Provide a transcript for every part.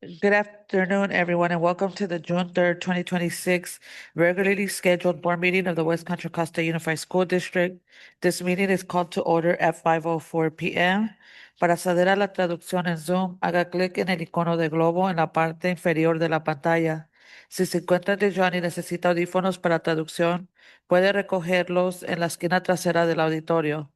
Good afternoon, everyone, and welcome to the June 3rd, 2026 regularly scheduled board meeting of the West Contra Costa Unified School District. This meeting is called to order at 5:04 p.m. Para acceder a la traducción en Zoom, haga clic en el icono de globo en la parte inferior de la pantalla. Si se encuentra de Joan y necesita audífonos para traducción, puede recogerlos en la esquina trasera del auditorio.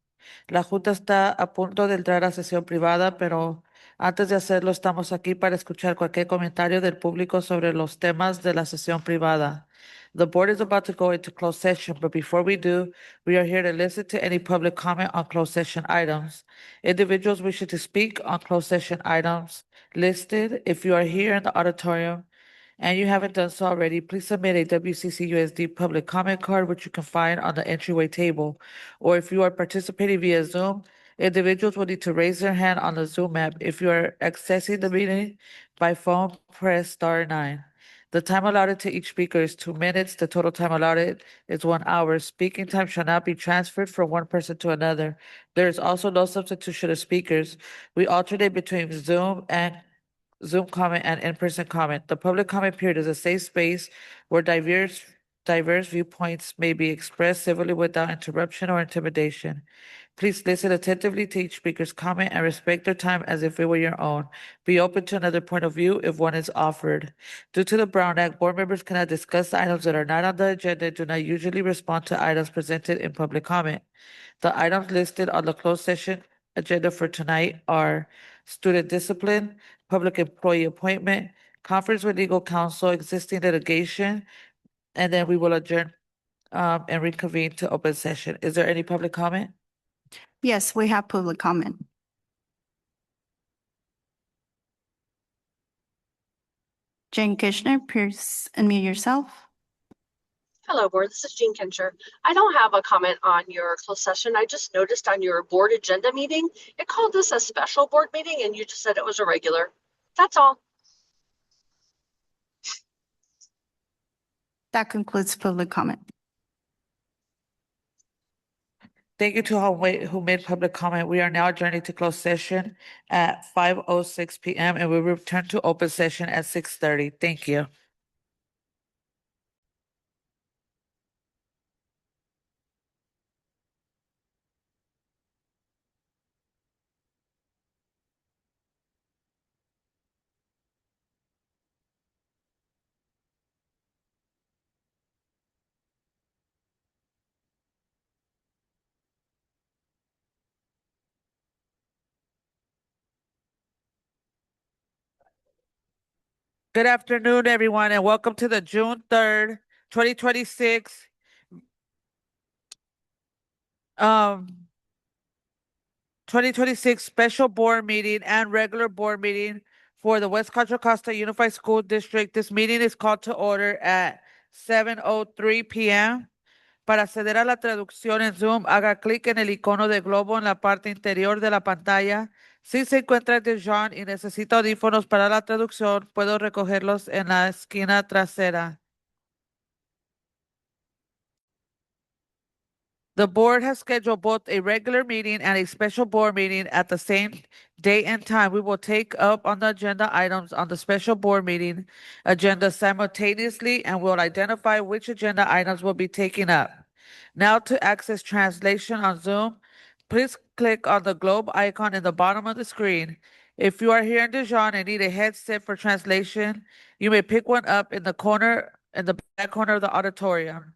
La Junta está a punto de entrar a sesión privada, pero antes de hacerlo, estamos aquí para escuchar cualquier comentario del público sobre los temas de la sesión privada. The board is about to go into closed session, but before we do, we are here to listen to any public comment on closed session items. Individuals wishing to speak on closed session items listed, if you are here in the auditorium and you haven't done so already, please submit a WCC USD public comment card, which you can find on the entryway table. Or if you are participating via Zoom, individuals will need to raise their hand on the Zoom app. If you are accessing the meeting by phone, press *9. The time allotted to each speaker is 2 minutes. The total time allotted is 1 hour. Speaking time shall not be transferred from one person to another. There is also no substitution of speakers. We alternate between Zoom comment and in-person comment. The public comment period is a safe space where diverse viewpoints may be expressed civilly without interruption or intimidation. Please listen attentively to each speaker's comment and respect their time as if it were your own. Be open to another point of view if one is offered. Due to the Brown Act, board members cannot discuss items that are not on the agenda and do not usually respond to items presented in public comment. The items listed on the closed session agenda for tonight are student discipline, public employee appointment, conference with legal counsel, existing litigation, and then we will adjourn and reconvene to open session. Is there any public comment? Yes, we have public comment. Jane Kishner, please unmute yourself. Hello, board. This is Jean Kincher. I don't have a comment on your closed session. I just noticed on your board agenda meeting, it called this a special board meeting and you just said it was a regular. That's all. That concludes public comment. Thank you to all who made public comment. We are now adjourning to closed session at 5:06 p.m. and we will return to open session at 6:30. Thank you. Good afternoon, everyone, and welcome to the June 3rd, 2026 2026 special board meeting and regular board meeting for the West Contra Costa Unified School District. This meeting is called to order at 7:03 p.m. Para acceder a la traducción en Zoom, haga clic en el icono de globo en la parte interior de la pantalla. Si se encuentra de John y necesita audífonos para la traducción, puedo recogerlos en la esquina trasera. The board has scheduled both a regular meeting and a special board meeting at the same date and time. We will take up on the agenda items on the special board meeting agenda simultaneously and will identify which agenda items will be taken up. Now to access translation on Zoom, please click on the globe icon in the bottom of the screen. If you are here in Dijon and need a headset for translation, you may pick one up in the back corner of the auditorium.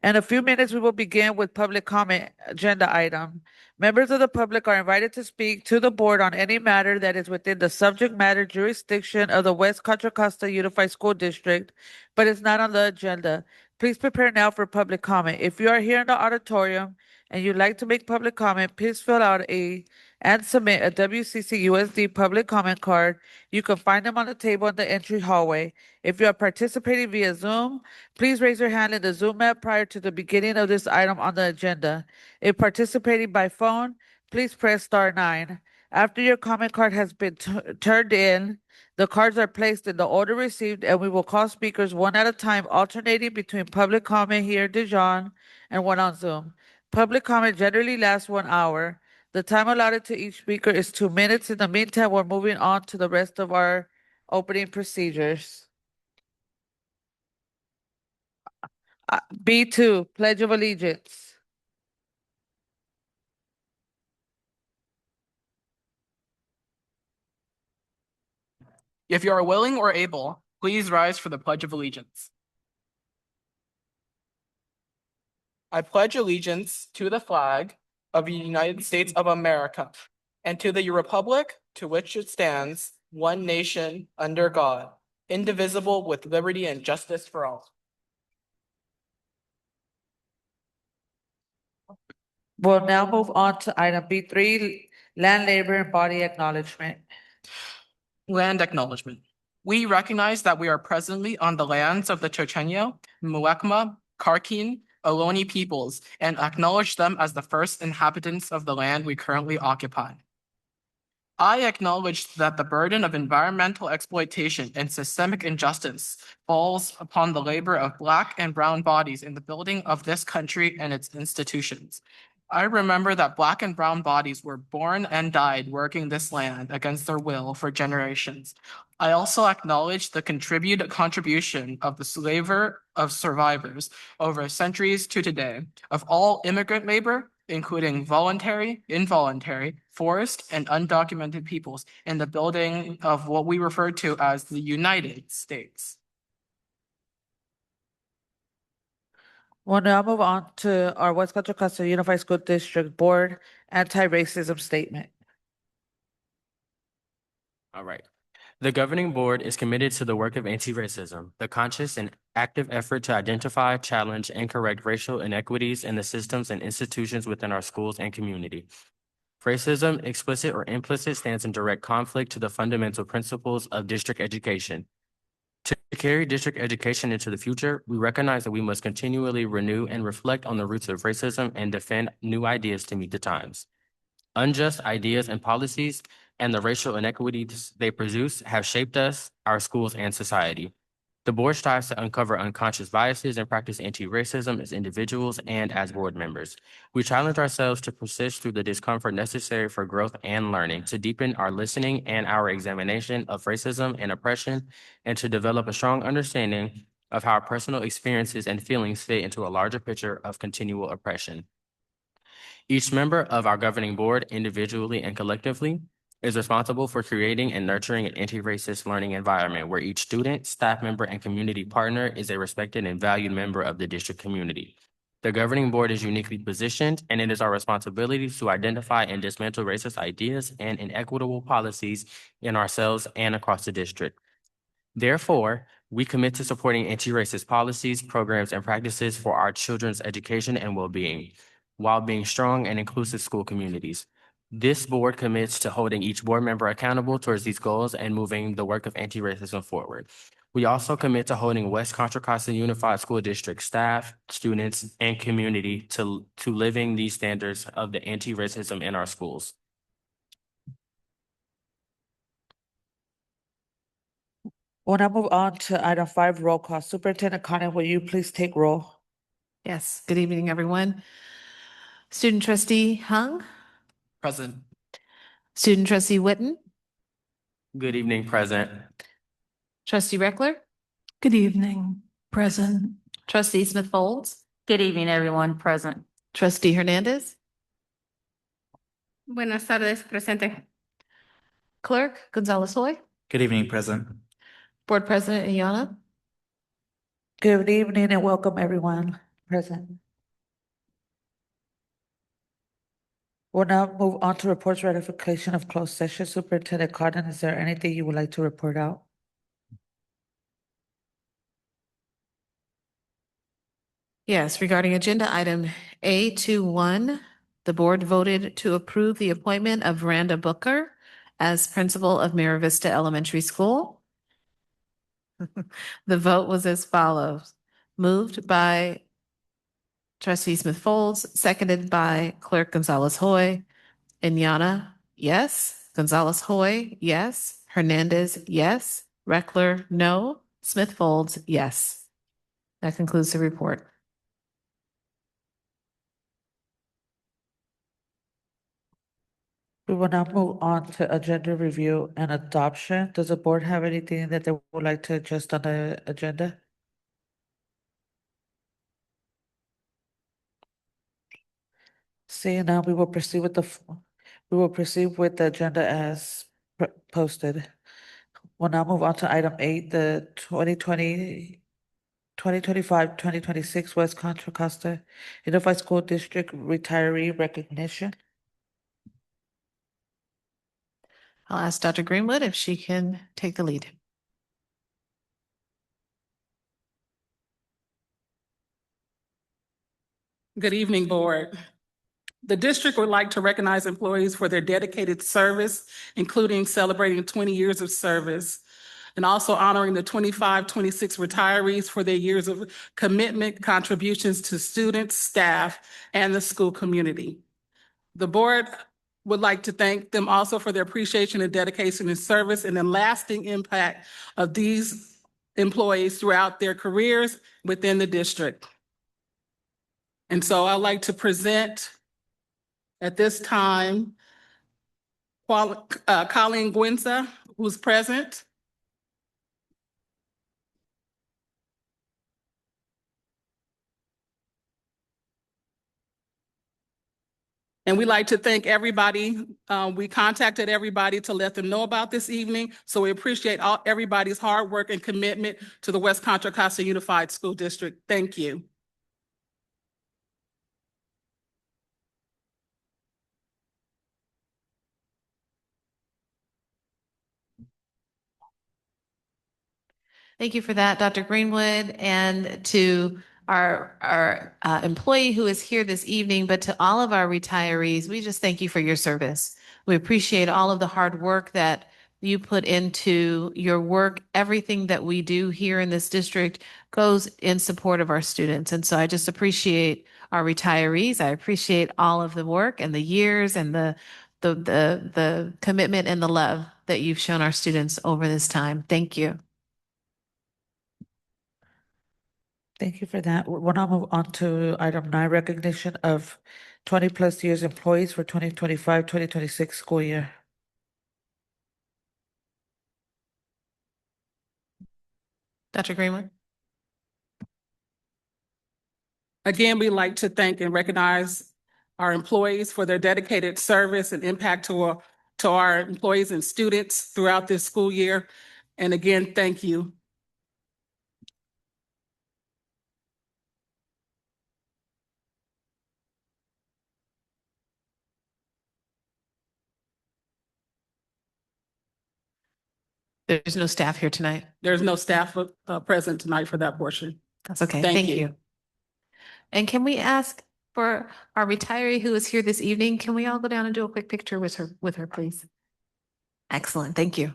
In a few minutes, we will begin with public comment agenda item. Members of the public are invited to speak to the board on any matter that is within the subject matter jurisdiction of the West Contra Costa Unified School District, but is not on the agenda. Please prepare now for public comment. If you are here in the auditorium and you'd like to make public comment, please fill out and submit a WCC USD public comment card. You can find them on the table in the entry hallway. If you are participating via Zoom, please raise your hand in the Zoom app prior to the beginning of this item on the agenda. If participating by phone, please press *9. After your comment card has been turned in, the cards are placed in the order received, and we will call speakers one at a time, alternating between public comment here in Dijon and one on Zoom. Public comment generally lasts 1 hour. The time allotted to each speaker is 2 minutes. In the meantime, we're moving on to the rest of our opening procedures. B2, Pledge of Allegiance. If you are willing or able, please rise for the Pledge of Allegiance. I pledge allegiance to the flag of the United States of America and to the republic to which it stands, one nation, under God, indivisible, with liberty and justice for all. We'll now move on to item B3, Land, Labor, and Body Acknowledgement. Land acknowledgement. We recognize that we are presently on the lands of the Chochenyo, Muwekma, Karkin, Ohlone peoples, and acknowledge them as the first inhabitants of the land we currently occupy. I acknowledge that the burden of environmental exploitation and systemic injustice falls upon the labor of Black and brown bodies in the building of this country and its institutions. I remember that Black and brown bodies were born and died working this land against their will for generations. I also acknowledge the contribution of the slaver of survivors over centuries to today, of all immigrant labor, including voluntary, involuntary, forced, and undocumented peoples in the building of what we refer to as the United States. We'll now move on to our West Contra Costa Unified School District Board Anti-Racism Statement. All right. The governing board is committed to the work of anti-racism, the conscious and active effort to identify, challenge, and correct racial inequities in the systems and institutions within our schools and community. Racism, explicit or implicit, stands in direct conflict to the fundamental principles of district education. To carry district education into the future, we recognize that we must continually renew and reflect on the roots of racism and defend new ideas to meet the times. Unjust ideas and policies and the racial inequities they produce have shaped us, our schools, and society. The board strives to uncover unconscious biases and practice anti-racism as individuals and as board members. We challenge ourselves to persist through the discomfort necessary for growth and learning, to deepen our listening and our examination of racism and oppression, and to develop a strong understanding of how our personal experiences and feelings fit into a larger picture of continual oppression. Each member of our governing board, individually and collectively, is responsible for creating and nurturing an anti-racist learning environment where each student, staff member, and community partner is a respected and valued member of the district community. The governing board is uniquely positioned, and it is our responsibility to identify and dismantle racist ideas and inequitable policies in ourselves and across the district. Therefore, we commit to supporting anti-racist policies, programs, and practices for our children's education and well-being, while being strong and inclusive school communities. This board commits to holding each board member accountable towards these goals and moving the work of anti-racism forward. We also commit to holding West Contra Costa Unified School District staff, students, and community to living these standards of the anti-racism in our schools. We'll now move on to item 5, roll call. Superintendent Conant, will you please take roll? Yes, good evening, everyone. Student trustee Hung, Present. student trustee Witten, Good evening, present. trustee Reckler, Good evening, present. trustee Smith Folds, Good evening, everyone present. trustee Hernandez, Buenas tardes, presente. clerk Gonzalez Hoy, Good evening, present. board president Ayana. Good evening and welcome everyone present. We'll now move on to reports ratification of closed session. Superintendent Cotton, is there anything you would like to report out? Yes, regarding agenda item A21, the board voted to approve the appointment of Veranda Booker as principal of Mira Vista Elementary School. The vote was as follows. Moved by trustee Smith Folds, seconded by clerk Gonzalez Hoy. Inyana, yes. Gonzalez Hoy, yes. Hernandez, yes. Reckler, no. Smith Folds, yes. That concludes the report. will now move on to agenda review and adoption. Does the board have anything that they would like to adjust on the agenda? Seeing now, we will proceed with the agenda as posted. We'll now move on to item 8, the 2025-2026 West Contra Costa Unified School District retiree recognition. I'll ask Dr. Greenwood if she can take the lead. Good evening, Board. The district would like to recognize employees for their dedicated service, including celebrating 20 years of service, and also honoring the 25-26 retirees for their years of commitment, contributions to students, staff, and the school community. The board would like to thank them also for their appreciation and dedication and service and the lasting impact of these employees throughout their careers within the district. And so I'd like to present at this time Colleen Guenza, who's present. And we'd like to thank everybody. We contacted everybody to let them know about this evening. So we appreciate everybody's hard work and commitment to the West Contra Costa Unified School District. Thank you. Thank you for that, Dr. Greenwood, and to our employee who is here this evening, but to all of our retirees, we just thank you for your service. We appreciate all of the hard work that you put into your work. Everything that we do here in this district goes in support of our students. And so I just appreciate our retirees. I appreciate all of the work and the years and the commitment and the love that you've shown our students over this time. Thank you. Thank you for that. We'll now move on to item 9, recognition of 20+ years employees for 2025-2026 school year. Dr. Greenwood. Again, we'd like to thank and recognize our employees for their dedicated service and impact to our employees and students throughout this school year. And again, thank you. There's no staff here tonight. There's no staff present tonight for that portion. That's okay. Thank Thank you. you. And can we ask for our retiree who is here this evening, can we all go down and do a quick picture with her, please? Excellent. Thank you.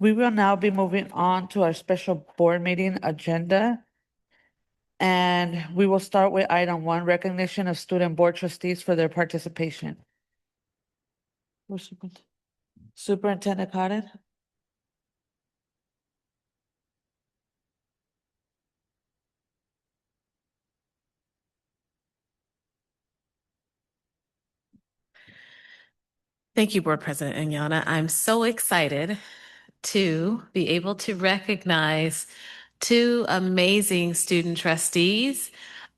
We will now be moving on to our special board meeting agenda. And we will start with item 1, recognition of student board trustees for their participation. Where's Superintendent Cotton? Thank you, Board President Inyana. I'm so excited to be able to recognize two amazing student trustees.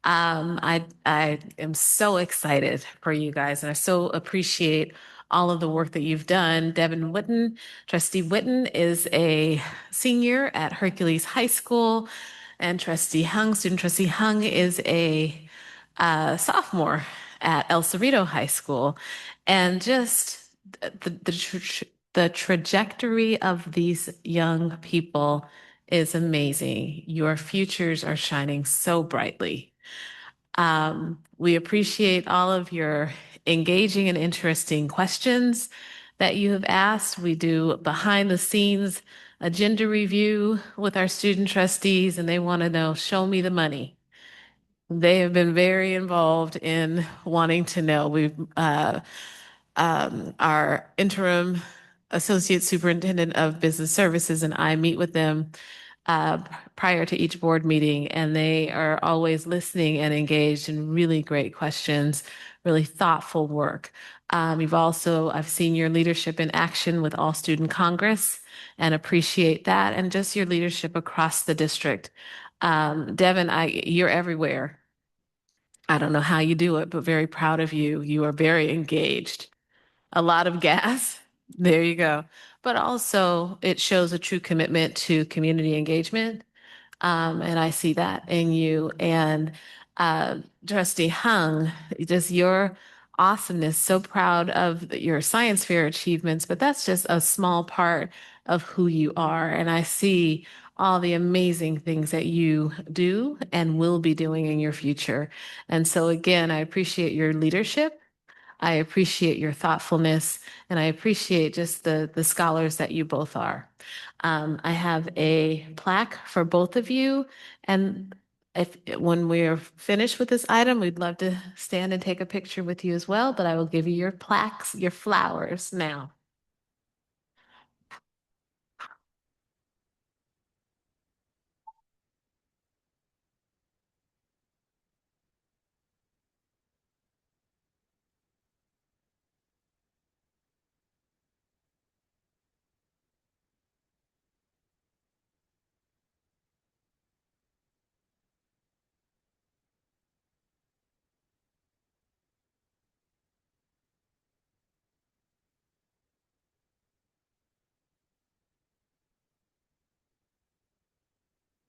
I am so excited for you guys, and I so appreciate all of the work that you've done. Devin Witten, Trustee Witten is a senior at Hercules High School, and Trustee Hung, Student Trustee Hung is a sophomore at El Cerrito High School, and just the trajectory of these young people is amazing. Your futures are shining so brightly. We appreciate all of your engaging and interesting questions that you have asked. We do behind the scenes agenda review with our student trustees, and they want to know, show me the money. They have been very involved in wanting to know. Our interim associate superintendent of business services and I meet with them prior to each board meeting, and they are always listening and engaged in really great questions, really thoughtful work. I've seen your leadership in action with All Student Congress and appreciate that, and just your leadership across the district. Devin, you're everywhere. I don't know how you do it, but very proud of you. You are very engaged. A lot of gas. There you go. But also, it shows a true commitment to community engagement. And I see that in you. And Trustee Hung, just your awesomeness, so proud of your science fair achievements, but that's just a small part of who you are. And I see all the amazing things that you do and will be doing in your future. And so again, I appreciate your leadership. I appreciate your thoughtfulness, and I appreciate just the scholars that you both are. I have a plaque for both of you, and when we're finished with this item, we'd love to stand and take a picture with you as well, but I will give you your plaques, your flowers now.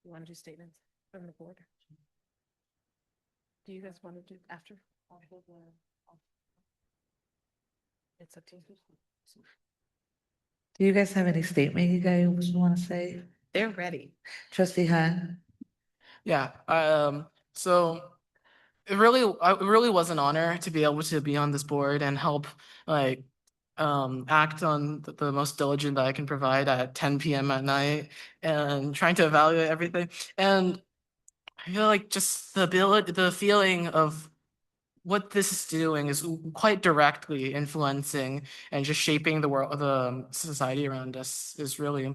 You want to do statements from the board? Do you guys want to do after? It's up to you. Do you guys have any statement you guys want to say? They're ready. Trustee Hunt? Yeah, so it really was an honor to be able to be on this board and help like act on the most diligent that I can provide at 10 p.m. at night and trying to evaluate everything. And I feel like just the feeling of what this is doing is quite directly influencing and just shaping the world, the society around us is really,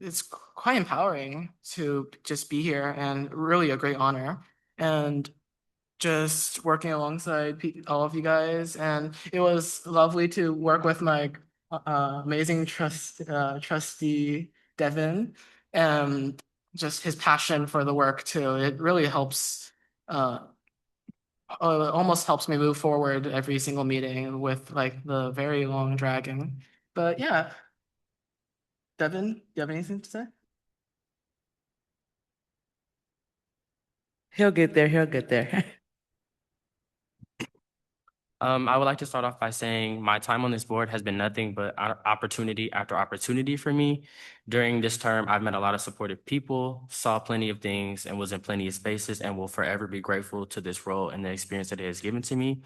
it's quite empowering to just be here and really a great honor. And just working alongside all of you guys, and it was lovely to work with my amazing trustee Devin, and just his passion for the work too. It really helps, almost helps me move forward every single meeting with like the very long dragging. But yeah, Devin, do you have anything to say? He'll get there, he'll get there. I would like to start off by saying my time on this board has been nothing but opportunity after opportunity for me. During this term, I've met a lot of supportive people, saw plenty of things, and was in plenty of spaces, and will forever be grateful to this role and the experience that it has given to me.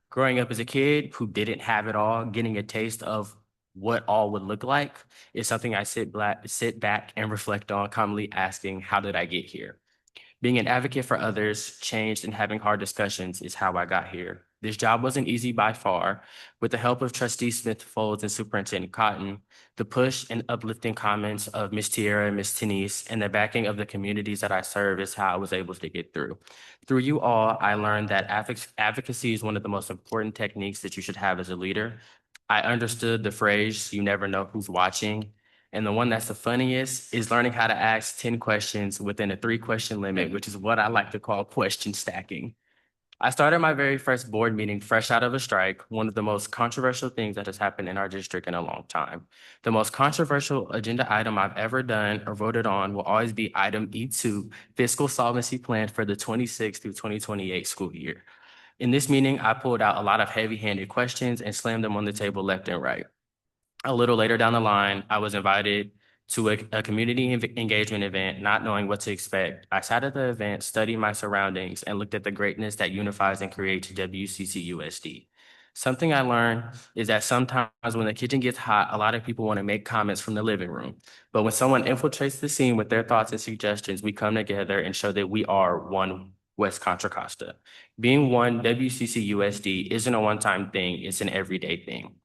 Growing up as a kid who didn't have it all, getting a taste of what all would look like is something I sit back and reflect on, calmly asking, how did I get here? Being an advocate for others, changed, and having hard discussions is how I got here. This job wasn't easy by far. With the help of Trustee Smith Folds and Superintendent Cotton, the push and uplifting comments of Ms. Tierra and Ms. Tenise, and the backing of the communities that I serve is how I was able to get through. Through you all, I learned that advocacy is one of the most important techniques that you should have as a leader. I understood the phrase, "you never know who's watching." And the one that's the funniest is learning how to ask 10 questions within a 3-question limit, which is what I like to call question stacking. I started my very first board meeting fresh out of a strike, one of the most controversial things that has happened in our district in a long time. The most controversial agenda item I've ever done or voted on will always be item E2, fiscal solvency plan for the 26 through 2028 school year. In this meeting, I pulled out a lot of heavy-handed questions and slammed them on the table left and right. A little later down the line, I was invited to a community engagement event, not knowing what to expect. I sat at the event, studied my surroundings, and looked at the greatness that unifies and creates WCCUSD. Something I learned is that sometimes when the kitchen gets hot, a lot of people want to make comments from the living room. But when someone infiltrates the scene with their thoughts and suggestions, we come together and show that we are one West Contra Costa. Being one WCCUSD isn't a one-time thing, it's an everyday thing.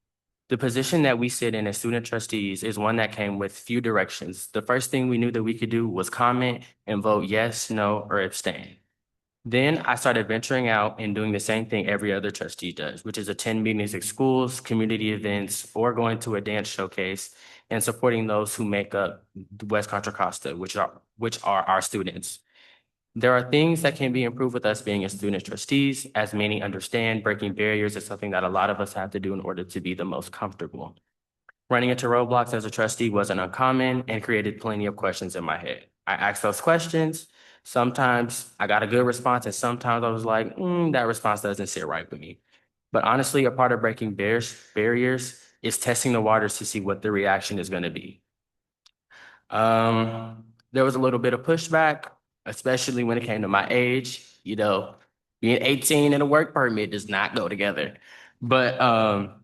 The position that we sit in as student trustees is one that came with few directions. The first thing we knew that we could do was comment and vote yes, no, or abstain. Then I started venturing out and doing the same thing every other trustee does, which is attend meetings at schools, community events, or going to a dance showcase and supporting those who make up West Contra Costa, which are our students. There are things that can be improved with us being as student trustees. As many understand, breaking barriers is something that a lot of us have to do in order to be the most comfortable. Running into roadblocks as a trustee wasn't uncommon and created plenty of questions in my head. I asked those questions. Sometimes I got a good response, and sometimes I was like, that response doesn't sit right with me. But honestly, a part of breaking barriers is testing the waters to see what the reaction is going to be. There was a little bit of pushback, especially when it came to my age. You know, being 18 and a work permit does not go together. But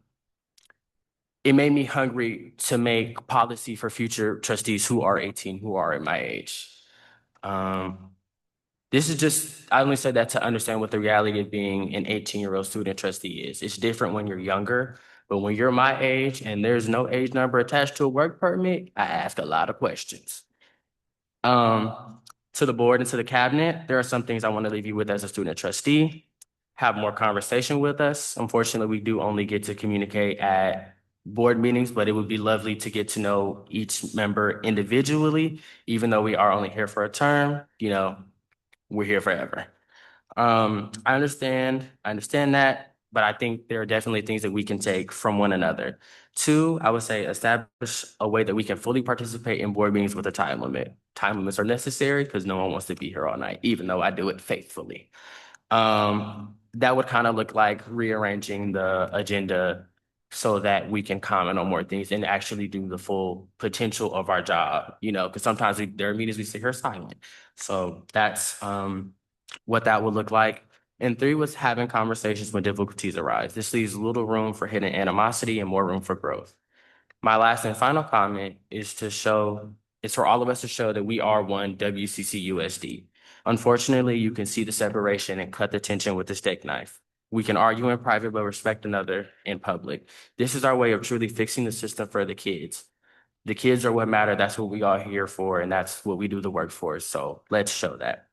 it made me hungry to make policy for future trustees who are 18, who are at my age. This is just, I only said that to understand what the reality of being an 18-year-old student trustee is. It's different when you're younger, but when you're my age and there's no age number attached to a work permit, I ask a lot of questions. To the board and to the cabinet, there are some things I want to leave you with as a student trustee. Have more conversation with us. Unfortunately, we do only get to communicate at board meetings, but it would be lovely to get to know each member individually, even though we are only here for a term, we're here forever. I understand that, but I think there are definitely things that we can take from one another. 2, I would say establish a way that we can fully participate in board meetings with a time limit. Time limits are necessary because no one wants to be here all night, even though I do it faithfully. That would kind of look like rearranging the agenda so that we can comment on more things and actually do the full potential of our job, because sometimes there are meetings we sit here silent. So that's what that would look like. And 3 was having conversations when difficulties arise. This leaves little room for hidden animosity and more room for growth. My last and final comment is for all of us to show that we are one WCCUSD. Unfortunately, you can see the separation and cut the tension with the steak knife. We can argue in private, but respect another in public. This is our way of truly fixing the system for the kids. The kids are what matter. That's what we are here for, and that's what we do the work for. So let's show that.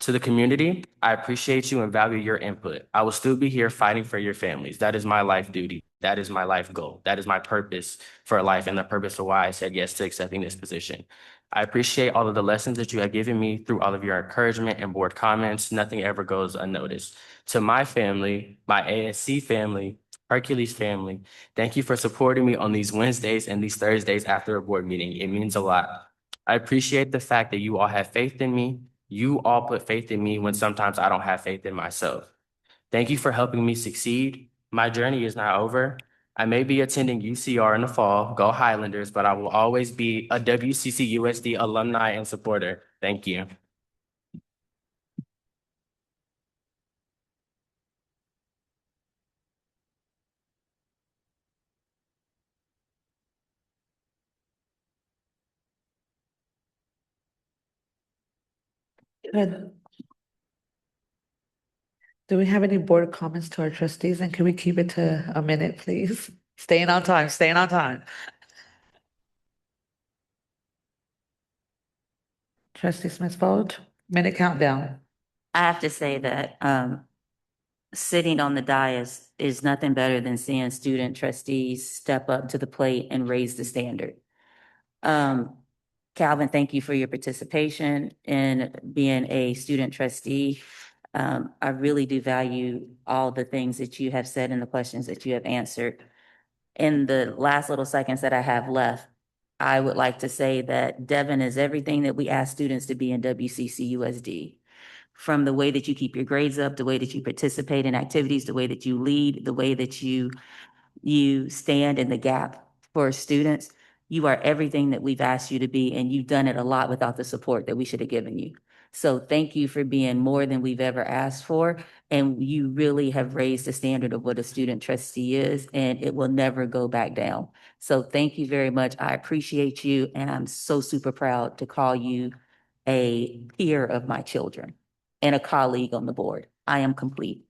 To the community, I appreciate you and value your input. I will still be here fighting for your families. That is my life duty. That is my life goal. That is my purpose for life and the purpose of why I said yes to accepting this position. I appreciate all of the lessons that you have given me through all of your encouragement and board comments. Nothing ever goes unnoticed. To my family, my ASC family, Hercules family, thank you for supporting me on these Wednesdays and these Thursdays after a board meeting. It means a lot. I appreciate the fact that you all have faith in me. You all put faith in me when sometimes I don't have faith in myself. Thank you for helping me succeed. My journey is not over. I may be attending UCR in the fall, go Highlanders, but I will always be a WCCUSD alumni and supporter. Thank you. Good. Do we have any board comments to our trustees, and can we keep it to a minute, please? Staying on time, staying on time. Trustee Smith Folds, minute countdown. I have to say that sitting on the dais is nothing better than seeing student trustees step up to the plate and raise the standard. Calvin, thank you for your participation in being a student trustee. I really do value all the things that you have said and the questions that you have answered. In the last little seconds that I have left, I would like to say that Devin is everything that we ask students to be in WCC USD. From the way that you keep your grades up, the way that you participate in activities, the way that you lead, the way that you stand in the gap for students. You are everything that we've asked you to be, and you've done it a lot without the support that we should have given you. So thank you for being more than we've ever asked for. And you really have raised the standard of what a student trustee is, and it will never go back down. So thank you very much. I appreciate you, and I'm so super proud to call you a peer of my children and a colleague on the board. I am complete.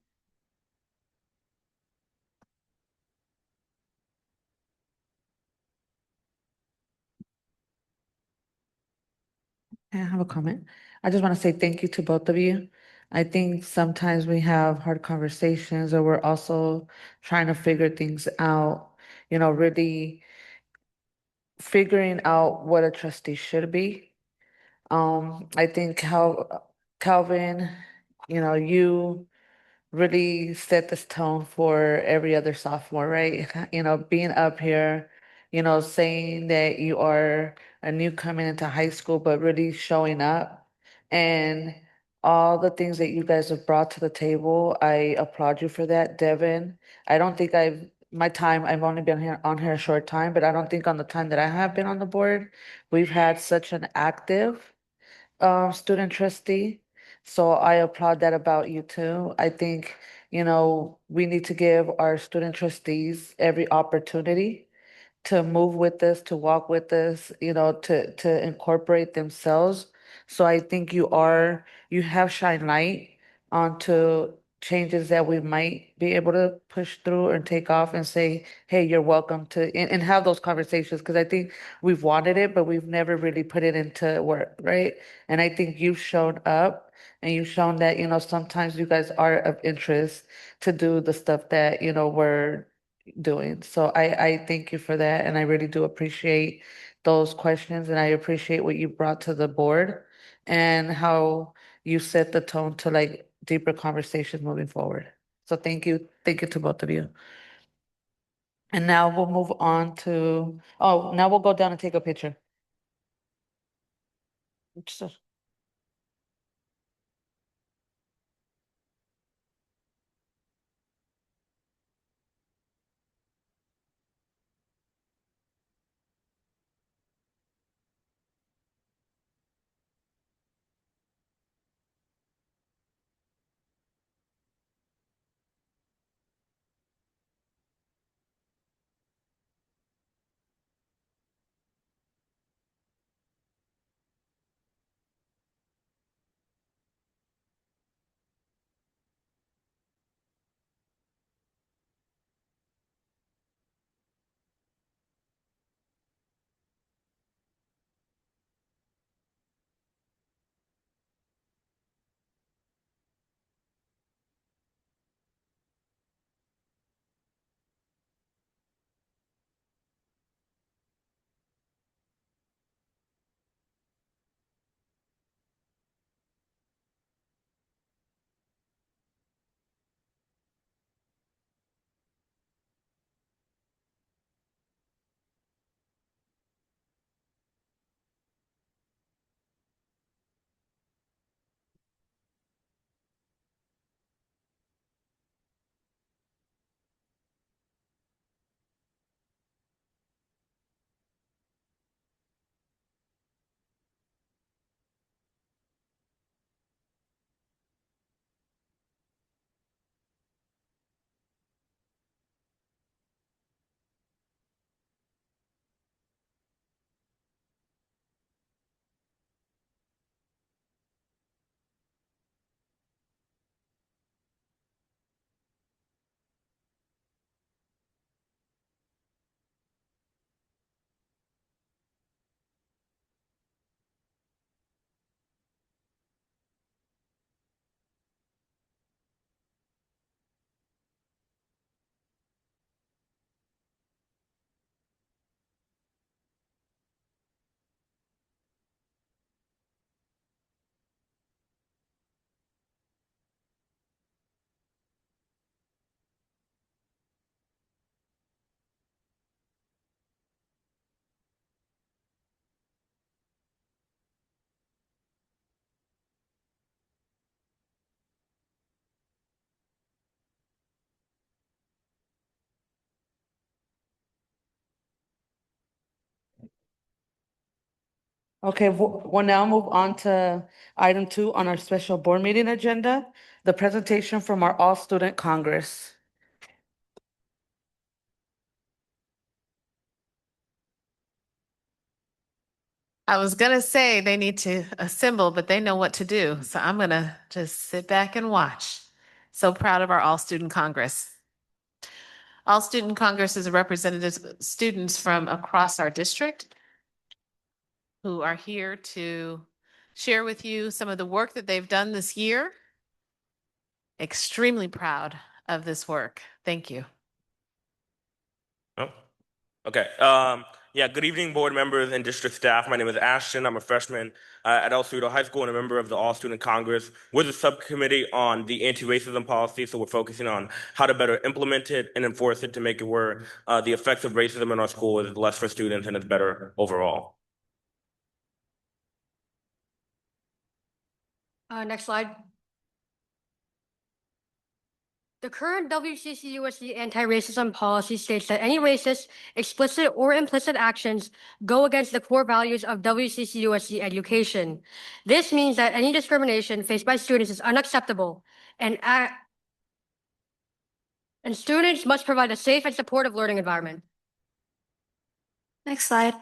I have a comment. I just want to say thank you to both of you. I think sometimes we have hard conversations, or we're also trying to figure things out, really figuring out what a trustee should be. I think Calvin, you really set this tone for every other sophomore, right? Being up here, saying that you are a new coming into high school, but really showing up and all the things that you guys have brought to the table. I applaud you for that, Devin. I don't think I've only been here on here a short time, but I don't think on the time that I have been on the board, we've had such an active student trustee. So I applaud that about you too. I think, we need to give our student trustees every opportunity to move with us, to walk with us, to incorporate themselves. So I think you have shine light onto changes that we might be able to push through and take off and say, hey, you're welcome to, and have those conversations. Because I think we've wanted it, but we've never really put it into work, right? And I think you've shown up and you've shown that, sometimes you guys are of interest to do the stuff that, we're doing. So I thank you for that. And I really do appreciate those questions. And I appreciate what you brought to the board and how you set the tone to like deeper conversations moving forward. So thank you. Thank you to both of you. And now we'll move on to, now we'll go down and take a picture. So- Okay, we'll now move on to item 2 on our special board meeting agenda, the presentation from our All-Student Congress. I was gonna say they need to assemble, but they know what to do. So I'm gonna just sit back and watch. So proud of our All-Student Congress. All-Student Congress is a representative of students from across our district who are here to share with you some of the work that they've done this year. Extremely proud of this work. Thank you. Oh, okay. Yeah, good evening, board members and district staff. My name is Ashton. I'm a freshman at El Cerrito High School and a member of the All-Student Congress. We're the subcommittee on the anti-racism policy, so we're focusing on how to better implement it and enforce it to make it where the effects of racism in our school is less for students and it's better overall. Next slide. The current WCCUSD anti-racism policy states that any racist, explicit or implicit actions go against the core values of WCCUSD education. This means that any discrimination faced by students is unacceptable, and students must provide a safe and supportive learning environment. Next slide.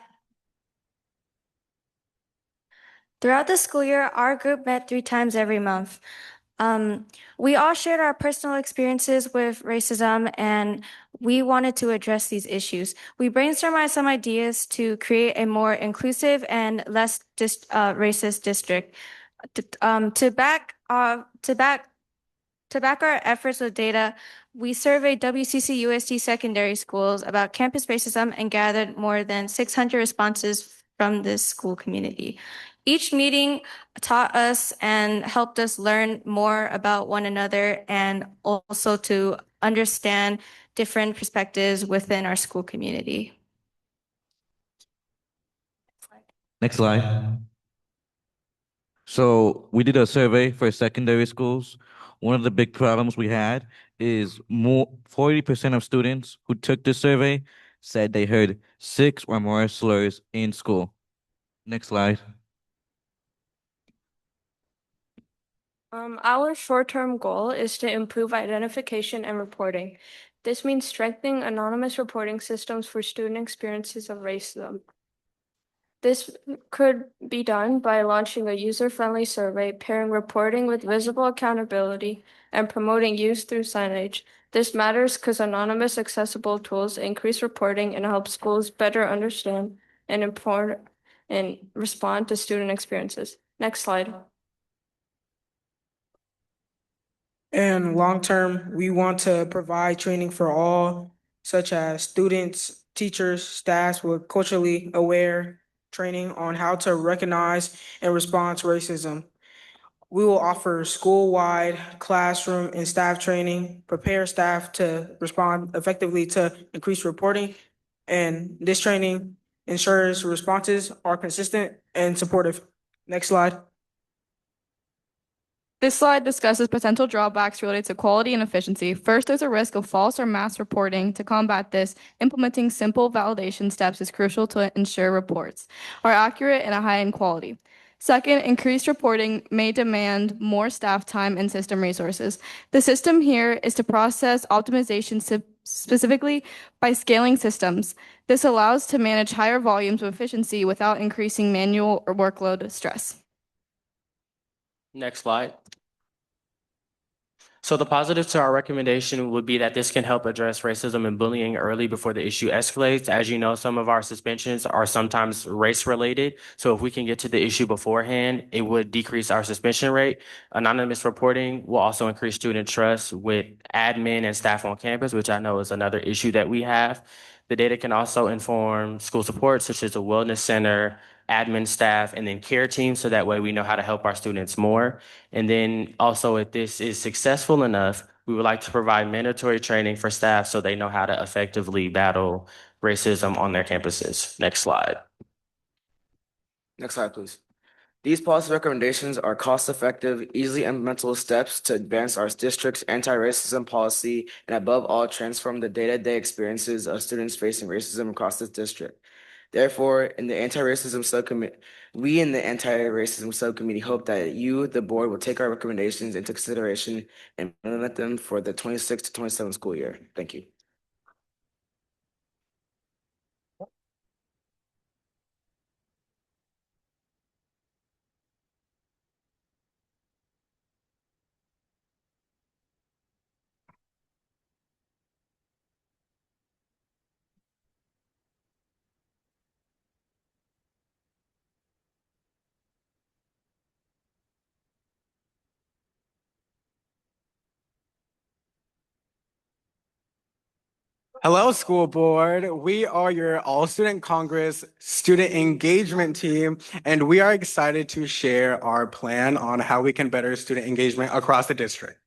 Throughout the school year, our group met 3 times every month. We all shared our personal experiences with racism, and we wanted to address these issues. We brainstormed some ideas to create a more inclusive and less racist district. To back our efforts with data, we surveyed WCC USD secondary schools about campus racism and gathered more than 600 responses from this school community. Each meeting taught us and helped us learn more about one another and also to understand different perspectives within our school community. Next slide. So we did a survey for secondary schools. One of the big problems we had is 40% of students who took the survey said they heard 6 or more slurs in school. Next slide. Our short-term goal is to improve identification and reporting. This means strengthening anonymous reporting systems for student experiences of racism. This could be done by launching a user-friendly survey, pairing reporting with visible accountability, and promoting use through signage. This matters because anonymous accessible tools increase reporting and help schools better understand and respond to student experiences. Next slide. And long-term, we want to provide training for all, such as students, teachers, staffs with culturally aware training on how to recognize and respond to racism. We will offer school-wide classroom and staff training, prepare staff to respond effectively to increased reporting, and this training ensures responses are consistent and supportive. Next slide. This slide discusses potential drawbacks related to quality and efficiency. First, there's a risk of false or mass reporting. To combat this, implementing simple validation steps is crucial to ensure reports are accurate and of high-end quality. Second, increased reporting may demand more staff time and system resources. The system here is to process optimization specifically by scaling systems. This allows to manage higher volumes of efficiency without increasing manual or workload stress. Next slide. So the positive to our recommendation would be that this can help address racism and bullying early before the issue escalates. As you know, some of our suspensions are sometimes race-related. So if we can get to the issue beforehand, it would decrease our suspension rate. Anonymous reporting will also increase student trust with admin and staff on campus, which I know is another issue that we have. The data can also inform school support, such as a wellness center, admin staff, and then care teams, so that way we know how to help our students more. And then also, if this is successful enough, we would like to provide mandatory training for staff so they know how to effectively battle racism on their campuses. Next slide. Next slide, please. These policy recommendations are cost-effective, easily implementable steps to advance our district's anti-racism policy and above all, transform the day-to-day experiences of students facing racism across this district. Therefore, in the anti-racism subcommittee, we in the anti-racism subcommittee hope that you, the board, will take our recommendations into consideration and implement them for the 26 to 27 school year. Thank you. Hello, school board. We are your All Student Congress student engagement team, and we are excited to share our plan on how we can better student engagement across the district.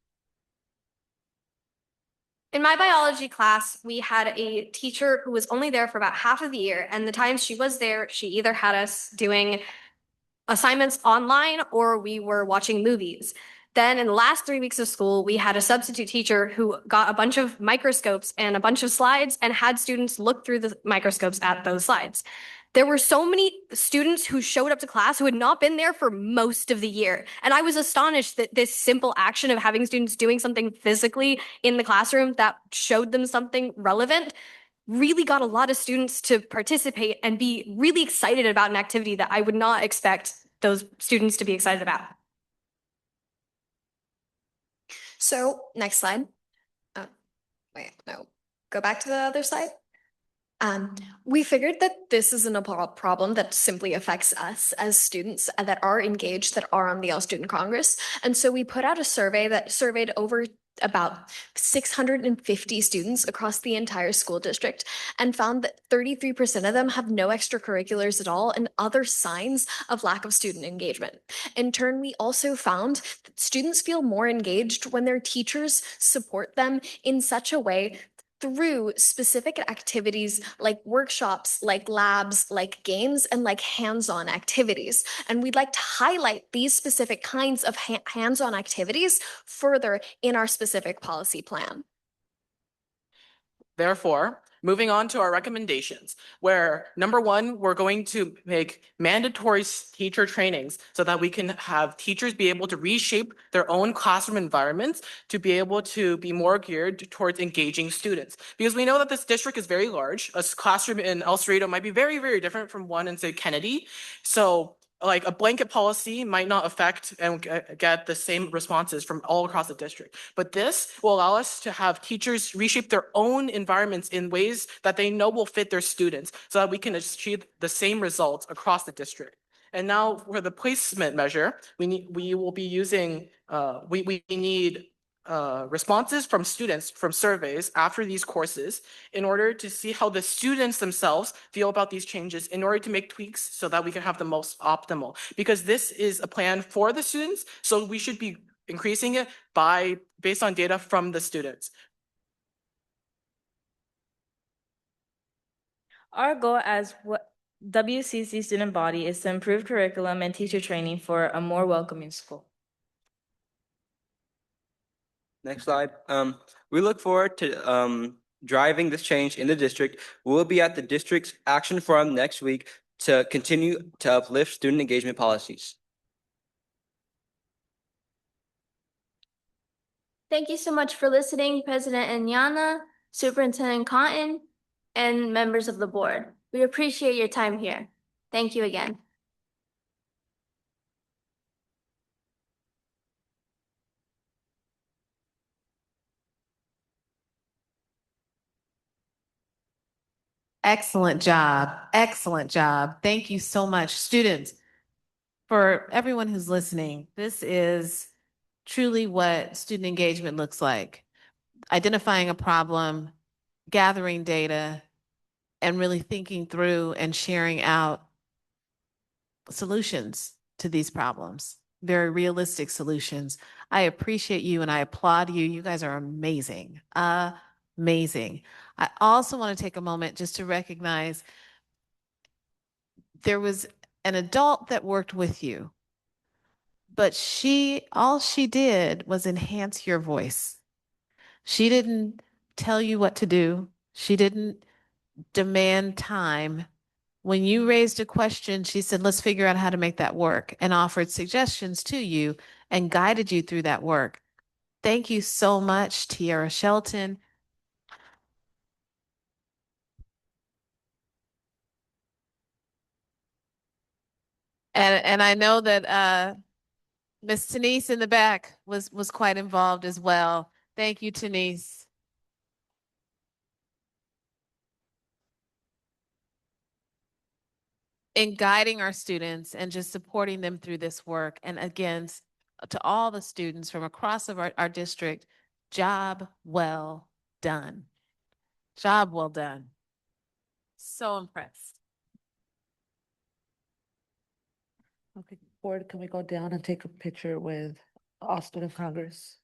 In my biology class, we had a teacher who was only there for about half of the year, and the times she was there, she either had us doing assignments online or we were watching movies. Then in the last 3 weeks of school, we had a substitute teacher who got a bunch of microscopes and a bunch of slides and had students look through the microscopes at those slides. There were so many students who showed up to class who had not been there for most of the year. And I was astonished that this simple action of having students doing something physically in the classroom that showed them something relevant really got a lot of students to participate and be really excited about an activity that I would not expect those students to be excited about. So next slide. Wait, no, go back to the other slide. We figured that this isn't a problem that simply affects us as students that are engaged, that are on the All Student Congress. And so we put out a survey that surveyed over about 650 students across the entire school district and found that 33% of them have no extracurriculars at all and other signs of lack of student engagement. In turn, we also found that students feel more engaged when their teachers support them in such a way through specific activities like workshops, like labs, like games, and like hands-on activities. And we'd like to highlight these specific kinds of hands-on activities further in our specific policy plan. Therefore, moving on to our recommendations, where number one, we're going to make mandatory teacher trainings so that we can have teachers be able to reshape their own classroom environments to be able to be more geared towards engaging students. Because we know that this district is very large. A classroom in El Cerrito might be very, very different from one in, say, Kennedy. So like a blanket policy might not affect and get the same responses from all across the district. But this will allow us to have teachers reshape their own environments in ways that they know will fit their students so that we can achieve the same results across the district. And now for the placement measure, we need responses from students from surveys after these courses in order to see how the students themselves feel about these changes in order to make tweaks so that we can have the most optimal. Because this is a plan for the students, so we should be increasing it based on data from the students. Our goal as WCC student body is to improve curriculum and teacher training for a more welcoming school. Next slide. We look forward to driving this change in the district. We'll be at the district's action forum next week to continue to uplift student engagement policies. Thank you so much for listening, President Inyana, Superintendent Cotton, and members of the board. We appreciate your time here. Thank you again. Excellent job. Excellent job. Thank you so much, students. For everyone who's listening, this is truly what student engagement looks like. Identifying a problem, gathering data, and really thinking through and sharing out solutions to these problems, very realistic solutions. I appreciate you and I applaud you. You guys are amazing. Amazing. I also want to take a moment just to recognize there was an adult that worked with you, but all she did was enhance your voice. She didn't tell you what to do. She didn't demand time. When you raised a question, she said, let's figure out how to make that work, and offered suggestions to you and guided you through that work. Thank you so much, Tiara Shelton. And I know that Miss Denise in the back was quite involved as well. Thank you, Denise. In guiding our students and just supporting them through this work. And again, to all the students from across our district, job well done. Job well done. So impressed. Okay, board, can we go down and take a picture with all student Congress?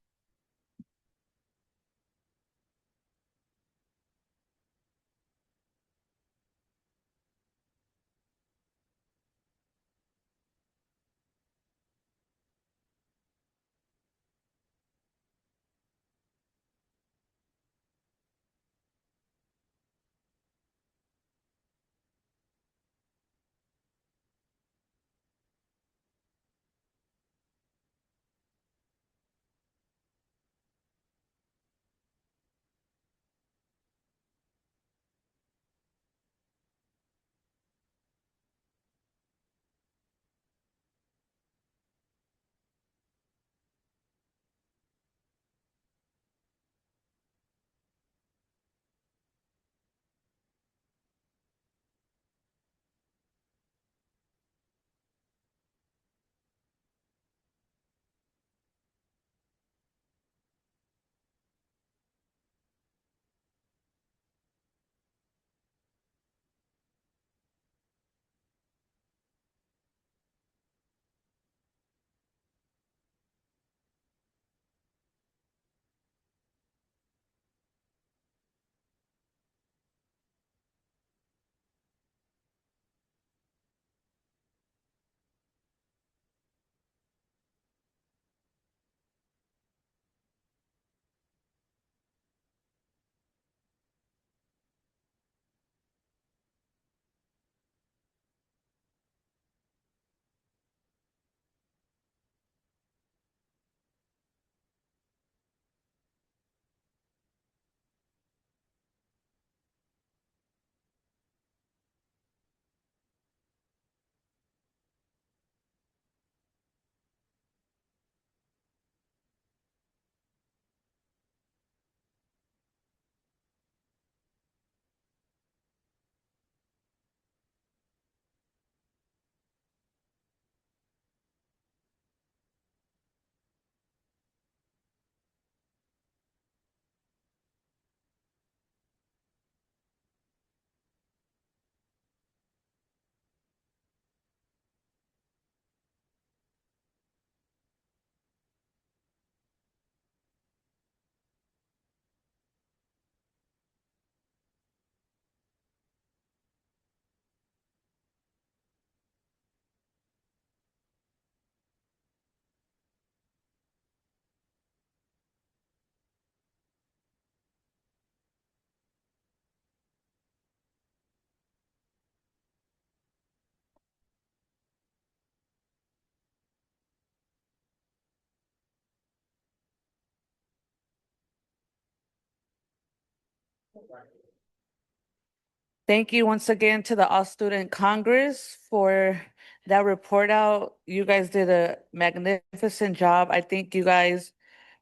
Thank you once again to the All Student Congress for that report out. You guys did a magnificent job. I think you guys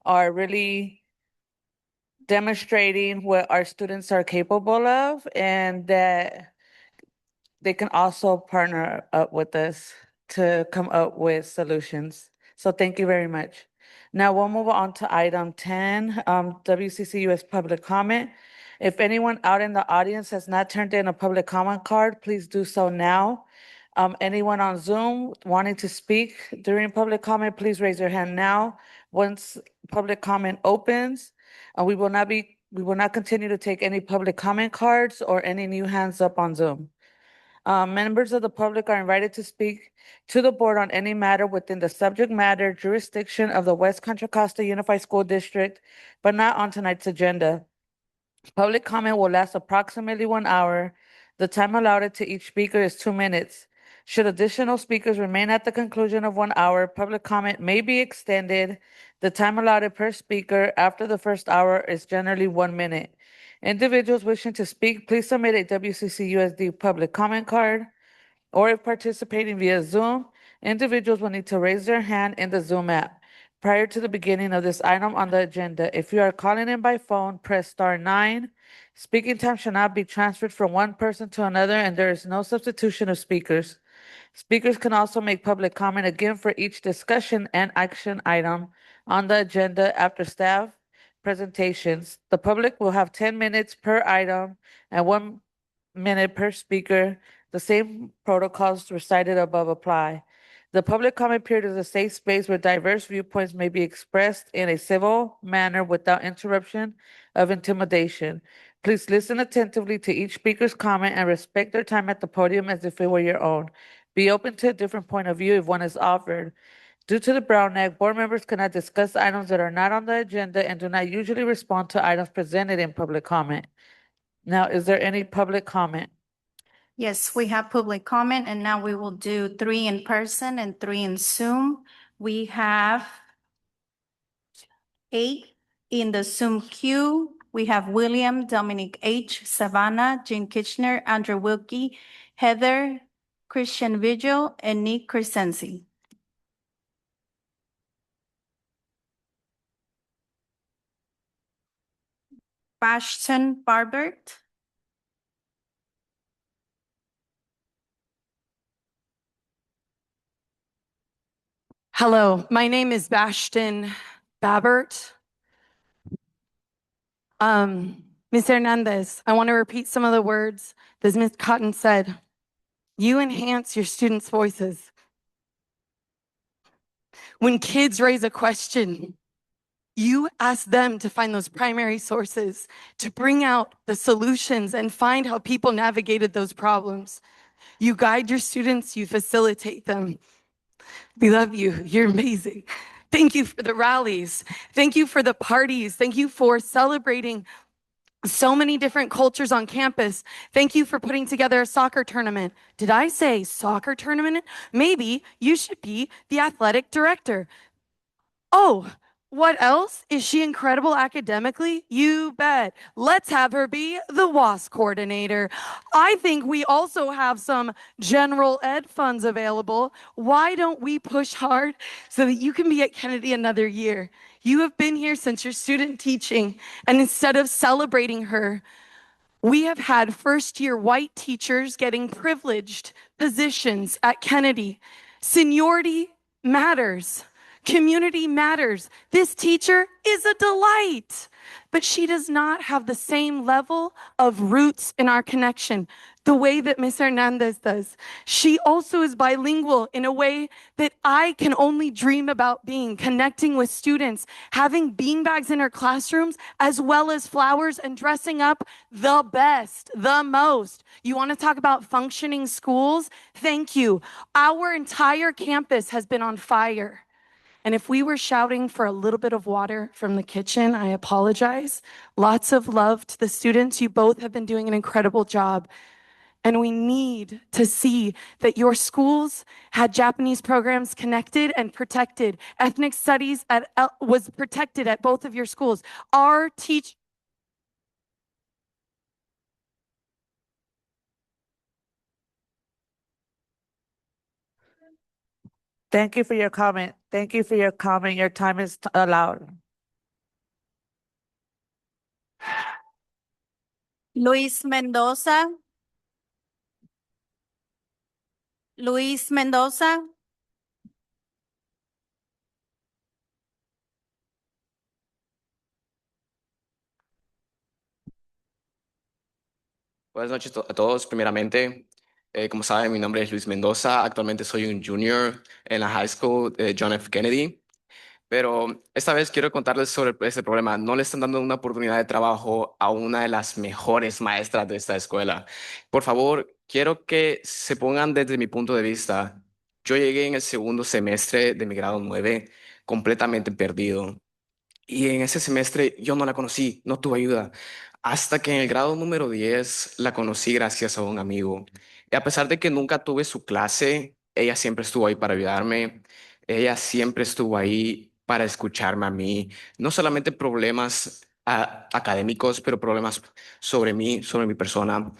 are really demonstrating what our students are capable of, and that they can also partner up with us to come up with solutions. So thank you very much. Now we'll move on to item 10, WCCUS public comment. If anyone out in the audience has not turned in a public comment card, please do so now. Anyone on Zoom wanting to speak during public comment, please raise your hand now. Once public comment opens, we will not continue to take any public comment cards or any new hands up on Zoom. Members of the public are invited to speak to the board on any matter within the subject matter jurisdiction of the West Contra Costa Unified School District, but not on tonight's agenda. Public comment will last approximately 1 hour. The time allotted to each speaker is 2 minutes. Should additional speakers remain at the conclusion of 1 hour, public comment may be extended. The time allotted per speaker after the first hour is generally 1 minute. Individuals wishing to speak, please submit a WCC USD public comment card. Or if participating via Zoom, individuals will need to raise their hand in the Zoom app prior to the beginning of this item on the agenda. If you are calling in by phone, press star 9. Speaking time should not be transferred from one person to another, and there is no substitution of speakers. Speakers can also make public comment again for each discussion and action item on the agenda after staff presentations. The public will have 10 minutes per item and 1 minute per speaker. The same protocols recited above apply. The public comment period is a safe space where diverse viewpoints may be expressed in a civil manner without interruption of intimidation. Please listen attentively to each speaker's comment and respect their time at the podium as if it were your own. Be open to a different point of view if one is offered. Due to the Brown Act, board members cannot discuss items that are not on the agenda and do not usually respond to items presented in public comment. Now, is there any public comment? Yes, we have public comment, and now we will do 3 in person and 3 in Zoom. We have 8 in the Zoom queue. We have William, Dominic H., Savannah, Jean Kitchener, Andrew Wilkie, Heather, Christian Vigil, and Nick Crescenzi. Bashton Barbert. Hello, my name is Bashton Babbert. Ms. Hernandez, I want to repeat some of the words that Ms. Cotton said. You enhance your students' voices. When kids raise a question, you ask them to find those primary sources, to bring out the solutions and find how people navigated those problems. You guide your students, you facilitate them. We love you. You're amazing. Thank you for the rallies. Thank you for the parties. Thank you for celebrating so many different cultures on campus. Thank you for putting together a soccer tournament. Did I say soccer tournament? Maybe you should be the athletic director. Oh, what else? Is she incredible academically? You bet. Let's have her be the WASP coordinator. I think we also have some general ed funds available. Why don't we push hard so that you can be at Kennedy another year? You have been here since your student teaching, and instead of celebrating her, we have had first-year white teachers getting privileged positions at Kennedy. Seniority matters. Community matters. This teacher is a delight, but she does not have the same level of roots in our connection the way that Ms. Hernandez does. She also is bilingual in a way that I can only dream about being, connecting with students, having beanbags in her classrooms, as well as flowers and dressing up the best, the most. You want to talk about functioning schools? Thank you. Our entire campus has been on fire. And if we were shouting for a little bit of water from the kitchen, I apologize. Lots of love to the students. You both have been doing an incredible job. And we need to see that your schools had Japanese programs connected and protected. Ethnic studies was protected at both of your schools. Our Thank you for your comment. Thank you for your comment. Your time is allowed. Luis Mendoza. Luis Mendoza. Buenas noches a todos. Primeramente, como saben, mi nombre es Luis Mendoza. Actualmente soy un junior en la high school de John F. Kennedy. Pero esta vez quiero contarles sobre este problema. No le están dando una oportunidad de trabajo a una de las mejores maestras de esta escuela. Por favor, quiero que se pongan desde mi punto de vista. Yo llegué en el segundo semestre de mi grado 9 completamente perdido. Y en ese semestre yo no la conocí, no tuve ayuda. Hasta que en el grado número 10 la conocí gracias a un amigo. Y a pesar de que nunca tuve su clase, ella siempre estuvo ahí para ayudarme. Ella siempre estuvo ahí para escucharme a mí. No solamente problemas académicos, pero problemas sobre mí, sobre mi persona.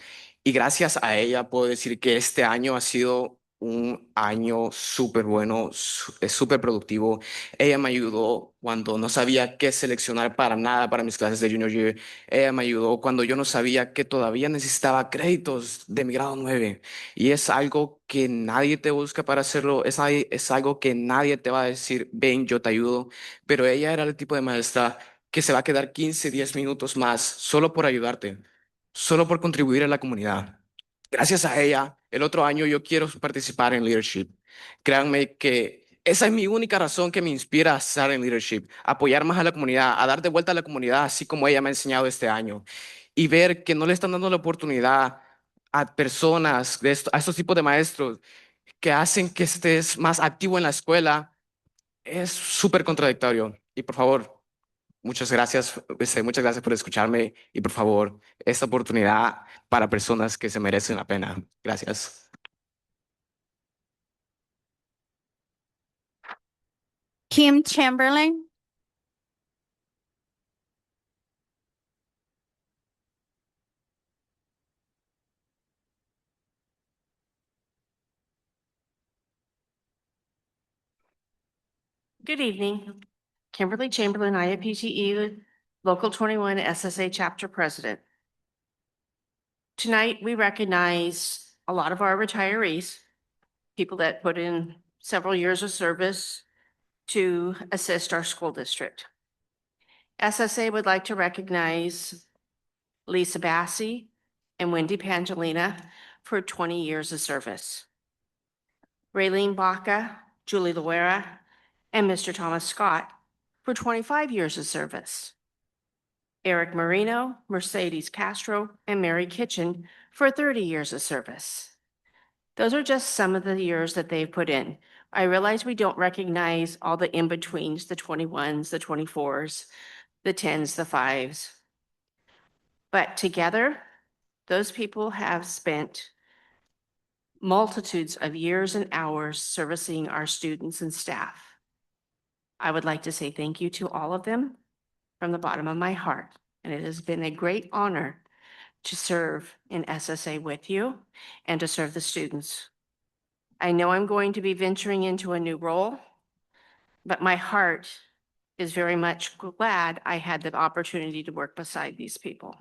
Y gracias a ella puedo decir que este año ha sido un año súper bueno, súper productivo. Ella me ayudó cuando no sabía qué seleccionar para nada para mis clases de Junior Year. Ella me ayudó cuando yo no sabía que todavía necesitaba créditos de mi grado 9. Y es algo que nadie te busca para hacerlo. Es algo que nadie te va a decir, ven, yo te ayudo. Pero ella era el tipo de maestra que se va a quedar 15, 10 minutos más solo por ayudarte, solo por contribuir a la comunidad. Gracias a ella, el otro año yo quiero participar en leadership. Créanme que esa es mi única razón que me inspira a estar en leadership, apoyar más a la comunidad, a dar de vuelta a la comunidad, así como ella me ha enseñado este año. Y ver que no le están dando la oportunidad a personas, a estos tipos de maestros que hacen que estés más activo en la escuela, es súper contradictorio. Y por favor, muchas gracias por escucharme y por favor, esta oportunidad para personas que se merecen la pena. Gracias. Kim Chamberlain. Good evening. Kimberly Chamberlain, IAPTE Local 21 SSA Chapter President. Tonight, we recognize a lot of our retirees, people that put in several years of service to assist our school district. SSA would like to recognize Lisa Bassi and Wendy Pangelina for 20 years of service. Raylene Baca, Julie Loera, and Mr. Thomas Scott for 25 years of service. Eric Marino, Mercedes Castro, and Mary Kitchen for 30 years of service. Those are just some of the years that they've put in. I realize we don't recognize all the in-betweens, the 21s, the 24s, the 10s, the 5s. But together, those people have spent multitudes of years and hours servicing our students and staff. I would like to say thank you to all of them from the bottom of my heart. And it has been a great honor to serve in SSA with you and to serve the students. I know I'm going to be venturing into a new role, but my heart is very much glad I had the opportunity to work beside these people.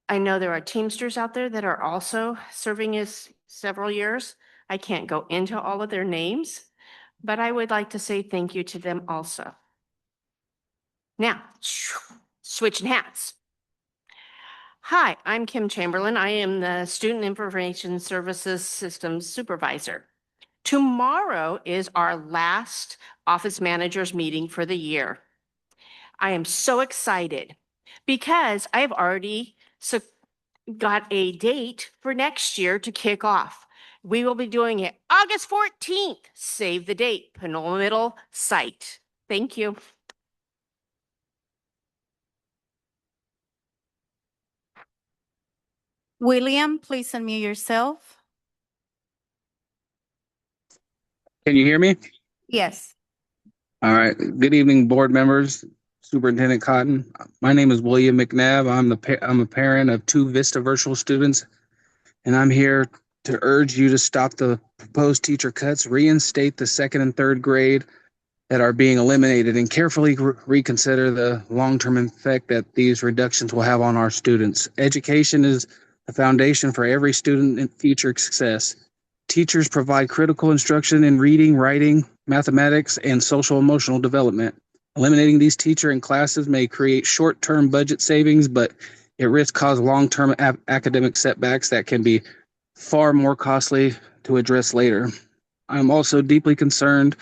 I know there are Teamsters out there that are also serving as several years. I can't go into all of their names, but I would like to say thank you to them also. Now, switching hats. Hi, I'm Kim Chamberlain. I am the Student Information Services Systems Supervisor. Tomorrow is our last office managers meeting for the year. I am so excited because I've already got a date for next year to kick off. We will be doing it August 14th. Save the date, Pinole Middle site. Thank you. William, please unmute yourself. Can you hear me? Yes. All right. Good evening, board members, Superintendent Cotton. My name is William McNabb. I'm a parent of 2 Vista virtual students, and I'm here to urge you to stop the proposed teacher cuts, reinstate the 2nd and 3rd grade that are being eliminated, and carefully reconsider the long-term effect that these reductions will have on our students. Education is the foundation for every student and future success. Teachers provide critical instruction in reading, writing, mathematics, and social emotional development. Eliminating these teacher and classes may create short-term budget savings, but it risks cause long-term academic setbacks that can be far more costly to address later. I'm also deeply concerned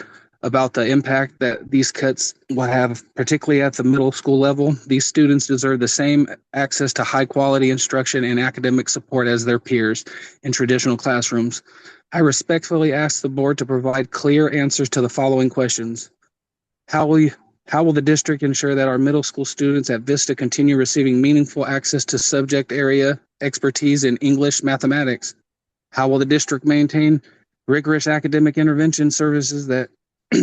about the impact that these cuts will have, particularly at the middle school level. These students deserve the same access to high quality instruction and academic support as their peers in traditional classrooms. I respectfully ask the board to provide clear answers to the following questions. How will you, how will the district ensure that our middle school students at Vista continue receiving meaningful access to subject area expertise in English, mathematics? How will the district maintain rigorous academic intervention services that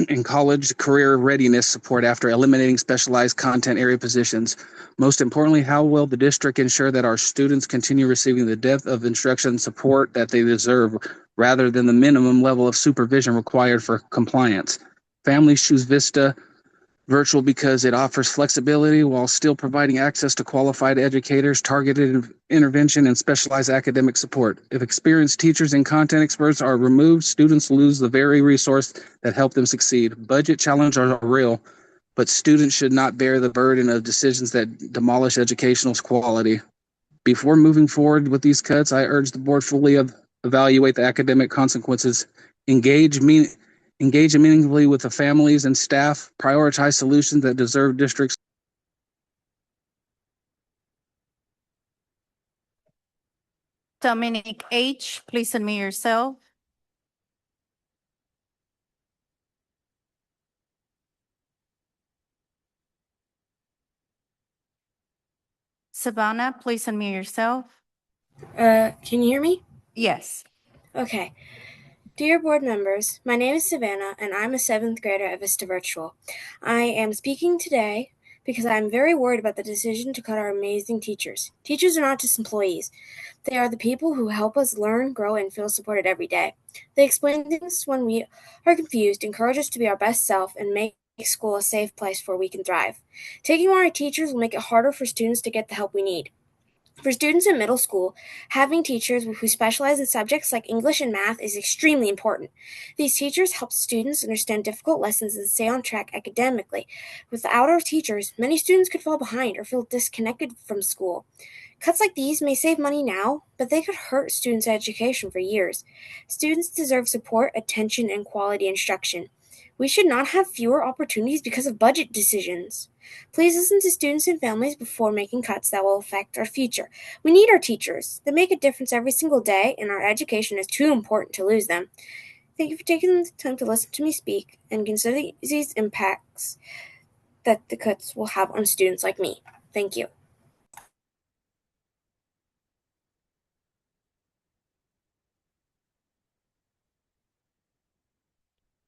in college career readiness support after eliminating specialized content area positions? Most importantly, how will the district ensure that our students continue receiving the depth of instruction support that they deserve rather than the minimum level of supervision required for compliance? Families choose Vista Virtual because it offers flexibility while still providing access to qualified educators, targeted intervention, and specialized academic support. If experienced teachers and content experts are removed, students lose the very resource that helped them succeed. Budget challenges are real, but students should not bear the burden of decisions that demolish educational quality. Before moving forward with these cuts, I urge the board fully evaluate the academic consequences, engage meaningfully with the families and staff, prioritize solutions that deserve districts. Dominic H., please unmute yourself. Savannah, please unmute yourself. Can you hear me? Yes. Okay. Dear board members, my name is Savannah and I'm a 7th grader at Vista Virtual. I am speaking today because I'm very worried about the decision to cut our amazing teachers. Teachers are not just employees. They are the people who help us learn, grow, and feel supported every day. They explain things when we are confused, encourage us to be our best self, and make school a safe place where we can thrive. Taking away our teachers will make it harder for students to get the help we need. For students in middle school, having teachers who specialize in subjects like English and math is extremely important. These teachers help students understand difficult lessons and stay on track academically. Without our teachers, many students could fall behind or feel disconnected from school. Cuts like these may save money now, but they could hurt students' education for years. Students deserve support, attention, and quality instruction. We should not have fewer opportunities because of budget decisions. Please listen to students and families before making cuts that will affect our future. We need our teachers. They make a difference every single day, and our education is too important to lose them. Thank you for taking the time to listen to me speak and consider these impacts that the cuts will have on students like me. Thank you.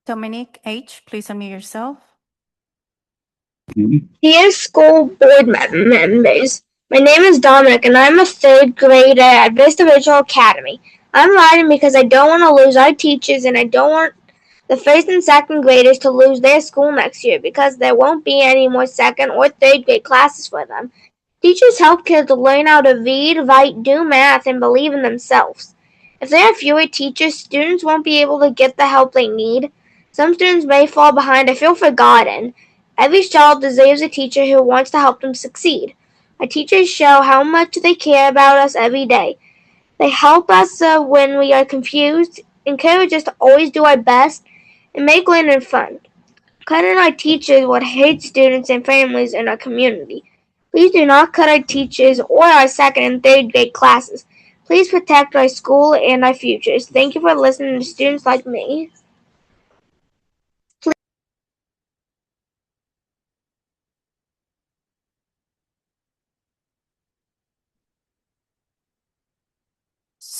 Dominic H., please unmute yourself. Dear school board members, my name is Dominic and I'm a 3rd grader at Vista Virtual Academy. I'm writing because I don't want to lose our teachers and I don't want the 1st and 2nd graders to lose their school next year because there won't be any more 2nd or 3rd grade classes for them. Teachers help kids learn how to read, write, do math, and believe in themselves. If there are fewer teachers, students won't be able to get the help they need. Some students may fall behind or feel forgotten. Every child deserves a teacher who wants to help them succeed. Our teachers show how much they care about us every day. They help us when we are confused, encourage us to always do our best, and make learning fun. Cutting our teachers would hurt students and families in our community. Please do not cut our teachers or our 2nd and 3rd grade classes. Please protect our school and our futures. Thank you for listening to students like me.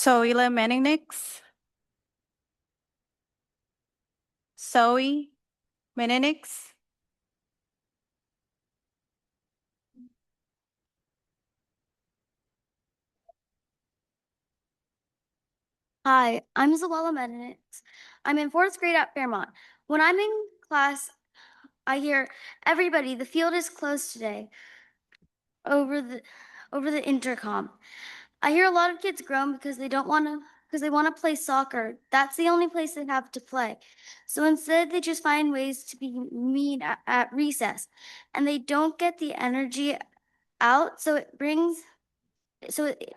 Zoila Meninix. Zoe Meninix. Hi, I'm Zoella Meninix. I'm in 4th grade at Fairmont. When I'm in class, I hear everybody, the field is closed today over the intercom. I hear a lot of kids groan because they want to play soccer. That's the only place they have to play. So instead they just find ways to be mean at recess, and they don't get the energy out, so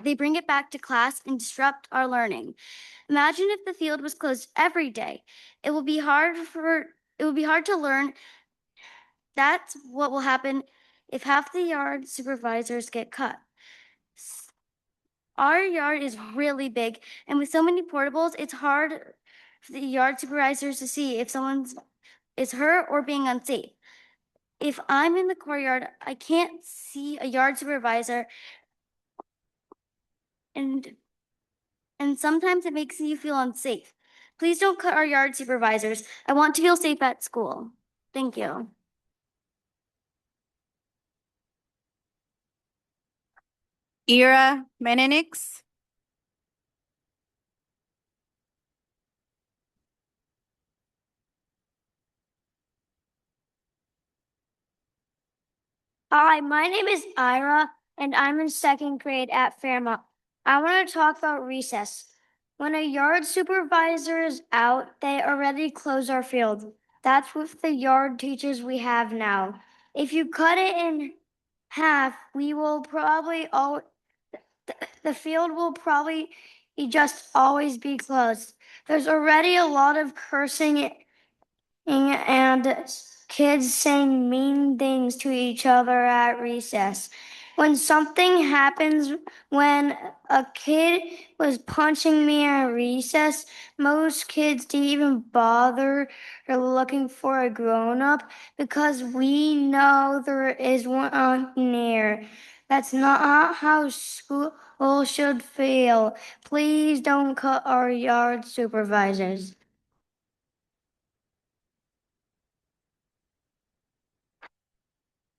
they bring it back to class and disrupt our learning. Imagine if the field was closed every day. It will be hard to learn. That's what will happen if half the yard supervisors get cut. Our yard is really big, and with so many portables, it's hard for the yard supervisors to see if someone is hurt or being unsafe. If I'm in the courtyard, I can't see a yard supervisor, and sometimes it makes me feel unsafe. Please don't cut our yard supervisors. I want to feel safe at school. Thank you. Ira Menenix. Hi, my name is Ira, and I'm in second grade at Fairmont. I want to talk about recess. When a yard supervisor is out, they already close our field. That's with the yard teachers we have now. If you cut it in half, we will probably the field will probably just always be closed. There's already a lot of cursing and kids saying mean things to each other at recess. When something happens, when a kid was punching me at recess, most kids didn't even bother looking for a grown up because we know there is one near. That's not how school should feel. Please don't cut our yard supervisors.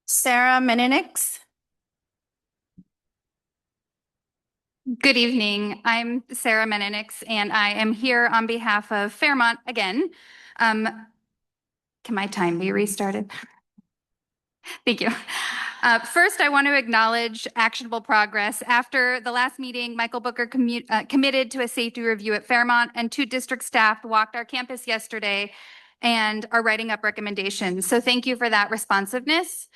Sarah Menenix. Good evening. I'm Sarah Menenix, and I am here on behalf of Fairmont again. Can my time be restarted? Thank you. First, I want to acknowledge actionable progress. After the last meeting, Michael Booker committed to a safety review at Fairmont, and 2 district staff walked our campus yesterday and are writing up recommendations. So thank you for that responsiveness.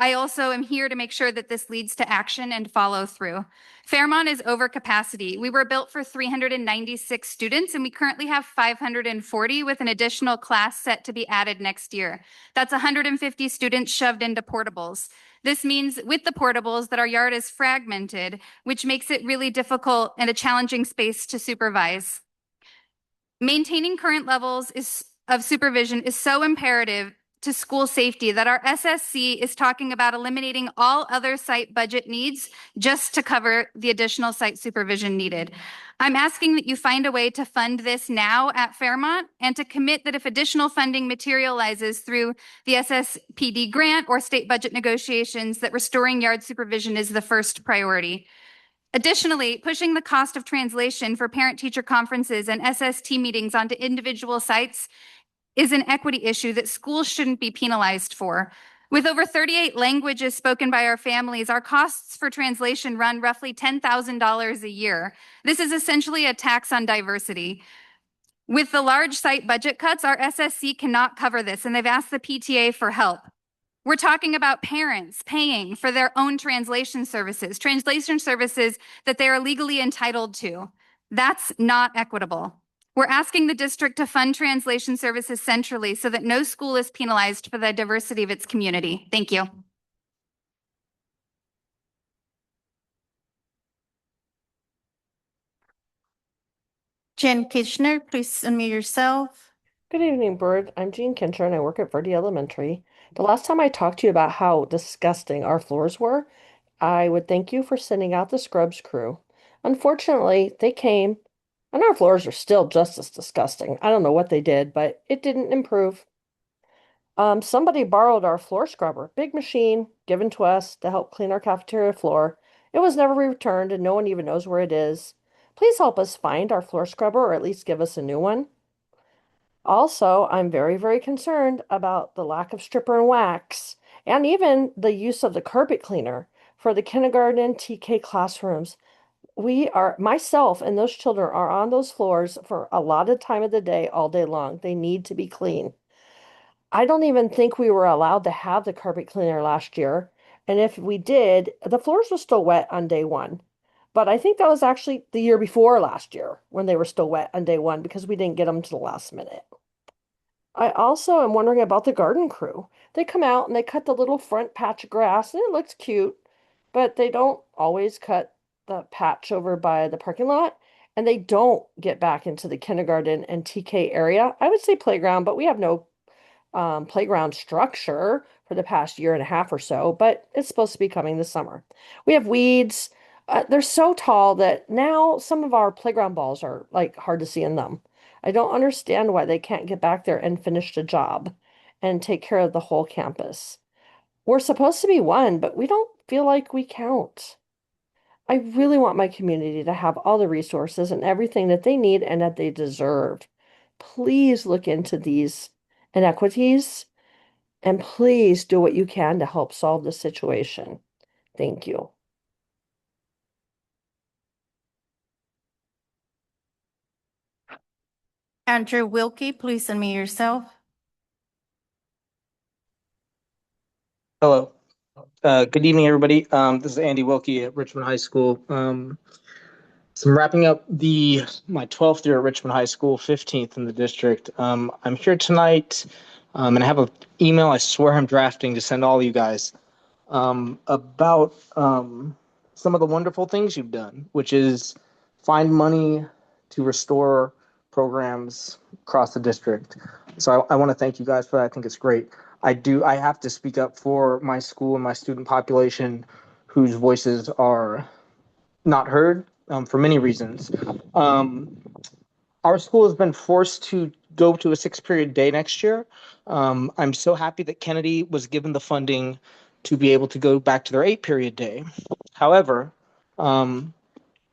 I also am here to make sure that this leads to action and follow through. Fairmont is over capacity. We were built for 396 students, and we currently have 540 with an additional class set to be added next year. That's 150 students shoved into portables. This means with the portables that our yard is fragmented, which makes it really difficult and a challenging space to supervise. Maintaining current levels of supervision is so imperative to school safety that our SSC is talking about eliminating all other site budget needs just to cover the additional site supervision needed. I'm asking that you find a way to fund this now at Fairmont and to commit that if additional funding materializes through the SSPD grant or state budget negotiations, that restoring yard supervision is the first priority. Additionally, pushing the cost of translation for parent-teacher conferences and SST meetings onto individual sites is an equity issue that schools shouldn't be penalized for. With over 38 languages spoken by our families, our costs for translation run roughly $10,000 a year. This is essentially a tax on diversity. With the large site budget cuts, our SSC cannot cover this, and they've asked the PTA for help. We're talking about parents paying for their own translation services that they are legally entitled to. That's not equitable. We're asking the district to fund translation services centrally so that no school is penalized for the diversity of its community. Thank you. Jen Kitchener, please unmute yourself. Good evening, Board. I'm Jean Kincher and I work at Verde Elementary. The last time I talked to you about how disgusting our floors were, I would thank you for sending out the scrubs crew. Unfortunately, they came and our floors are still just as disgusting. I don't know what they did, but it didn't improve. Somebody borrowed our floor scrubber, big machine given to us to help clean our cafeteria floor. It was never returned and no one even knows where it is. Please help us find our floor scrubber or at least give us a new one. Also, I'm very, very concerned about the lack of stripper and wax and even the use of the carpet cleaner for the kindergarten TK classrooms. Myself and those children are on those floors for a lot of time of the day, all day long. They need to be clean. I don't even think we were allowed to have the carpet cleaner last year. And if we did, the floors were still wet on day 1. But I think that was actually the year before last year when they were still wet on day 1 because we didn't get them to the last minute. I also am wondering about the garden crew. They come out and they cut the little front patch of grass and it looks cute, but they don't always cut the patch over by the parking lot and they don't get back into the kindergarten and TK area. I would say playground, but we have no playground structure for the past year and a half or so, but it's supposed to be coming this summer. We have weeds. They're so tall that now some of our playground balls are like hard to see in them. I don't understand why they can't get back there and finish the job and take care of the whole campus. We're supposed to be one, but we don't feel like we count. I really want my community to have all the resources and everything that they need and that they deserve. Please look into these inequities and please do what you can to help solve the situation. Thank you. Andrew Wilkie, please unmute yourself. Hello. Good evening, everybody. This is Andy Wilkie at Richmond High School. So I'm wrapping up my 12th year at Richmond High School, 15th in the district. I'm here tonight, and I have an email I swear I'm drafting to send all you guys about some of the wonderful things you've done, which is find money to restore programs across the district. So I want to thank you guys for that. I think it's great. I have to speak up for my school and my student population whose voices are not heard for many reasons. Our school has been forced to go to a 6-period day next year. I'm so happy that Kennedy was given the funding to be able to go back to their 8-period day. However,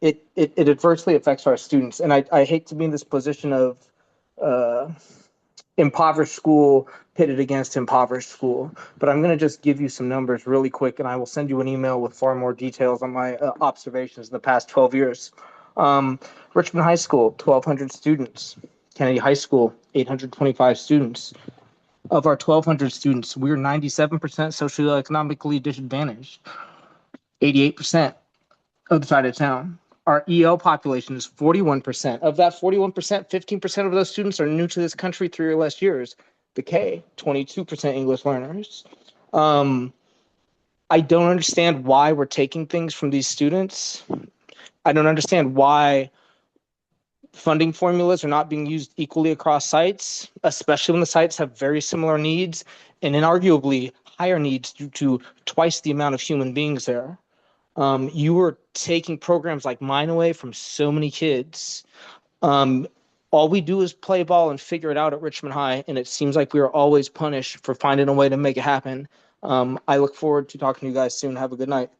it adversely affects our students. And I hate to be in this position of impoverished school pitted against impoverished school, but I'm going to just give you some numbers really quick, and I will send you an email with far more details on my observations in the past 12 years. Richmond High School, 1,200 students. Kennedy High School, 825 students. Of our 1,200 students, we're 97% socioeconomically disadvantaged. 88% of the side of town. Our EL population is 41%. Of that 41%, 15% of those students are new to this country 3 or less years. The K, 22% English learners. I don't understand why we're taking things from these students. I don't understand why funding formulas are not being used equally across sites, especially when the sites have very similar needs and inarguably higher needs due to twice the amount of human beings there. You are taking programs like mine away from so many kids. All we do is play ball and figure it out at Richmond High, and it seems like we are always punished for finding a way to make it happen. I look forward to talking to you guys soon. Have a good night.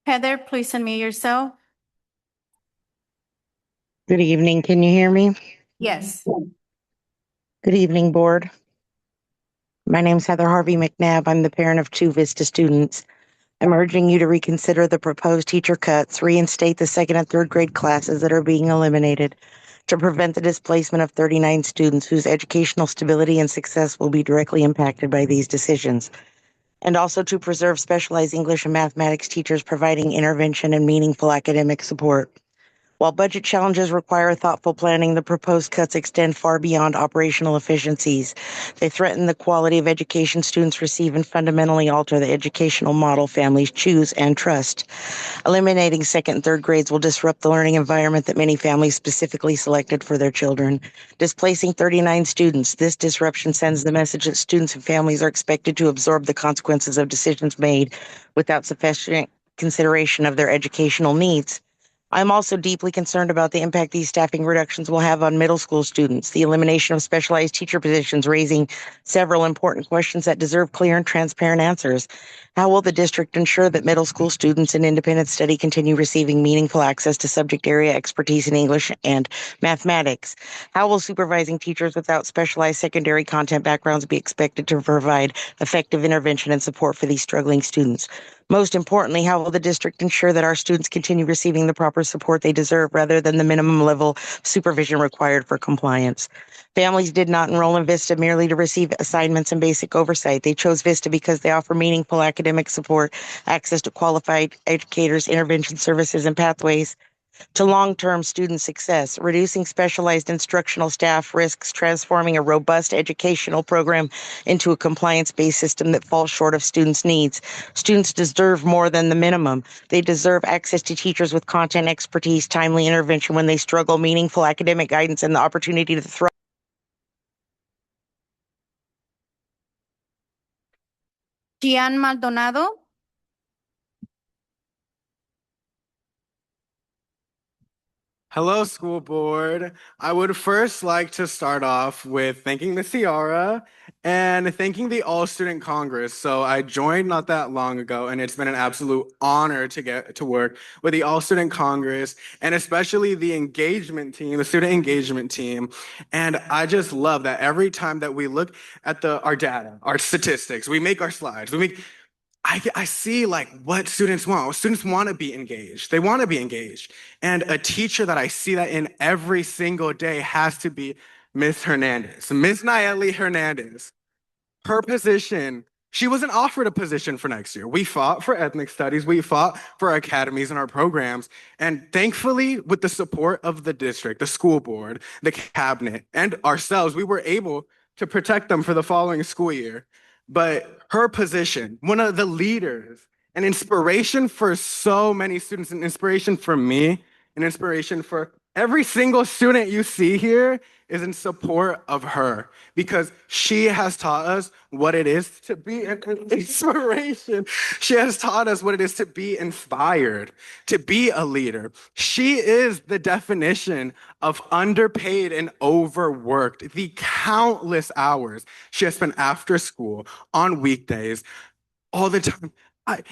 Heather, please unmute yourself. Good evening. Can you hear me? Yes. Good evening, board. My name is Heather Harvey McNabb. I'm the parent of 2 VISTA students. I'm urging you to reconsider the proposed teacher cuts, reinstate the 2nd and 3rd grade classes that are being eliminated to prevent the displacement of 39 students whose educational stability and success will be directly impacted by these decisions, and also to preserve specialized English and mathematics teachers providing intervention and meaningful academic support. While budget challenges require thoughtful planning, the proposed cuts extend far beyond operational efficiencies. They threaten the quality of education students receive and fundamentally alter the educational model families choose and trust. Eliminating 2nd and 3rd grades will disrupt the learning environment that many families specifically selected for their children. Displacing 39 students, this disruption sends the message that students and families are expected to absorb the consequences of decisions made without sufficient consideration of their educational needs. I'm also deeply concerned about the impact these staffing reductions will have on middle school students, the elimination of specialized teacher positions, raising several important questions that deserve clear and transparent answers. How will the district ensure that middle school students in independent study continue receiving meaningful access to subject area expertise in English and mathematics? How will supervising teachers without specialized secondary content backgrounds be expected to provide effective intervention and support for these struggling students? Most importantly, how will the district ensure that our students continue receiving the proper support they deserve rather than the minimum level of supervision required for compliance? Families did not enroll in VISTA merely to receive assignments and basic oversight. They chose VISTA because they offer meaningful academic support, access to qualified educators, intervention services, and pathways to long-term student success. Reducing specialized instructional staff risks transforming a robust educational program into a compliance-based system that falls short of students' needs. Students deserve more than the minimum. They deserve access to teachers with content expertise, timely intervention when they struggle, meaningful academic guidance, and the opportunity to thrive. Gian Maldonado. Hello, school board. I would first like to start off with thanking the Ciara and thanking the All Student Congress. So I joined not that long ago, and it's been an absolute honor to get to work with the All Student Congress and especially the engagement team, the student engagement team. And I just love that every time that we look at our data, our statistics, we make our slides, I see like what students want. Students want to be engaged. They want to be engaged. And a teacher that I see that in every single day has to be Miss Hernandez, Miss Nayeli Hernandez. Her position, she wasn't offered a position for next year. We fought for ethnic studies. We fought for our academies and our programs. And thankfully, with the support of the district, the school board, the cabinet, and ourselves, we were able to protect them for the following school year. But her position, one of the leaders, an inspiration for so many students, an inspiration for me, an inspiration for every single student you see here is in support of her because she has taught us what it is to be an inspiration. She has taught us what it is to be inspired, to be a leader. She is the definition of underpaid and overworked. The countless hours she has spent after school, on weekdays, all the time.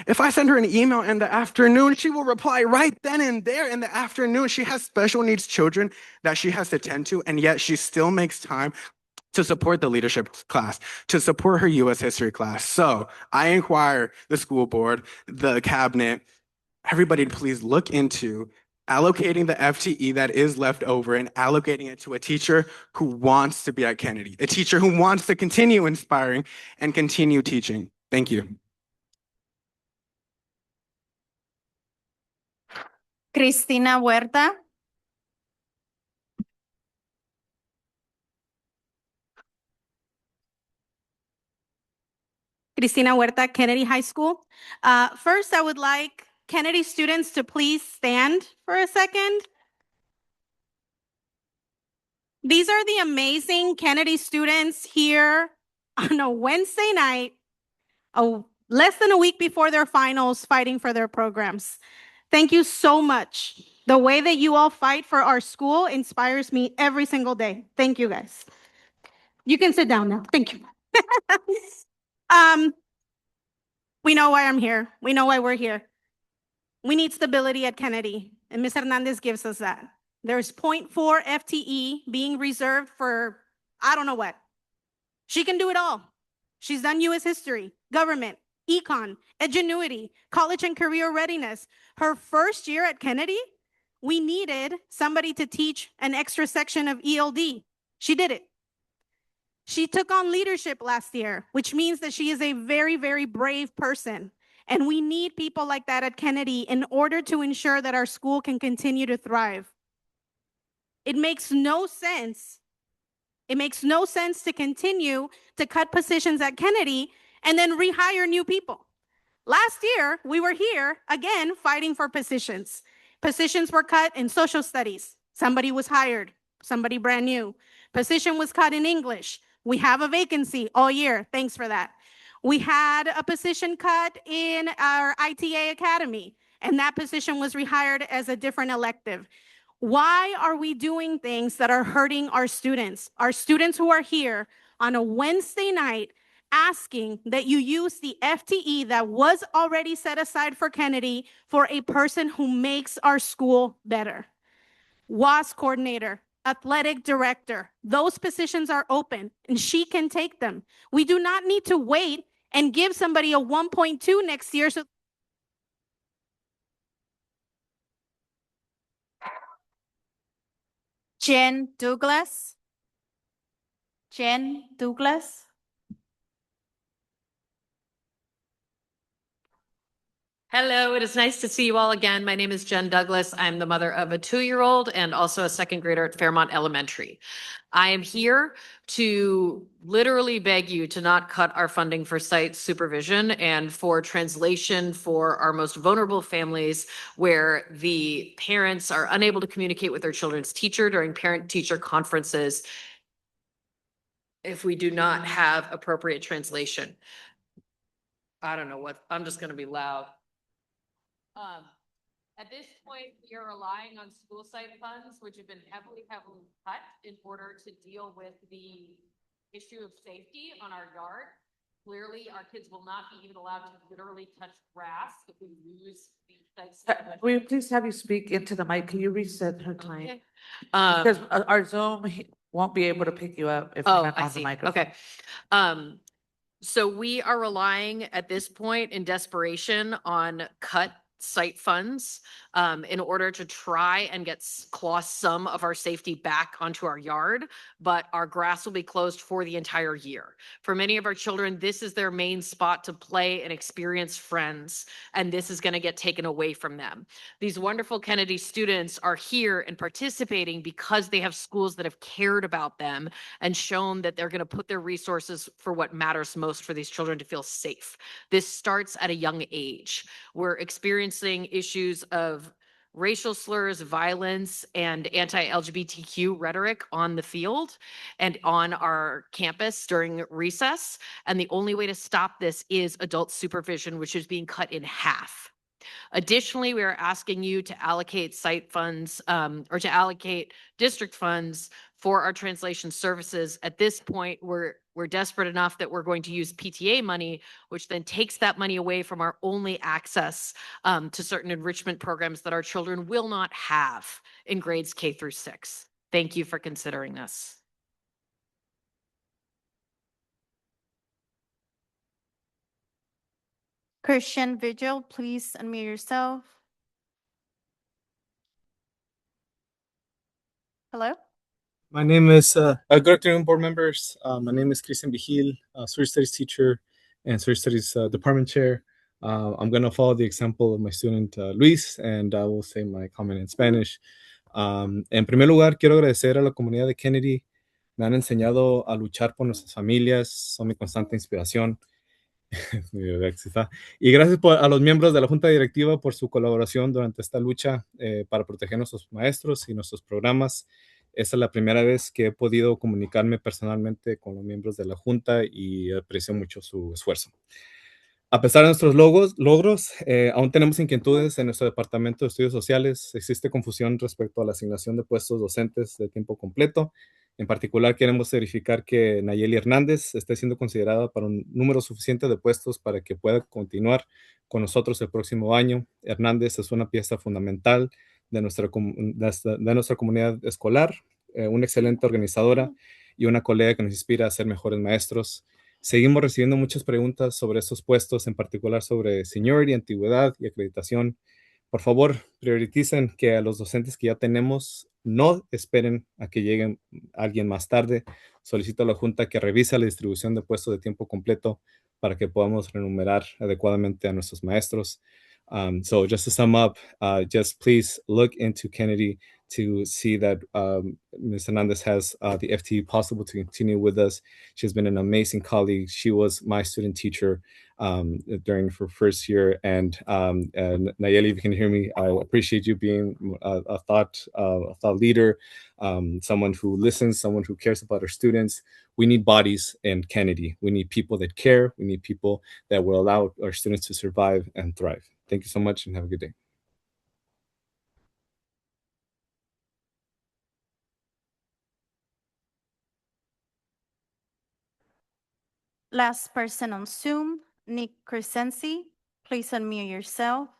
If I send her an email in the afternoon, she will reply right then and there in the afternoon. She has special needs children that she has to tend to, and yet she still makes time to support the leadership class, to support her U.S. history class. So I inquire the school board, the cabinet, everybody to please look into allocating the FTE that is left over and allocating it to a teacher who wants to be at Kennedy, a teacher who wants to continue inspiring and continue teaching. Thank you. Cristina Huerta. Cristina Huerta, Kennedy High School. First, I would like Kennedy students to please stand for a second. These are the amazing Kennedy students here on a Wednesday night, less than a week before their finals, fighting for their programs. Thank you so much. The way that you all fight for our school inspires me every single day. Thank you, guys. You can sit down now. Thank you. We know why I'm here. We know why we're here. We need stability at Kennedy, and Ms. Hernandez gives us that. There's 0.4 FTE being reserved for I don't know what. She can do it all. She's done U.S. history, government, econ, Edgenuity, college and career readiness. Her first year at Kennedy, we needed somebody to teach an extra section of ELD. She did it. She took on leadership last year, which means that she is a very, very brave person. And we need people like that at Kennedy in order to ensure that our school can continue to thrive. It makes no sense. It makes no sense to continue to cut positions at Kennedy and then rehire new people. Last year, we were here again fighting for positions. Positions were cut in social studies. Somebody was hired, somebody brand new. Position was cut in English. We have a vacancy all year. Thanks for that. We had a position cut in our ITA Academy, and that position was rehired as a different elective. Why are we doing things that are hurting our students? Our students who are here on a Wednesday night asking that you use the FTE that was already set aside for Kennedy for a person who makes our school better. WAS coordinator, athletic director, those positions are open and she can take them. We do not need to wait and give somebody a 1.2 next year. So Jen Douglas. Jen Douglas. Hello, it is nice to see you all again. My name is Jen Douglas. I'm the mother of a 2-year-old and also a second grader at Fairmont Elementary. I am here to literally beg you to not cut our funding for site supervision and for translation for our most vulnerable families where the parents are unable to communicate with their children's teacher during parent-teacher conferences if we do not have appropriate translation. I don't know what, I'm just gonna be loud. At this point, we are relying on school site funds, which have been heavily cut in order to deal with the issue of safety on our yard. Clearly, our kids will not be even allowed to literally touch grass if we lose the sites. Will you please have you speak into the mic? Can you reset her time? Okay. Because our Zoom won't be able to pick you up if you're Oh, not I on the see. microphone. Okay. So we are relying at this point in desperation on cut site funds in order to try and claw some of our safety back onto our yard, but our grass will be closed for the entire year. For many of our children, this is their main spot to play and experience friends, and this is going to get taken away from them. These wonderful Kennedy students are here and participating because they have schools that have cared about them and shown that they're going to put their resources for what matters most for these children to feel safe. This starts at a young age. We're experiencing issues of racial slurs, violence, and anti-LGBTQ rhetoric on the field and on our campus during recess. And the only way to stop this is adult supervision, which is being cut in half. Additionally, we are asking you to allocate site funds or to allocate district funds for our translation services. At this point, we're desperate enough that we're going to use PTA money, which then takes that money away from our only access to certain enrichment programs that our children will not have in grades K through 6. Thank you for considering this. Christian Vigil, please unmute yourself. Hello? My name is, good afternoon, board members. My name is Christian Vigil, Social Studies teacher and Social Studies department chair. I'm going to follow the example of my student Luis, and I will say my comment in Spanish. En primer lugar, quiero agradecer a la comunidad de Kennedy. Me han enseñado a luchar por nuestras familias, son mi constante inspiración. Y gracias a los miembros de la Junta Directiva por su colaboración durante esta lucha para proteger a nuestros maestros y nuestros programas. Esta es la primera vez que he podido comunicarme personalmente con los miembros de la Junta y aprecio mucho su esfuerzo. A pesar de nuestros logros, aún tenemos inquietudes en nuestro Departamento de Estudios Sociales. Existe confusión respecto a la asignación de puestos docentes de tiempo completo. En particular, queremos verificar que Nayeli Hernández esté siendo considerada para un número suficiente de puestos para que pueda continuar con nosotros el próximo año. Hernández es una pieza fundamental de nuestra comunidad escolar, una excelente organizadora y una colega que nos inspira a ser mejores maestros. Seguimos recibiendo muchas preguntas sobre estos puestos, en particular sobre seniority, antigüedad y acreditación. Por favor, prioricen que a los docentes que ya tenemos no esperen a que llegue alguien más tarde. Solicito a la Junta que revise la distribución de puestos de tiempo completo para que podamos renumerar adecuadamente a nuestros maestros. So just to sum up, just please look into Kennedy to see that Ms. Hernandez has the FTE possible to continue with us. She's been an amazing colleague. She was my student teacher during her first year. And Nayeli, if you can hear me, I appreciate you being a thought leader, someone who listens, someone who cares about our students. We need bodies in Kennedy. We need people that care. We need people that will allow our students to survive and thrive. Thank you so much and have a good day. Last person on Zoom, Nick Crescenzi. Please unmute yourself.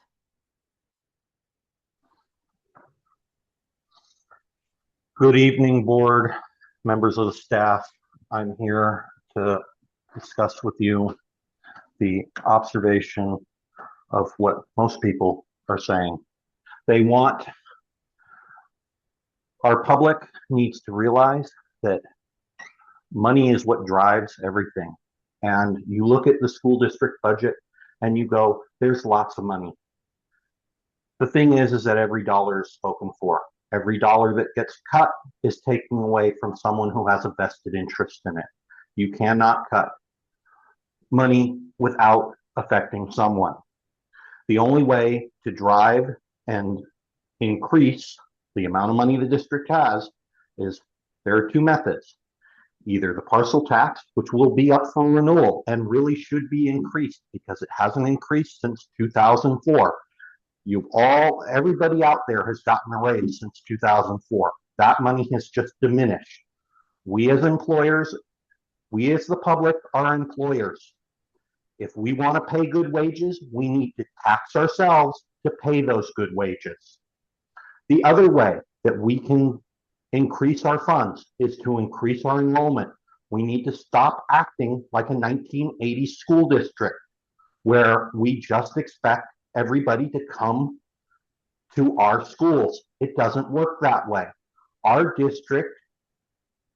Good evening, board, members of the staff. I'm here to discuss with you the observation of what most people are saying. Our public needs to realize that money is what drives everything. And you look at the school district budget and you go, there's lots of money. The thing is that every dollar is spoken for. Every dollar that gets cut is taken away from someone who has a vested interest in it. You cannot cut money without affecting someone. The only way to drive and increase the amount of money the district has is there are two methods. Either the parcel tax, which will be up for renewal and really should be increased because it hasn't increased since 2004. Everybody out there has gotten a raise since 2004. That money has just diminished. We as employers, we as the public are employers. If we want to pay good wages, we need to tax ourselves to pay those good wages. The other way that we can increase our funds is to increase our enrollment. We need to stop acting like a 1980s school district where we just expect everybody to come to our schools. It doesn't work that way. Our district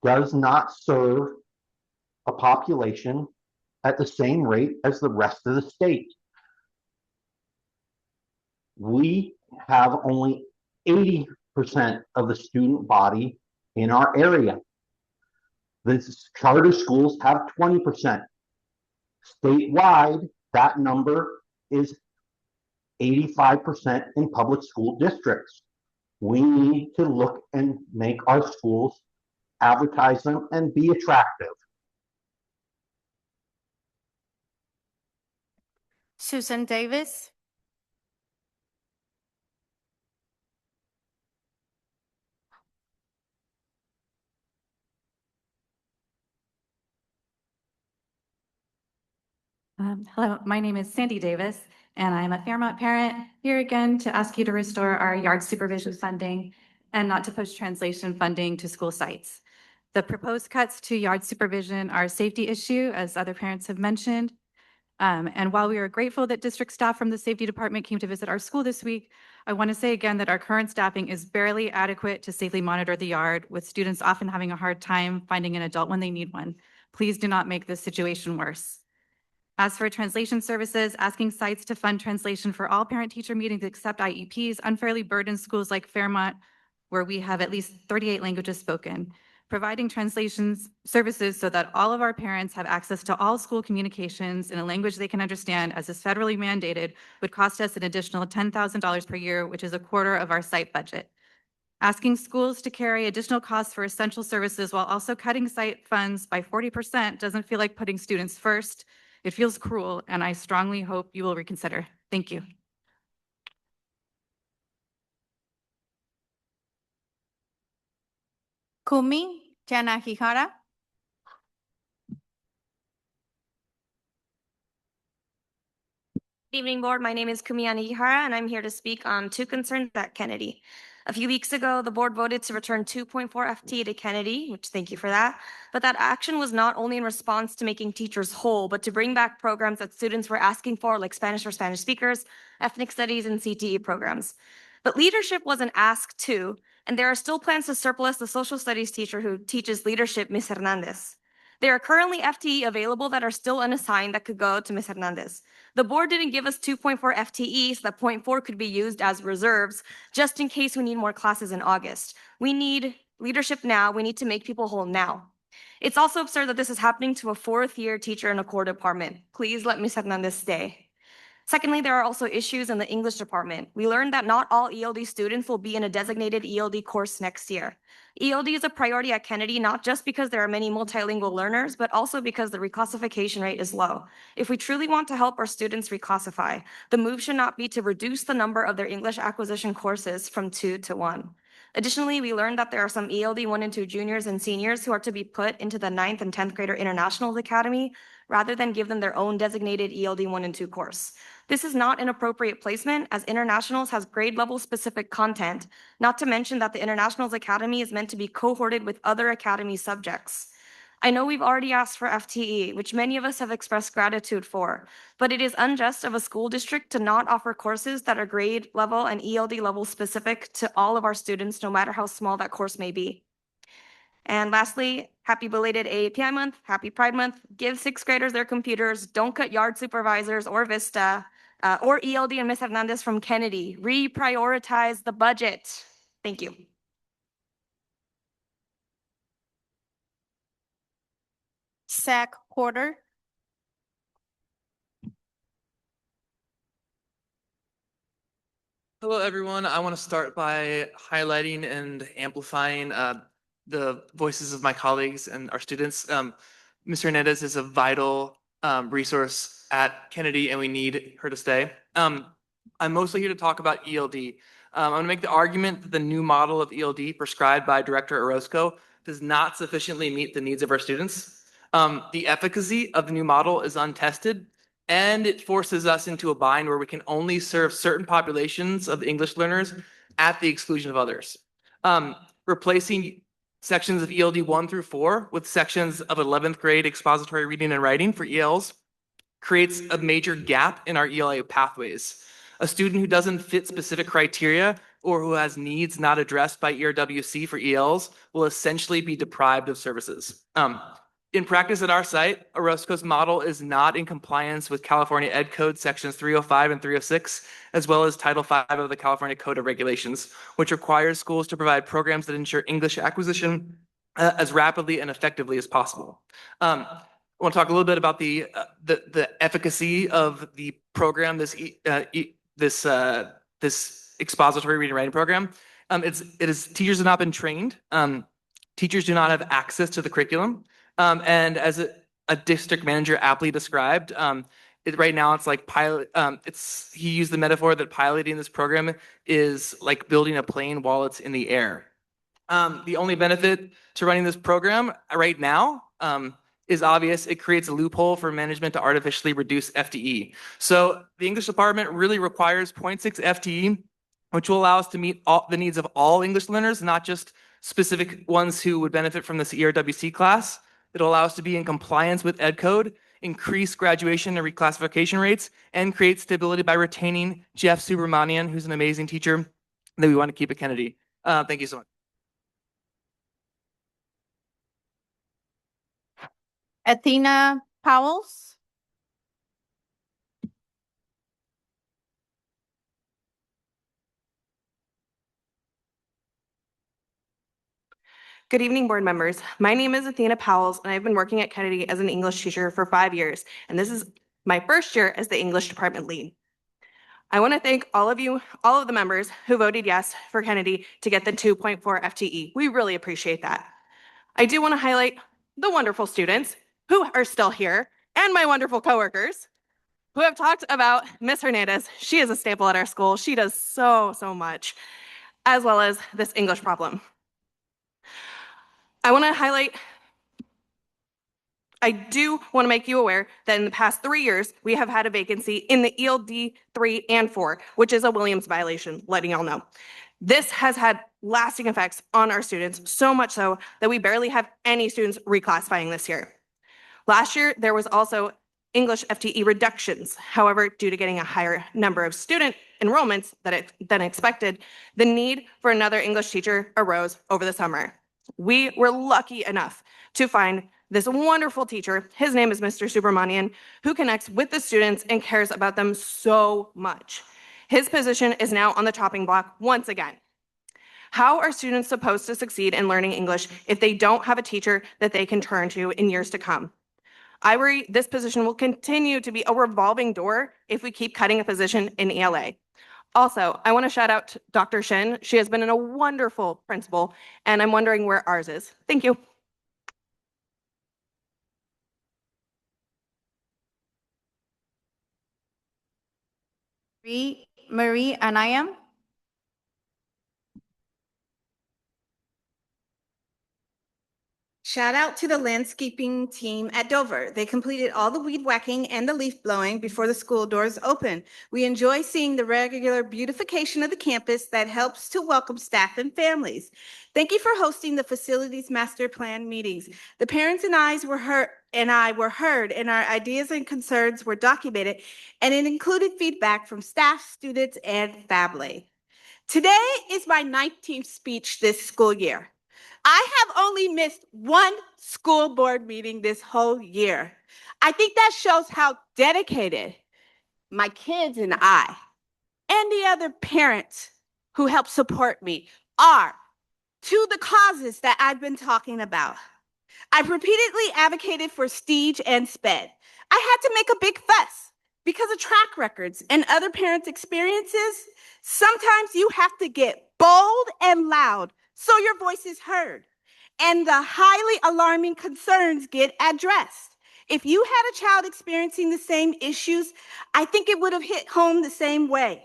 does not serve a population at the same rate as the rest of the state. We have only 80% of the student body in our area. The charter schools have 20%. Statewide, that number is 85% in public school districts. We need to look and make our schools, advertise them, and be attractive. Susan Davis. Hello, my name is Sandy Davis, and I'm a Fairmont parent here again to ask you to restore our yard supervision funding and not to push translation funding to school sites. The proposed cuts to yard supervision are a safety issue, as other parents have mentioned. And while we are grateful that district staff from the safety department came to visit our school this week, I want to say again that our current staffing is barely adequate to safely monitor the yard, with students often having a hard time finding an adult when they need one. Please do not make this situation worse. As for translation services, asking sites to fund translation for all parent-teacher meetings except IEPs unfairly burdens schools like Fairmont, where we have at least 38 languages spoken. Providing translations services so that all of our parents have access to all school communications in a language they can understand, as is federally mandated, would cost us an additional $10,000 per year, which is a quarter of our site budget. Asking schools to carry additional costs for essential services while also cutting site funds by 40% doesn't feel like putting students first. It feels cruel, and I strongly hope you will reconsider. Thank you. Kumi Yanagihara. Good evening, board. My name is Kumi Yanagihara, and I'm here to speak on two concerns at Kennedy. A few weeks ago, the board voted to return 2.4 FTE to Kennedy, which thank you for that. But that action was not only in response to making teachers whole, but to bring back programs that students were asking for, like Spanish for Spanish speakers, ethnic studies, and CTE programs. But leadership wasn't asked to, and there are still plans to surplus the social studies teacher who teaches leadership, Ms. Hernandez. There are currently FTE available that are still unassigned that could go to Ms. Hernandez. The board didn't give us 2.4 FTE, so that 0.4 could be used as reserves, just in case we need more classes in August. We need leadership now. We need to make people whole now. It's also absurd that this is happening to a fourth-year teacher in a core department. Please let Ms. Hernandez stay. Secondly, there are also issues in the English department. We learned that not all ELD students will be in a designated ELD course next year. ELD is a priority at Kennedy, not just because there are many multilingual learners, but also because the reclassification rate is low. If we truly want to help our students reclassify, the move should not be to reduce the number of their English acquisition courses from 2 to 1. Additionally, we learned that there are some ELD 1 and 2 juniors and seniors who are to be put into the 9th and 10th grader Internationals Academy, rather than give them their own designated ELD 1 and 2 course. This is not an appropriate placement, as Internationals has grade level specific content, not to mention that the Internationals Academy is meant to be cohorted with other academy subjects. I know we've already asked for FTE, which many of us have expressed gratitude for, but it is unjust of a school district to not offer courses that are grade level and ELD level specific to all of our students, no matter how small that course may be. And lastly, happy belated AAPI month, happy Pride month. Give 6th graders their computers, don't cut yard supervisors or Vista. or ELD and Ms. Hernandez from Kennedy. Reprioritize the budget. Thank you. Zach Porter. Hello, everyone. I want to start by highlighting and amplifying the voices of my colleagues and our students. Mr. Hernandez is a vital resource at Kennedy, and we need her to stay. I'm mostly here to talk about ELD. I'm going to make the argument that the new model of ELD prescribed by Director Orozco does not sufficiently meet the needs of our students. The efficacy of the new model is untested, and it forces us into a bind where we can only serve certain populations of English learners at the exclusion of others. Replacing sections of ELD 1 through 4 with sections of 11th grade expository reading and writing for ELs creates a major gap in our ELA pathways. A student who doesn't fit specific criteria or who has needs not addressed by ERWC for ELs will essentially be deprived of services. In practice at our site, Orozco's model is not in compliance with California Ed Code sections 305 and 306, as well as Title V of the California Code of Regulations, which requires schools to provide programs that ensure English acquisition as rapidly and effectively as possible. I want to talk a little bit about the efficacy of the program, this expository reading and writing program. Teachers have not been trained. Teachers do not have access to the curriculum. And as a district manager aptly described, right now it's like he used the metaphor that piloting this program is like building a plane while it's in the air. The only benefit to running this program right now is obvious. It creates a loophole for management to artificially reduce FTE. So the English department really requires 0.6 FTE, which will allow us to meet all the needs of all English learners, not just specific ones who would benefit from this ERWC class. It'll allow us to be in compliance with Ed Code, increase graduation and reclassification rates, and create stability by retaining Jeff Subramanian, who's an amazing teacher that we want to keep at Kennedy. Thank you so much. Athena Powells. Good evening, board members. My name is Athena Powells, and I've been working at Kennedy as an English teacher for 5 years, and this is my first year as the English department lead. I want to thank all of you, all of the members who voted yes for Kennedy to get the 2.4 FTE. We really appreciate that. I do want to highlight the wonderful students who are still here and my wonderful coworkers who have talked about Miss Hernandez. She is a staple at our school. She does so much, as well as this English problem. I do want to make you aware that in the past 3 years, we have had a vacancy in the ELD 3 and 4, which is a Williams violation, letting y'all know. This has had lasting effects on our students, so much so that we barely have any students reclassifying this year. Last year, there was also English FTE reductions. However, due to getting a higher number of student enrollments than expected, the need for another English teacher arose over the summer. We were lucky enough to find this wonderful teacher. His name is Mr. Subramanian, who connects with the students and cares about them so much. His position is now on the chopping block once again. How are students supposed to succeed in learning English if they don't have a teacher that they can turn to in years to come? I worry this position will continue to be a revolving door if we keep cutting a position in ELA. Also, I want to shout out to Dr. Shen. She has been a wonderful principal, and I'm wondering where ours is. Thank you. Marie Anayam. Shout out to the landscaping team at Dover. They completed all the weed whacking and the leaf blowing before the school doors open. We enjoy seeing the regular beautification of the campus that helps to welcome staff and families. Thank you for hosting the facilities master plan meetings. The parents and I were heard, and our ideas and concerns were documented, and it included feedback from staff, students, and family. Today is my 19th speech this school year. I have only missed one school board meeting this whole year. I think that shows how dedicated my kids and I, and the other parents who help support me are to the causes that I've been talking about. I've repeatedly advocated for STEEGE and SPED. I had to make a big fuss because of track records and other parents' experiences. Sometimes you have to get bold and loud so your voice is heard and the highly alarming concerns get addressed. If you had a child experiencing the same issues, I think it would have hit home the same way.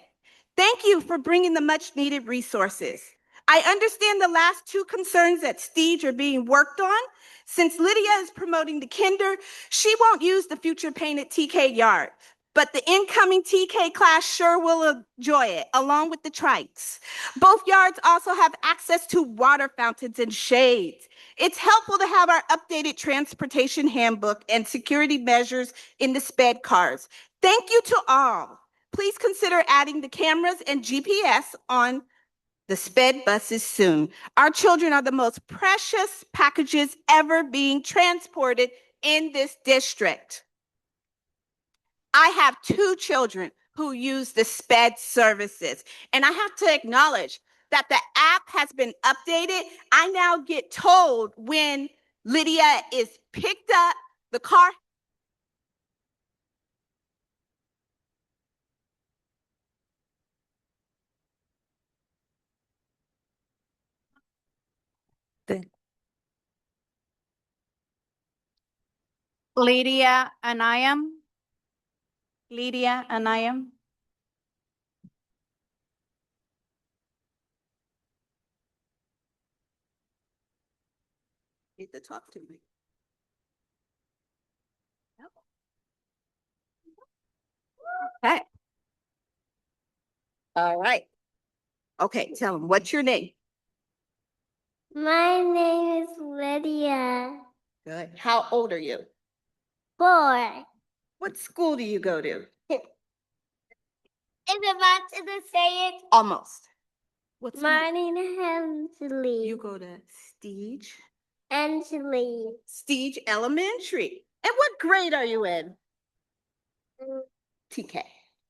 Thank you for bringing the much needed resources. I understand the last two concerns that STEEGE are being worked on. Since Lydia is promoting the kinder, she won't use the future painted TK yard, but the incoming TK class sure will enjoy it, along with the trikes. Both yards also have access to water fountains and shades. It's helpful to have our updated transportation handbook and security measures in the SPED cars. Thank you to all. Please consider adding the cameras and GPS on the SPED buses soon. Our children are the most precious packages ever being transported in this district. I have two children who use the SPED services, and I have to acknowledge that the app has been updated. I now get told when Lydia is picked up, the car. Lydia Anayam. Lydia Anayam. Need to talk to me. Okay. All right. Okay, tell them, what's your name? My name is Lydia. Good. How old are you? 4. What school do you go to? Is it about to say it? Almost. What's My name is Angelie. You go to STEEGE? Angelie. STEEGE Elementary. And what grade are you in? TK.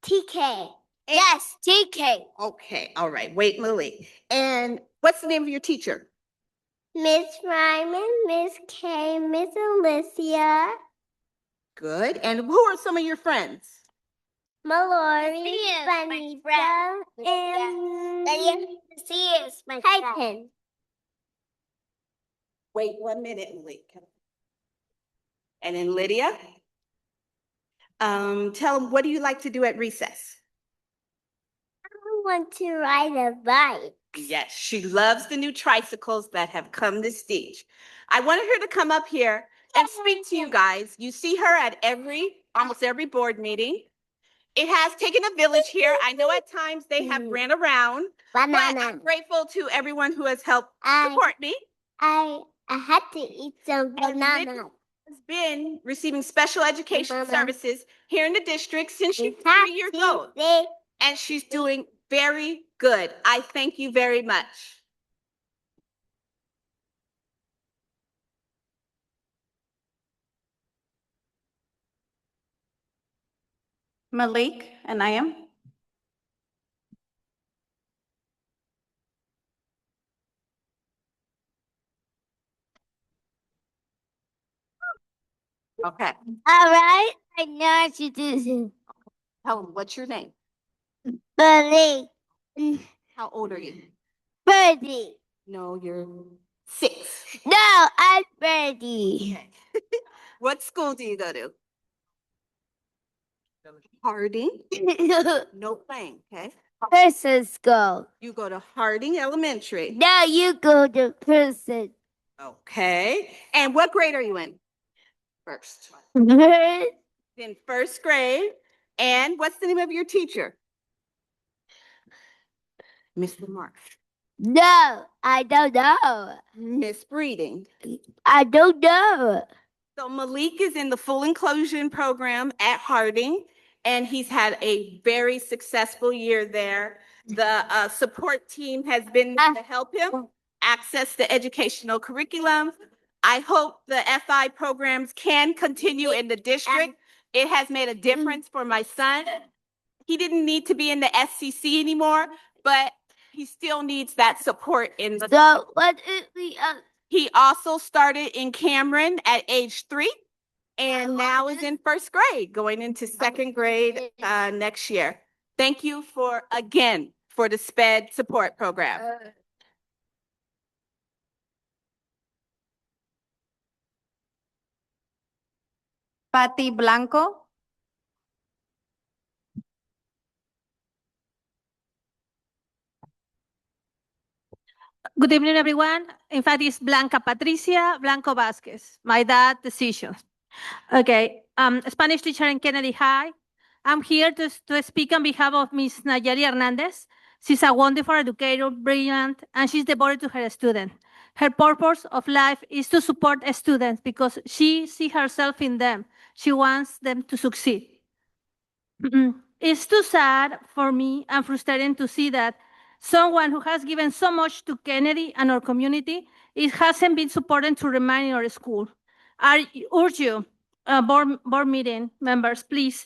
TK. Yes, TK. Okay, all right. Wait, Lily. And what's the name of your teacher? Miss Ryman, Miss Kay, Miss Alicia. Good. And who are some of your friends? Mallory, Vanita, and Titan. Wait 1 minute, Malik. And then Lydia. Tell them, what do you like to do at recess? I want to ride a bike. Yes, she loves the new tricycles that have come to STEEGE. I wanted her to come up here and speak to you guys. You see her at almost every board meeting. It has taken a village here. I know at times they have ran around, but I'm grateful to everyone who has helped support me. I had to eat some banana. Has been receiving special education services here in the district since she's 3 years old. And she's doing very good. I thank you very much. Malik Anayam. Okay. All right, I know what you do. Tell them, what's your name? Malik. How old are you? Birdie. No, you're 6. No, I'm Birdie. What school do you go to? Harding. No playing, okay? Person school. You go to Harding Elementary. No, you go to person. Okay. And what grade are you in? First. In first grade. And what's the name of your teacher? Miss Lamar. No, I don't know. Miss Breeding. I don't know. So Malik is in the full inclusion program at Harding, and he's had a very successful year there. The support team has been to help him access the educational curriculum. I hope the FI programs can continue in the district. It has made a difference for my son. he didn't need to be in the SCC anymore, but he still needs that support in the. So what is the He also started in Cameron at age 3 and now is in first grade, going into second grade next year. Thank you again for the SPED support program. Patty Blanco. Good evening, everyone. In fact, it's Blanca Patricia Blanco Vasquez, my dad's decision. Okay, Spanish teacher in Kennedy High. I'm here to speak on behalf of Miss Nayeli Hernandez. She's a wonderful educator, brilliant, and she's devoted to her students. Her purpose of life is to support students because she sees herself in them. She wants them to succeed. It's too sad for me and frustrating to see that someone who has given so much to Kennedy and our community, it hasn't been supported to remain in our school. I urge you, board meeting members, please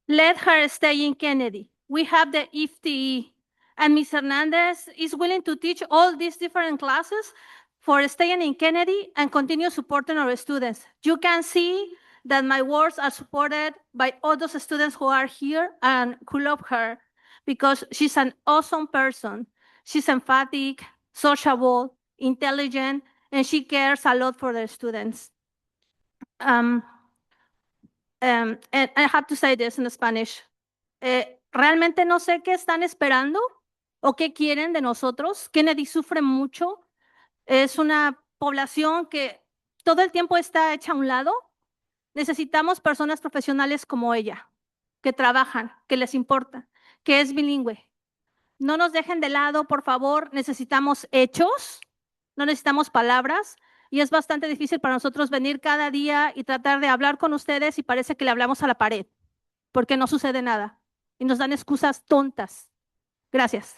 let her stay in Kennedy. We have the FTE, and Ms. Hernandez is willing to teach all these different classes for staying in Kennedy and continue supporting our students. You can see that my words are supported by all those students who are here and who love her because she's an awesome person. She's emphatic, sociable, intelligent, and she cares a lot for the students. And I have to say this in Spanish. Realmente no sé qué están esperando o qué quieren de nosotros. Kennedy sufre mucho. Es una población que todo el tiempo está hecha a un lado. Necesitamos personas profesionales como ella, que trabajan, que les importa, que es bilingüe. No nos dejen de lado, por favor. Necesitamos hechos, no necesitamos palabras. Y es bastante difícil para nosotros venir cada día y tratar de hablar con ustedes y parece que le hablamos a la pared, porque no sucede nada. Y nos dan excusas tontas. Gracias.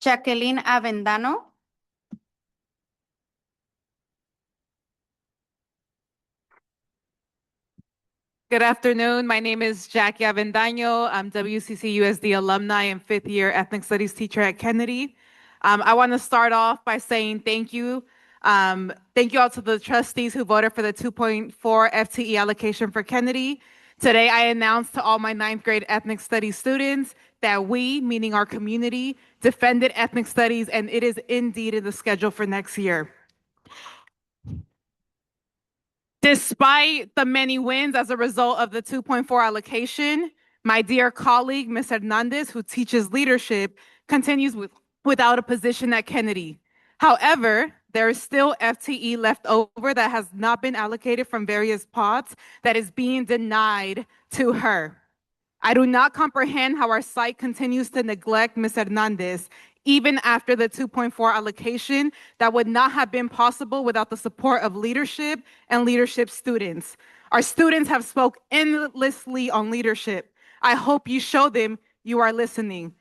Jacqueline Avendano. Good afternoon. My name is Jackie Avendaño. I'm WCC USD alumni and 5th year ethnic studies teacher at Kennedy. I want to start off by saying thank you. Thank you all to the trustees who voted for the 2.4 FTE allocation for Kennedy. Today, I announced to all my 9th grade ethnic studies students that we, meaning our community, defended ethnic studies, and it is indeed in the schedule for next year. Despite the many wins as a result of the 2.4 allocation, my dear colleague, Ms. Hernandez, who teaches leadership, continues without a position at Kennedy. However, there is still FTE left over that has not been allocated from various pots that is being denied to her. I do not comprehend how our site continues to neglect Ms. Hernandez even after the 2.4 allocation that would not have been possible without the support of leadership and leadership students. Our students have spoke endlessly on leadership. I hope you show them you are listening.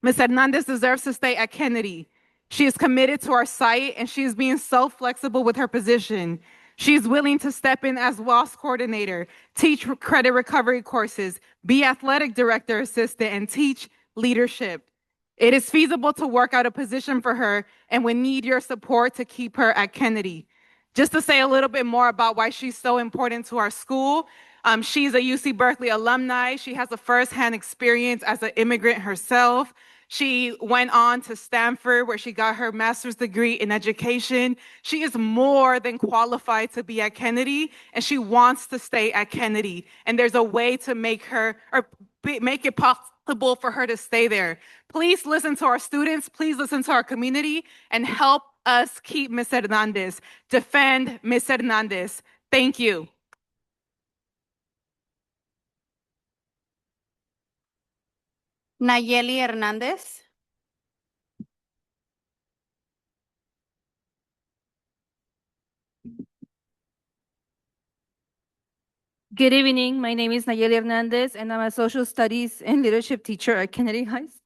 Ms. Hernandez deserves to stay at Kennedy. She is committed to our site and she is being so flexible with her position. She is willing to step in as WASP coordinator, teach credit recovery courses, be athletic director assistant, and teach leadership. It is feasible to work out a position for her, and we need your support to keep her at Kennedy. Just to say a little bit more about why she's so important to our school, she's a UC Berkeley alumni. She has a firsthand experience as an immigrant herself. She went on to Stanford, where she got her master's degree in education. She is more than qualified to be at Kennedy, and she wants to stay at Kennedy. And there's a way to make it possible for her to stay there. Please listen to our students, please listen to our community, and help us keep Ms. Hernandez. Defend Ms. Hernandez. Thank you. Nayeli Hernandez. Good evening. My name is Nayeli Hernandez, and I'm a social studies and leadership teacher at Kennedy High School.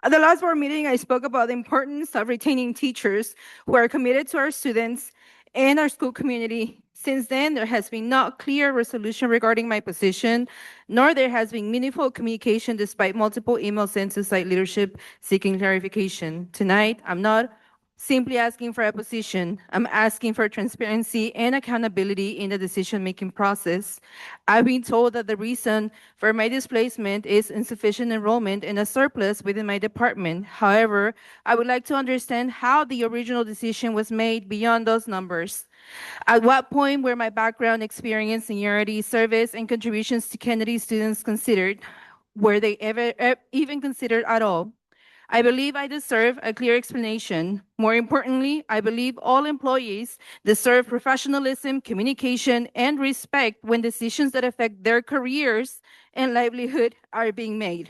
At the last board meeting, I spoke about the importance of retaining teachers who are committed to our students and our school community. Since then, there has been no clear resolution regarding my position, nor there has been meaningful communication despite multiple emails sent to site leadership seeking clarification. Tonight, I'm not simply asking for a position. I'm asking for transparency and accountability in the decision-making process. I've been told that the reason for my displacement is insufficient enrollment and a surplus within my department. However, I would like to understand how the original decision was made beyond those numbers. At what point were my background, experience, seniority, service, and contributions to Kennedy students considered? Were they ever even considered at all? I believe I deserve a clear explanation. More importantly, I believe all employees deserve professionalism, communication, and respect when decisions that affect their careers and livelihood are being made.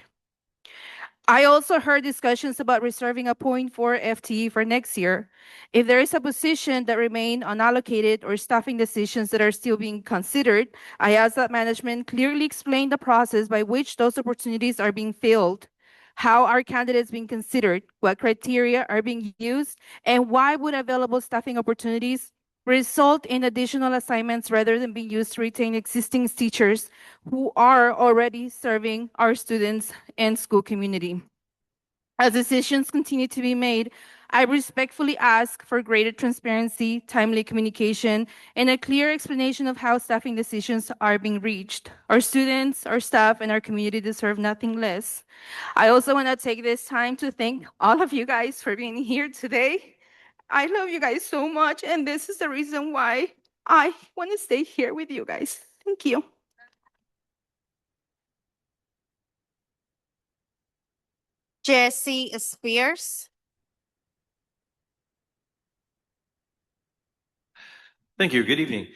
I also heard discussions about reserving a 0.4 FTE for next year. If there is a position that remain unallocated or staffing decisions that are still being considered, I ask that management clearly explain the process by which those opportunities are being filled. How are candidates being considered? What criteria are being used? And why would available staffing opportunities result in additional assignments rather than being used to retain existing teachers who are already serving our students and school community? As decisions continue to be made, I respectfully ask for greater transparency, timely communication, and a clear explanation of how staffing decisions are being reached. Our students, our staff, and our community deserve nothing less. I also want to take this time to thank all of you guys for being here today. I love you guys so much, and this is the reason why I want to stay here with you guys. Thank you. Jesse Spears. Thank you. Good evening.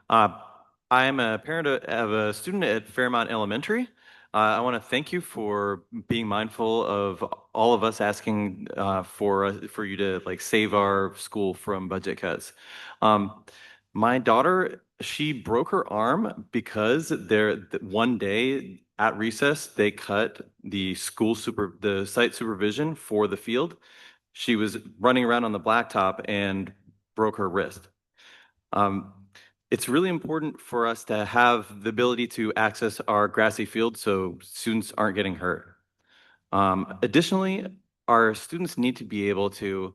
I'm a parent of a student at Fairmont Elementary. I want to thank you for being mindful of all of us asking for you to save our school from budget cuts. My daughter, she broke her arm because one day at recess they cut the site supervision for the field. She was running around on the blacktop and broke her wrist. It's really important for us to have the ability to access our grassy field so students aren't getting hurt. Additionally, our students need to be able to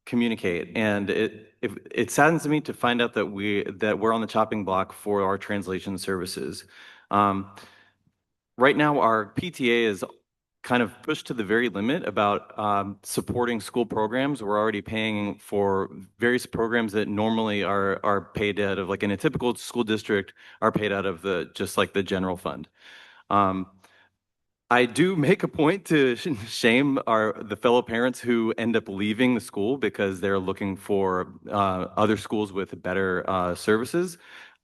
communicate, and it saddens me to find out that we're on the chopping block for our translation services. Right now, our PTA is kind of pushed to the very limit about supporting school programs. We're already paying for various programs that normally are paid out of, in a typical school district, are paid out of just the general fund. I do make a point to shame the fellow parents who end up leaving the school because they're looking for other schools with better services.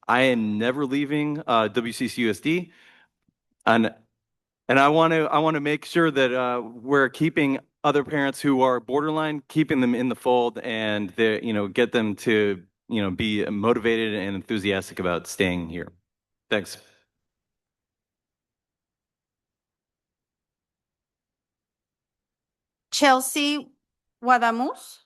I am never leaving WCCUSD, and I want to make sure that we're keeping other parents who are borderline, keeping them in the fold, and get them to be motivated and enthusiastic about staying here. Thanks. Chelsea Guadamus.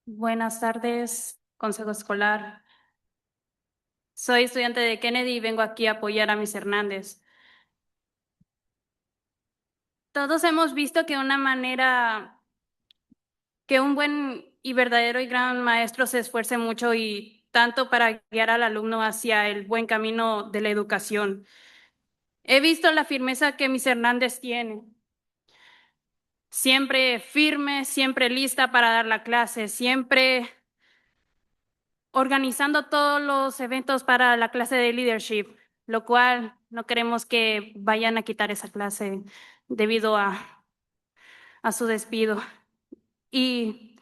Buenas tardes, Consejo Escolar. Soy estudiante de Kennedy y vengo aquí a apoyar a Miss Hernández. Todos hemos visto que un buen y verdadero y gran maestro se esfuerce mucho y tanto para guiar al alumno hacia el buen camino de la educación. He visto la firmeza que Miss Hernández tiene. Siempre firme, siempre lista para dar la clase, siempre organizando todos los eventos para la clase de leadership, lo cual no queremos que vayan a quitar esa clase debido a su despido. Y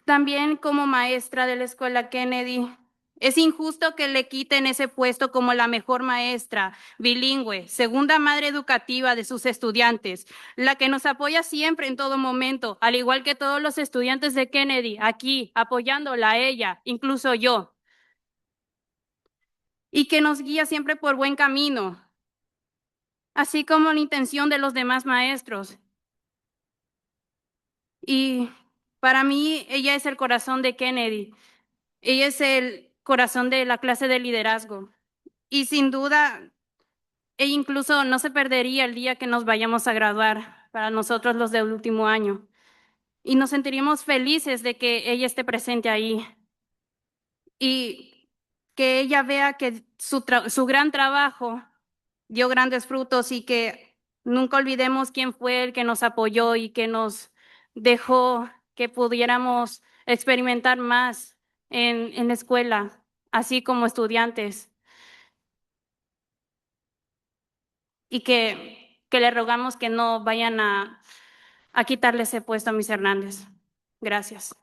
también como maestra de la escuela Kennedy, es injusto que le quiten ese puesto como la mejor maestra, bilingüe, segunda madre educativa de sus estudiantes, la que nos apoya siempre en todo momento, al igual que todos los estudiantes de Kennedy, aquí apoyándola a ella, incluso yo, y que nos guía siempre por buen camino. así como la intención de los demás maestros. Y para mí, ella es el corazón de Kennedy. Ella es el corazón de la clase de liderazgo. Y sin duda, ella incluso no se perdería el día que nos vayamos a graduar para nosotros los del último año. Y nos sentiríamos felices de que ella esté presente ahí. Y que ella vea que su gran trabajo dio grandes frutos y que nunca olvidemos quién fue el que nos apoyó y que nos dejó que pudiéramos experimentar más en la escuela, así como estudiantes. Y que le rogamos que no vayan a quitarle ese puesto a Miss Hernández. Gracias.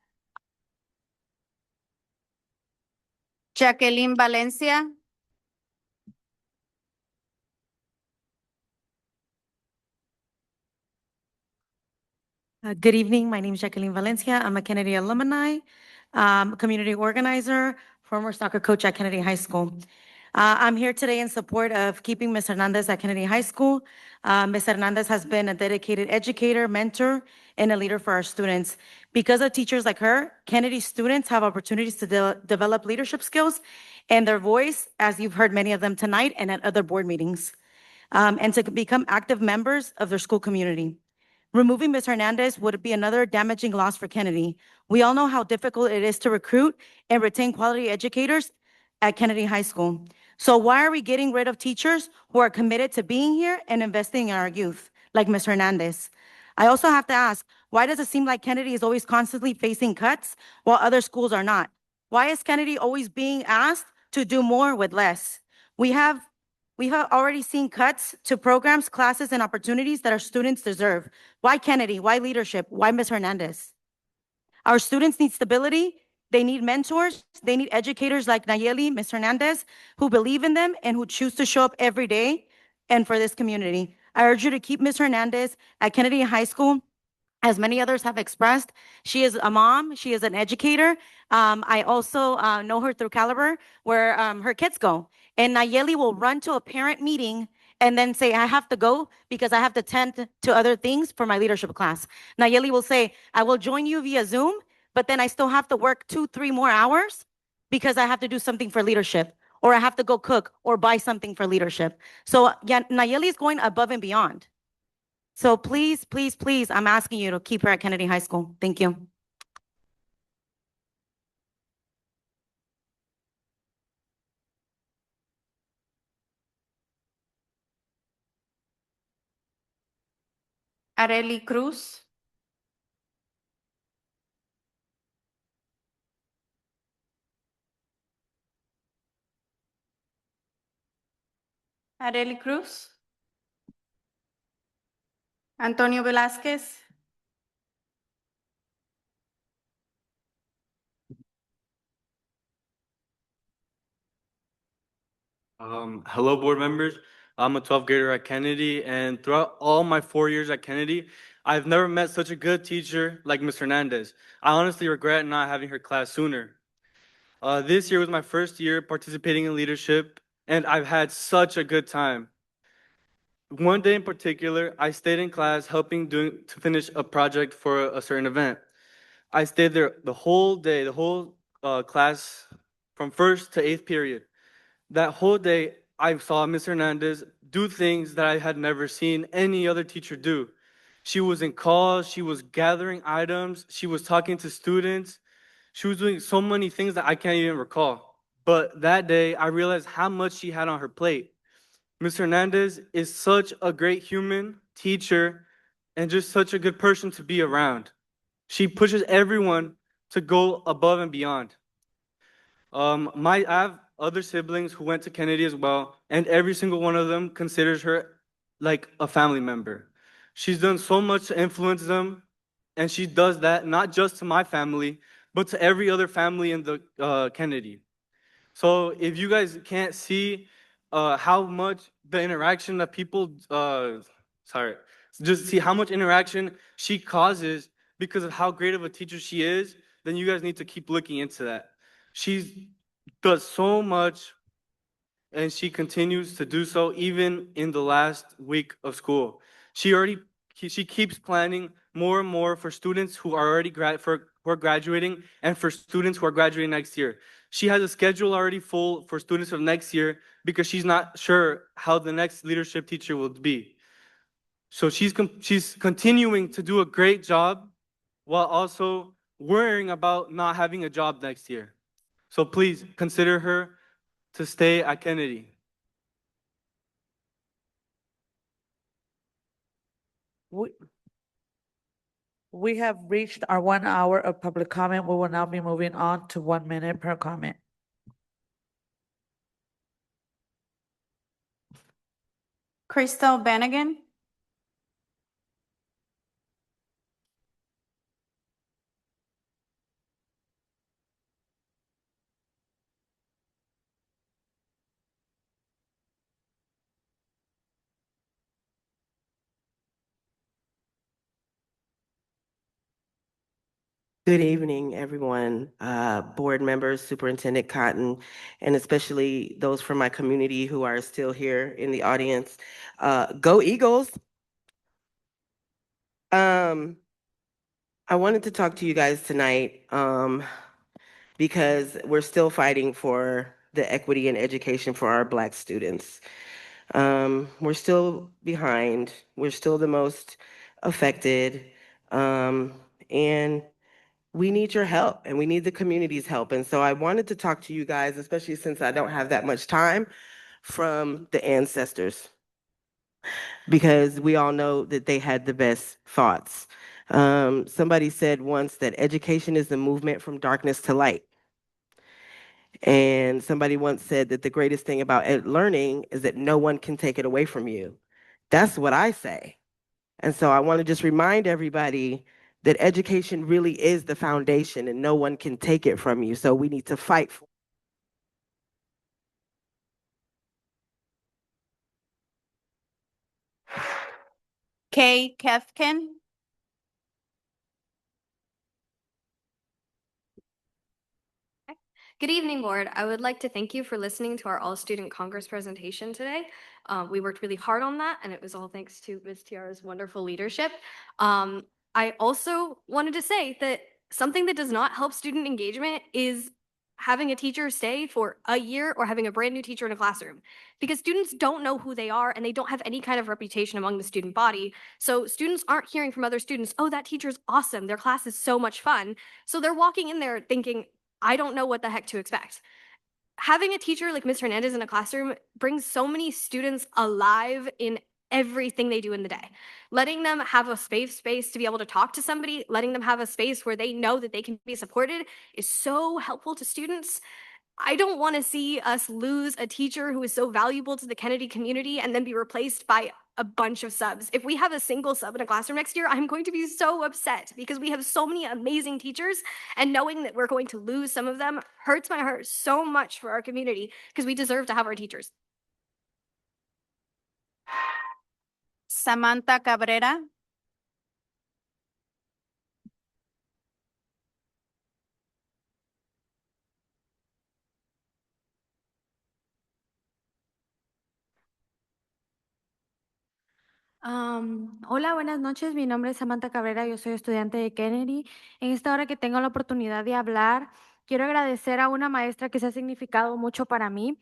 Jacqueline Valencia. Good evening. My name is Jacqueline Valencia. I'm a Kennedy alumni, community organizer, former soccer coach at Kennedy High School. I'm here today in support of keeping Ms. Hernandez at Kennedy High School. Ms. Hernandez has been a dedicated educator, mentor, and a leader for our students. Because of teachers like her, Kennedy students have opportunities to develop leadership skills and their voice, as you've heard many of them tonight and at other board meetings, and to become active members of their school community. Removing Ms. Hernandez would be another damaging loss for Kennedy. We all know how difficult it is to recruit and retain quality educators at Kennedy High School. So why are we getting rid of teachers who are committed to being here and investing in our youth, like Ms. Hernandez? I also have to ask, why does it seem like Kennedy is always constantly facing cuts while other schools are not? Why is Kennedy always being asked to do more with less? We have already seen cuts to programs, classes, and opportunities that our students deserve. Why Kennedy? Why leadership? Why Ms. Hernandez? Our students need stability. They need mentors. They need educators like Nayeli, Ms. Hernandez, who believe in them and who choose to show up every day and for this community. I urge you to keep Ms. Hernandez at Kennedy High School. As many others have expressed, she is a mom, she is an educator. I also know her through Caliber, where her kids go. And Nayeli will run to a parent meeting and then say, I have to go because I have to tend to other things for my leadership class. Nayeli will say, I will join you via Zoom, but then I still have to work 2-3 more hours because I have to do something for leadership, or I have to go cook or buy something for leadership. So yeah, Nayeli is going above and beyond. So please, please, please, I'm asking you to keep her at Kennedy High School. Thank you. Areli Cruz. Areli Cruz. Antonio Velázquez. Hello, board members. I'm a 12th grader at Kennedy, and throughout all my 4 years at Kennedy, I've never met such a good teacher like Ms. Hernandez. I honestly regret not having her class sooner. This year was my first year participating in leadership, and I've had such a good time. One day in particular, I stayed in class helping to finish a project for a certain event. I stayed there the whole day, the whole class from first to eighth period. That whole day, I saw Ms. Hernandez do things that I had never seen any other teacher do. She was in calls, she was gathering items, she was talking to students. She was doing so many things that I can't even recall. But that day, I realized how much she had on her plate. Ms. Hernandez is such a great human, teacher, and just such a good person to be around. She pushes everyone to go above and beyond. I have other siblings who went to Kennedy as well, and every single one of them considers her like a family member. She's done so much to influence them, and she does that not just to my family, but to every other family in the Kennedy. So if you guys can't see how much the interaction that people, just see how much interaction she causes because of how great of a teacher she is, then you guys need to keep looking into that. She does so much and she continues to do so even in the last week of school. She keeps planning more and more for students who are already who are graduating and for students who are graduating next year. She has a schedule already full for students of next year because she's not sure how the next leadership teacher will be. So she's continuing to do a great job while also worrying about not having a job next year. So please consider her to stay at Kennedy. We have reached our 1 hour of public comment. We will now be moving on to 1 minute per comment. Crystal Bannigan. Good evening, everyone, board members, Superintendent Cotton, and especially those from my community who are still here in the audience. Go Eagles! I wanted to talk to you guys tonight because we're still fighting for the equity in education for our Black students. We're still behind. We're still the most affected. And we need your help and we need the community's help. And so I wanted to talk to you guys, especially since I don't have that much time, from the ancestors, because we all know that they had the best thoughts. Somebody said once that education is the movement from darkness to light. And somebody once said that the greatest thing about learning is that no one can take it away from you. That's what I say. And so I want to just remind everybody that education really is the foundation and no one can take it from you. So we need to fight for Kay Kefkin. Good evening, board. I would like to thank you for listening to our All-Student Congress presentation today. We worked really hard on that, and it was all thanks to Ms. Tiara's wonderful leadership. I also wanted to say that something that does not help student engagement is having a teacher stay for a year or having a brand new teacher in a classroom, because students don't know who they are and they don't have any kind of reputation among the student body. So students aren't hearing from other students, oh, that teacher's awesome, their class is so much fun. So they're walking in there thinking, I don't know what the heck to expect. Having a teacher like Ms. Hernandez in a classroom brings so many students alive in everything they do in the day. Letting them have a safe space to be able to talk to somebody, letting them have a space where they know that they can be supported is so helpful to students. I don't want to see us lose a teacher who is so valuable to the Kennedy community and then be replaced by a bunch of subs. If we have a single sub in a classroom next year, I'm going to be so upset because we have so many amazing teachers, and knowing that we're going to lose some of them hurts my heart so much for our community because we deserve to have our teachers. Samantha Cabrera. Hola, buenas noches. Mi nombre es Samantha Cabrera. Yo soy estudiante de Kennedy. En esta hora que tengo la oportunidad de hablar, quiero agradecer a una maestra que se ha significado mucho para mí.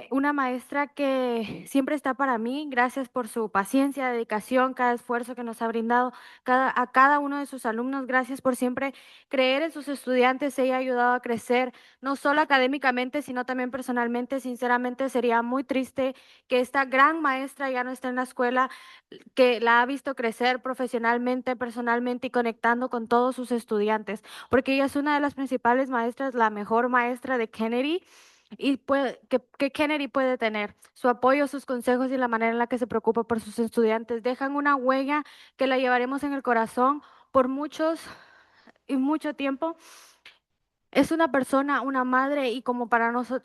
Una maestra que siempre está para mí. Gracias por su paciencia, dedicación, cada esfuerzo que nos ha brindado a cada uno de sus alumnos. Gracias por siempre creer en sus estudiantes. Ella ha ayudado a crecer, no solo académicamente, sino también personalmente. Sinceramente, sería muy triste que esta gran maestra ya no esté en la escuela, que la ha visto crecer profesionalmente, personalmente y conectando con todos sus estudiantes, porque ella es una de las principales maestras, la mejor maestra de Kennedy y que Kennedy puede tener. Su apoyo, sus consejos y la manera en la que se preocupa por sus estudiantes dejan una huella que la llevaremos en el corazón por muchos y mucho tiempo. Es una persona, una madre, y como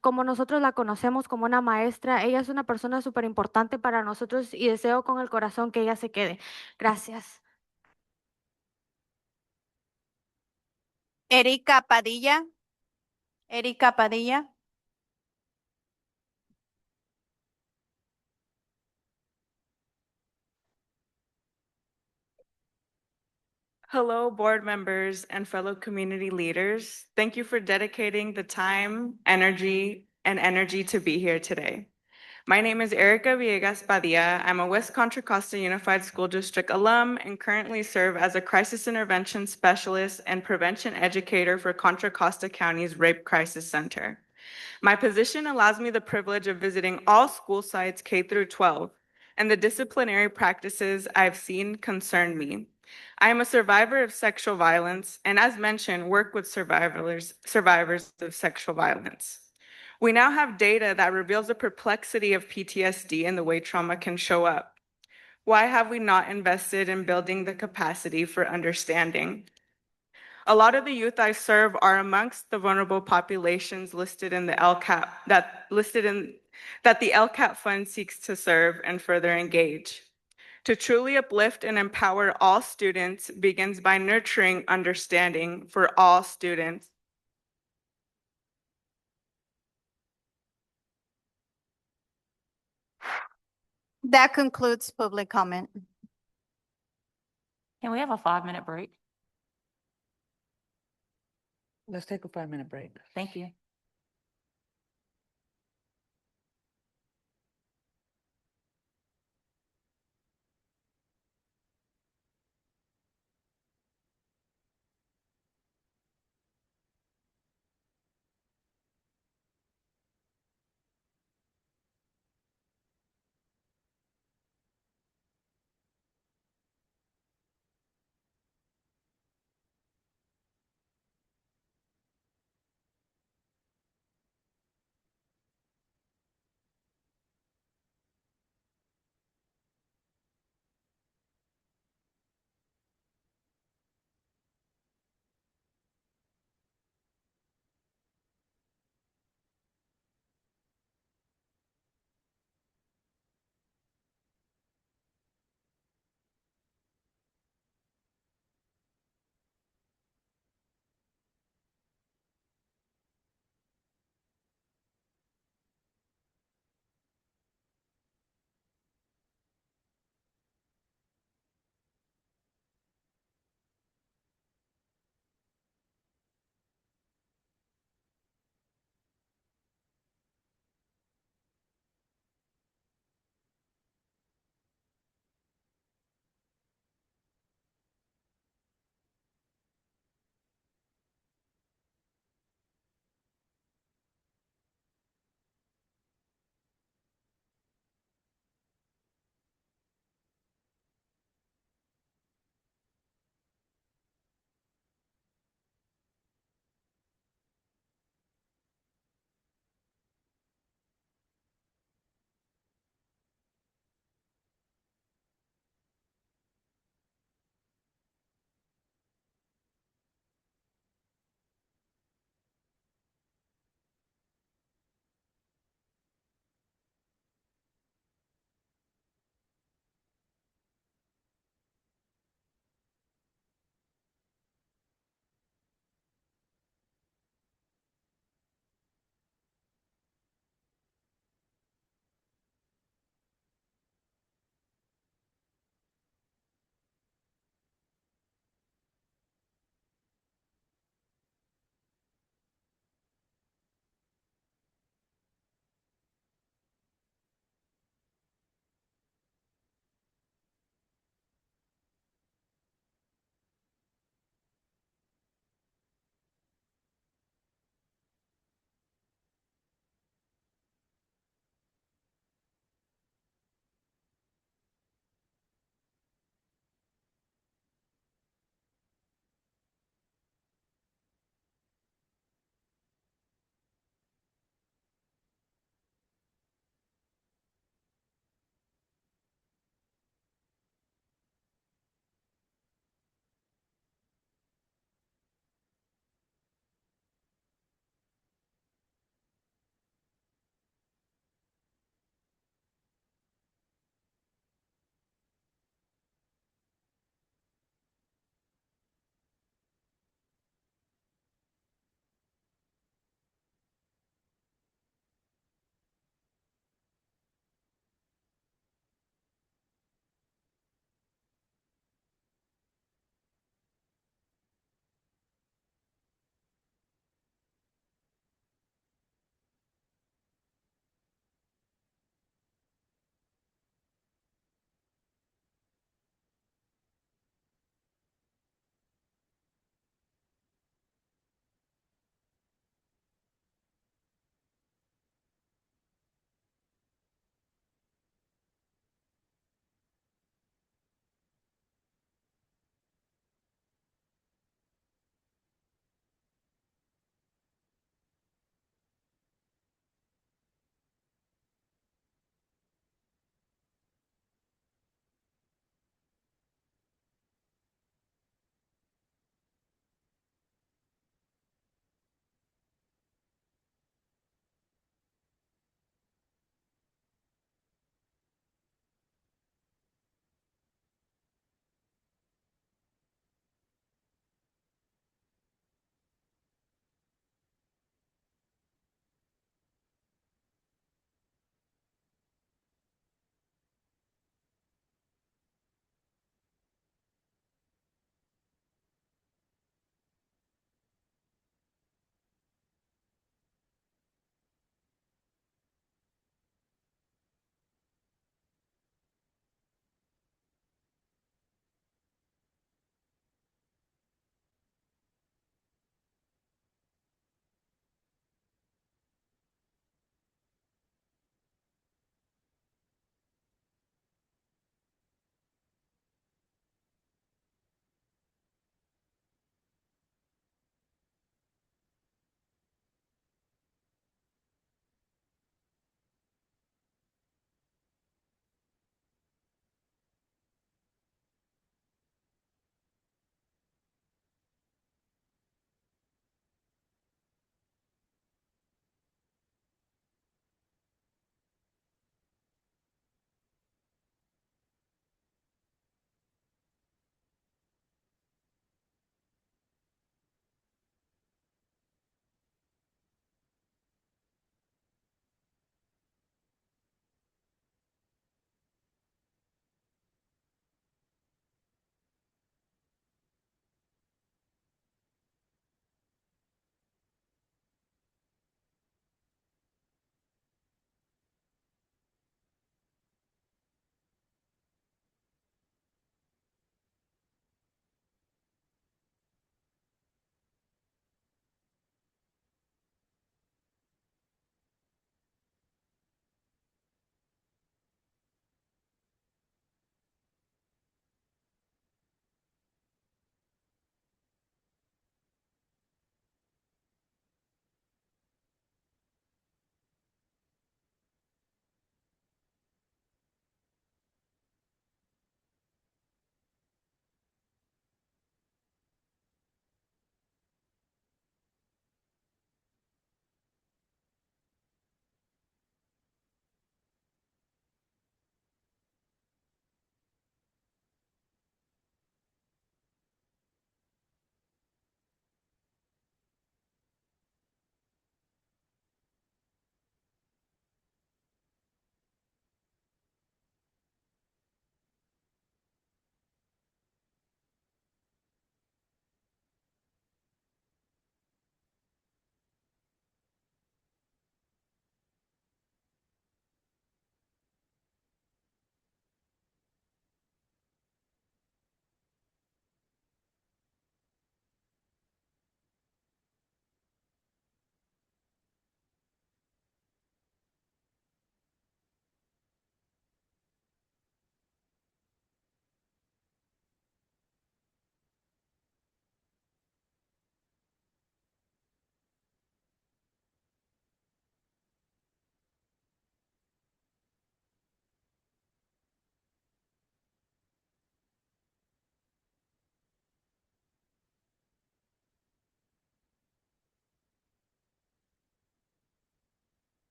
como nosotros la conocemos como una maestra, ella es una persona súper importante para nosotros y deseo con el corazón que ella se quede. Gracias. Erika Padilla. Erika Padilla. Hello, board members and fellow community leaders. Thank you for dedicating the time, energy to be here today. My name is Erica Villegas Padilla. I'm a West Contra Costa Unified School District alum and currently serve as a crisis intervention specialist and prevention educator for Contra Costa County's Rape Crisis Center. My position allows me the privilege of visiting all school sites K through 12, and the disciplinary practices I've seen concern me. I am a survivor of sexual violence, and as mentioned, work with survivors of sexual violence. We now have data that reveals the perplexity of PTSD and the way trauma can show up. Why have we not invested in building the capacity for understanding? A lot of the youth I serve are amongst the vulnerable populations listed in the LCAP that the LCAP fund seeks to serve and further engage. To truly uplift and empower all students begins by nurturing understanding for all students. That concludes public comment. Can we have a 5-minute break? Let's take a 5-minute break. Thank you.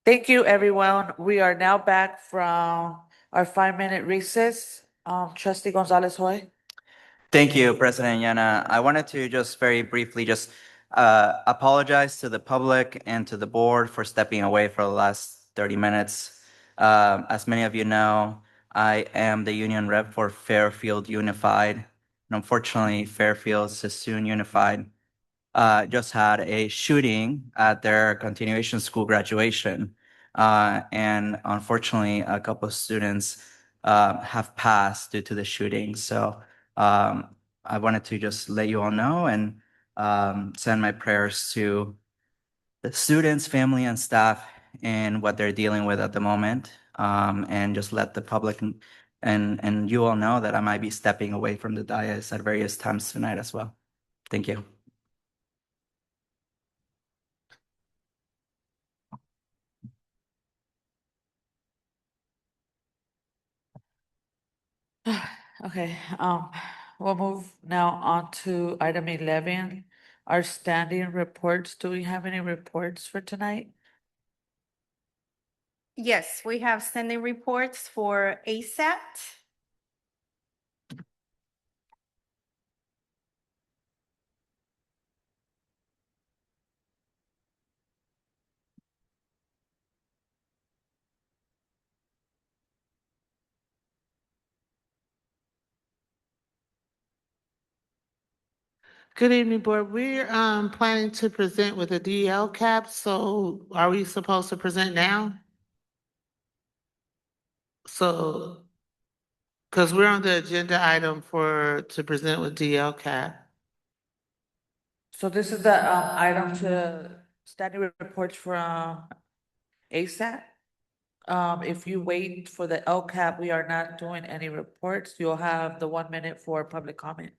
Thank you, everyone. We are now back from our 5-minute recess. Trustee Gonzalez Hoy. Thank you, President Yana. I wanted to just very briefly just apologize to the public and to the board for stepping away for the last 30 minutes. As many of you know, I am the union rep for Fairfield Unified. And unfortunately, Fairfield Sassoon Unified just had a shooting at their continuation school graduation. And unfortunately, a couple of students have passed due to the shooting. So I wanted to just let you all know and send my prayers to the students, family, and staff in what they're dealing with at the moment. And just let the public and you all know that I might be stepping away from the dais at various times tonight as well. Thank you. Okay, we'll move now on to item 11, our standing reports. Do we have any reports for tonight? Yes, we have standing reports for ASAT. Good evening, Board. We're planning to present with a DL cap, so are we supposed to present now? So, because we're on the agenda item to present with DL cap. So this is the item to standing reports from ASAP. If you wait for the LCAP, we are not doing any reports. You'll have the 1 minute for public comment.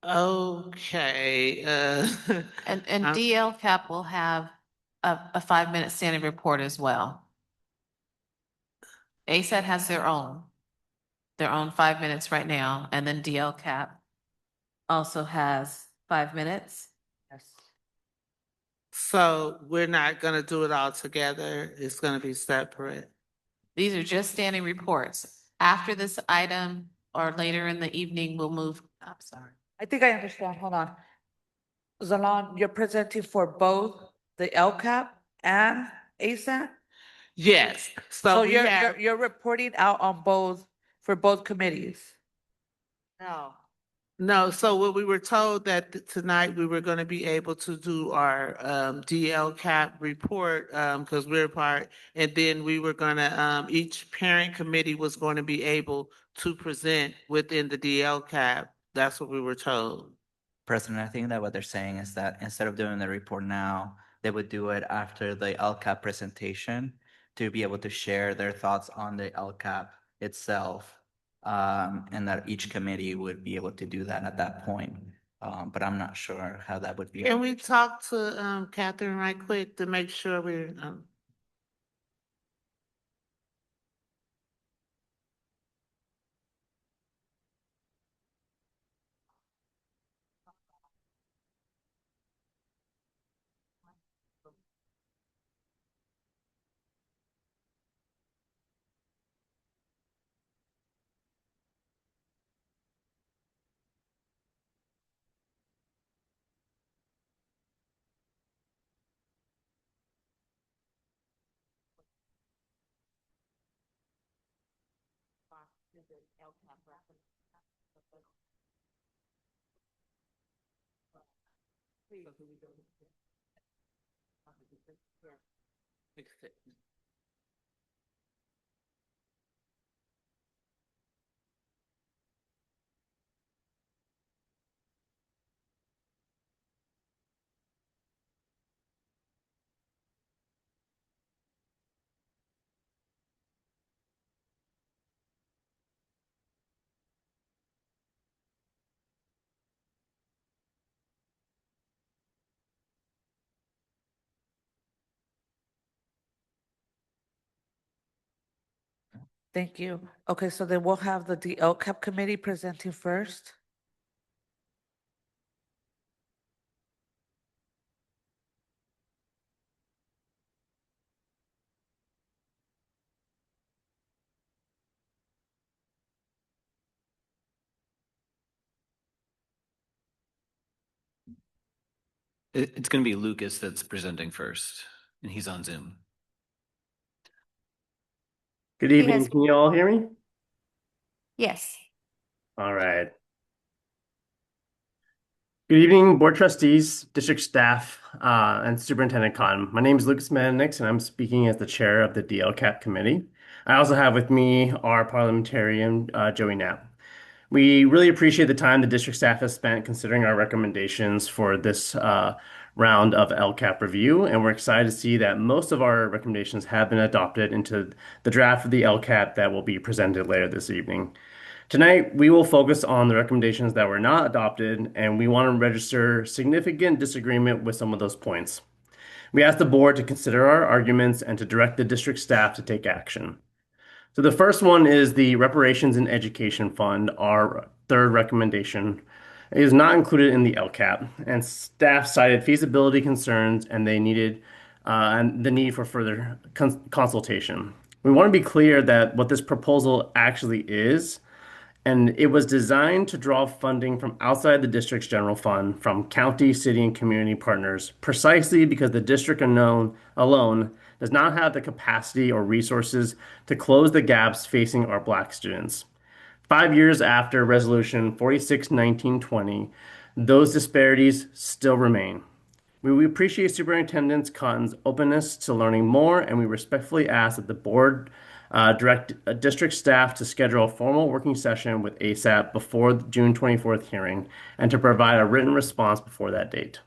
Okay, And I'm- DL Cap will have a 5-minute standing report as well. ASAT has their own 5 minutes right now, and then DL Cap also has 5 minutes. Yes. so we're not gonna do it all together. It's gonna be separate. These are just standing reports. After this item or later in the evening, we'll move, I'm sorry. I think I understand. Hold on. Zalon, you're presenting for both the LCAP and ASAP? Yes, So so we have. you're reporting out on both, for both committees? No. No, so what we were told that tonight we were gonna be able to do our DL cap report, because we're part, and then we were gonna, each parent committee was going to be able to present within the DL cap. That's what we were told. President, I think that what they're saying is that instead of doing the report now, they would do it after the LCAP presentation to be able to share their thoughts on the LCAP itself. And that each committee would be able to do that at that point. But I'm not sure how that would be. Can we talk to Catherine right quick to make sure we're, Thank you. Okay, so then we'll have the LCAP committee presenting first. It's going to be Lucas that's presenting first, and he's on Zoom. Good He evening. has- Can you all hear me? Yes. All right. Good evening, board trustees, district staff, and Superintendent Cotton. My name is Lucas Menix, and I'm speaking as the chair of the DLCAP committee. I also have with me our parliamentarian, Joey Knapp. We really appreciate the time the district staff has spent considering our recommendations for this round of LCAP review, and we're excited to see that most of our recommendations have been adopted into the draft of the LCAP that will be presented later this evening. Tonight, we will focus on the recommendations that were not adopted, and we want to register significant disagreement with some of those points. We ask the board to consider our arguments and to direct the district staff to take action. So the first one is the Reparations and Education Fund, our third recommendation. It is not included in the LCAP, and staff cited feasibility concerns and they needed and the need for further consultation. We want to be clear that what this proposal actually is, and it was designed to draw funding from outside the district's general fund, from county, city, and community partners, precisely because the district alone does not have the capacity or resources to close the gaps facing our Black students. 5 years after Resolution 461920, those disparities still remain. We appreciate Superintendent Cotton's openness to learning more, and we respectfully ask that the board direct district staff to schedule a formal working session with ASAP before the June 24th hearing and to provide a written response before that date.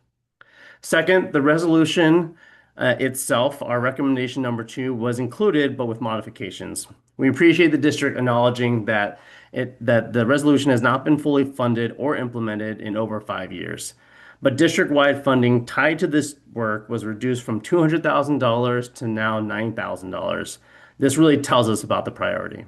Second, the resolution itself, our recommendation number 2, was included but with modifications. We appreciate the district acknowledging that the resolution has not been fully funded or implemented in over 5 years. But district-wide funding tied to this work was reduced from $200,000 to now $9,000. This really tells us about the priority.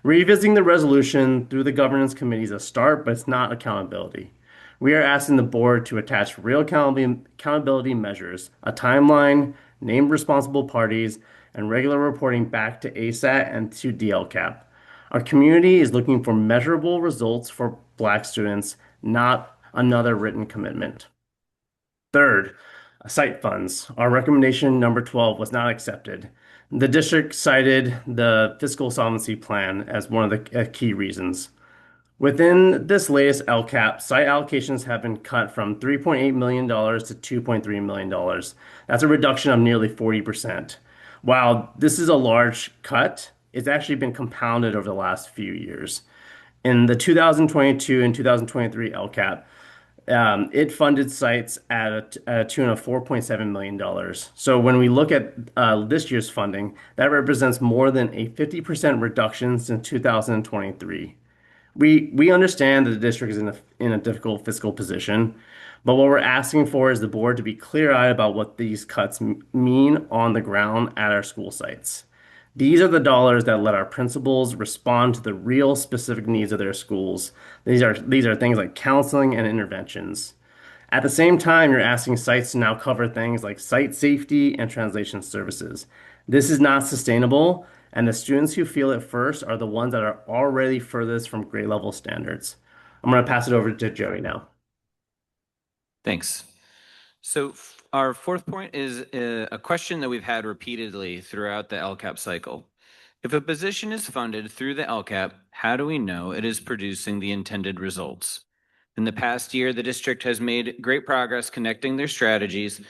Revisiting the resolution through the governance committee is a start, but it's not accountability. We are asking the board to attach real accountability measures, a timeline, named responsible parties, and regular reporting back to ASAT and to DLCAP. Our community is looking for measurable results for Black students, not another written commitment. Third, site funds. Our recommendation number 12 was not accepted. The district cited the fiscal solvency plan as one of the key reasons. Within this latest LCAP, site allocations have been cut from $3.8 million to $2.3 million. That's a reduction of nearly 40%. While this is a large cut, it's actually been compounded over the last few years. In the 2022 and 2023 LCAP, it funded sites at a tune of $4.7 million. So when we look at this year's funding, that represents more than a 50% reduction since 2023. We understand that the district is in a difficult fiscal position, but what we're asking for is the board to be clear-eyed about what these cuts mean on the ground at our school sites. These are the dollars that let our principals respond to the real specific needs of their schools. These are things like counseling and interventions. At the same time, you're asking sites to now cover things like site safety and translation services. This is not sustainable, and the students who feel it first are the ones that are already furthest from grade level standards. I'm going to pass it over to Joey now. Thanks. So our fourth point is a question that we've had repeatedly throughout the LCAP cycle. If a position is funded through the LCAP, how do we know it is producing the intended results? In the past year, the district has made great progress connecting their strategies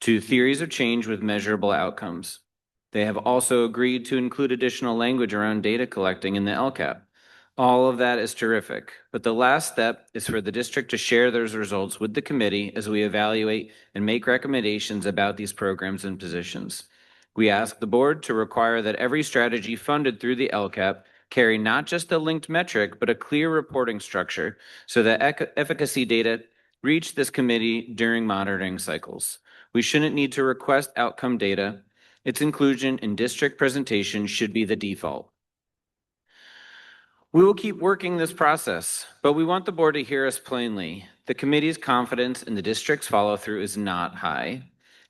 to theories of change with measurable outcomes. They have also agreed to include additional language around data collecting in the LCAP. All of that is terrific, but the last step is for the district to share those results with the committee as we evaluate and make recommendations about these programs and positions. We ask the board to require that every strategy funded through the LCAP carry not just a linked metric, but a clear reporting structure so that efficacy data reach this committee during monitoring cycles. We shouldn't need to request outcome data. Its inclusion in district presentation should be the default. We will keep working this process, but we want the board to hear us plainly. The committee's confidence in the district's follow-through is not high.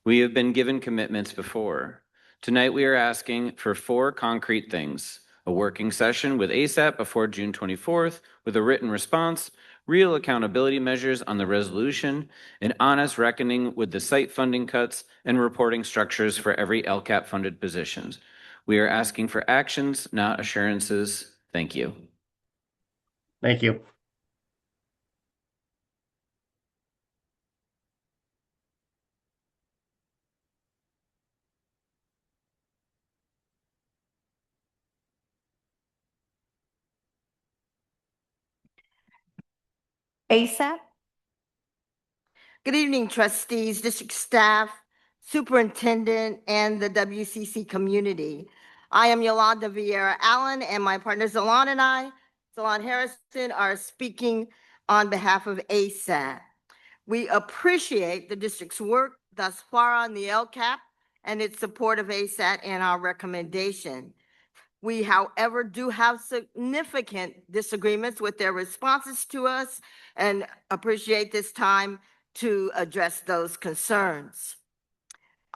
We have been given commitments before. Tonight, we are asking for 4 concrete things: a working session with ASAP before June 24th with a written response, real accountability measures on the resolution, an honest reckoning with the site funding cuts, and reporting structures for every LCAP-funded positions. We are asking for actions, not assurances. Thank you. Thank you. ASAP. Good evening, trustees, district staff, superintendent, and the WCC community. I am Yolanda Vieira Allen, and my partner Zalon and I, Zalon Harrison, are speaking on behalf of ASAP. We appreciate the district's work thus far on the LCAP and its support of ASAT and our recommendation. We, however, do have significant disagreements with their responses to us and appreciate this time to address those concerns.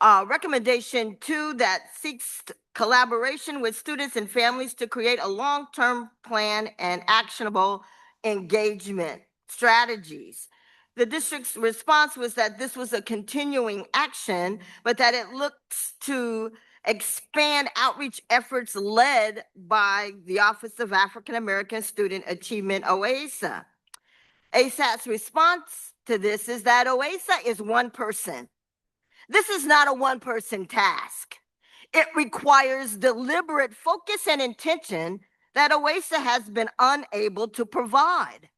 Recommendation 2 that seeks collaboration with students and families to create a long-term plan and actionable engagement strategies. The district's response was that this was a continuing action, but that it looks to expand outreach efforts led by the Office of African American Student Achievement, OASA. ASAT's response to this is that OASA is one person. This is not a one-person task. It requires deliberate focus and intention that OASA has been unable to provide.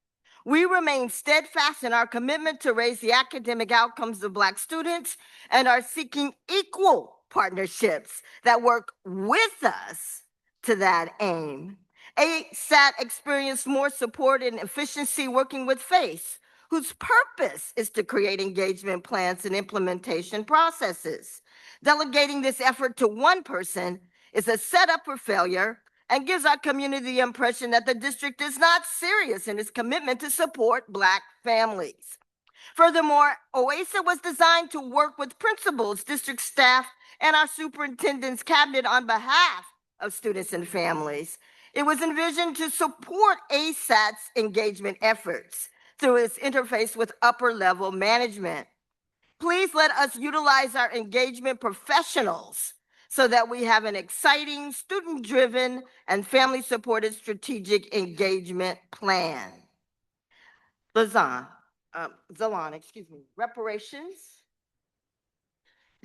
We remain steadfast in our commitment to raise the academic outcomes of Black students and are seeking equal partnerships that work with us to that aim. ASAT experienced more support and efficiency working with FACE, whose purpose is to create engagement plans and implementation processes. Delegating this effort to one person is a setup for failure and gives our community the impression that the district is not serious in its commitment to support Black families. Furthermore, OASA was designed to work with principals, district staff, and our superintendent's cabinet on behalf of students and families. It was envisioned to support ASAT's engagement efforts through its interface with upper-level management. Please let us utilize our engagement professionals so that we have an exciting, student-driven, and family-supported strategic engagement plan. Zalon, reparations.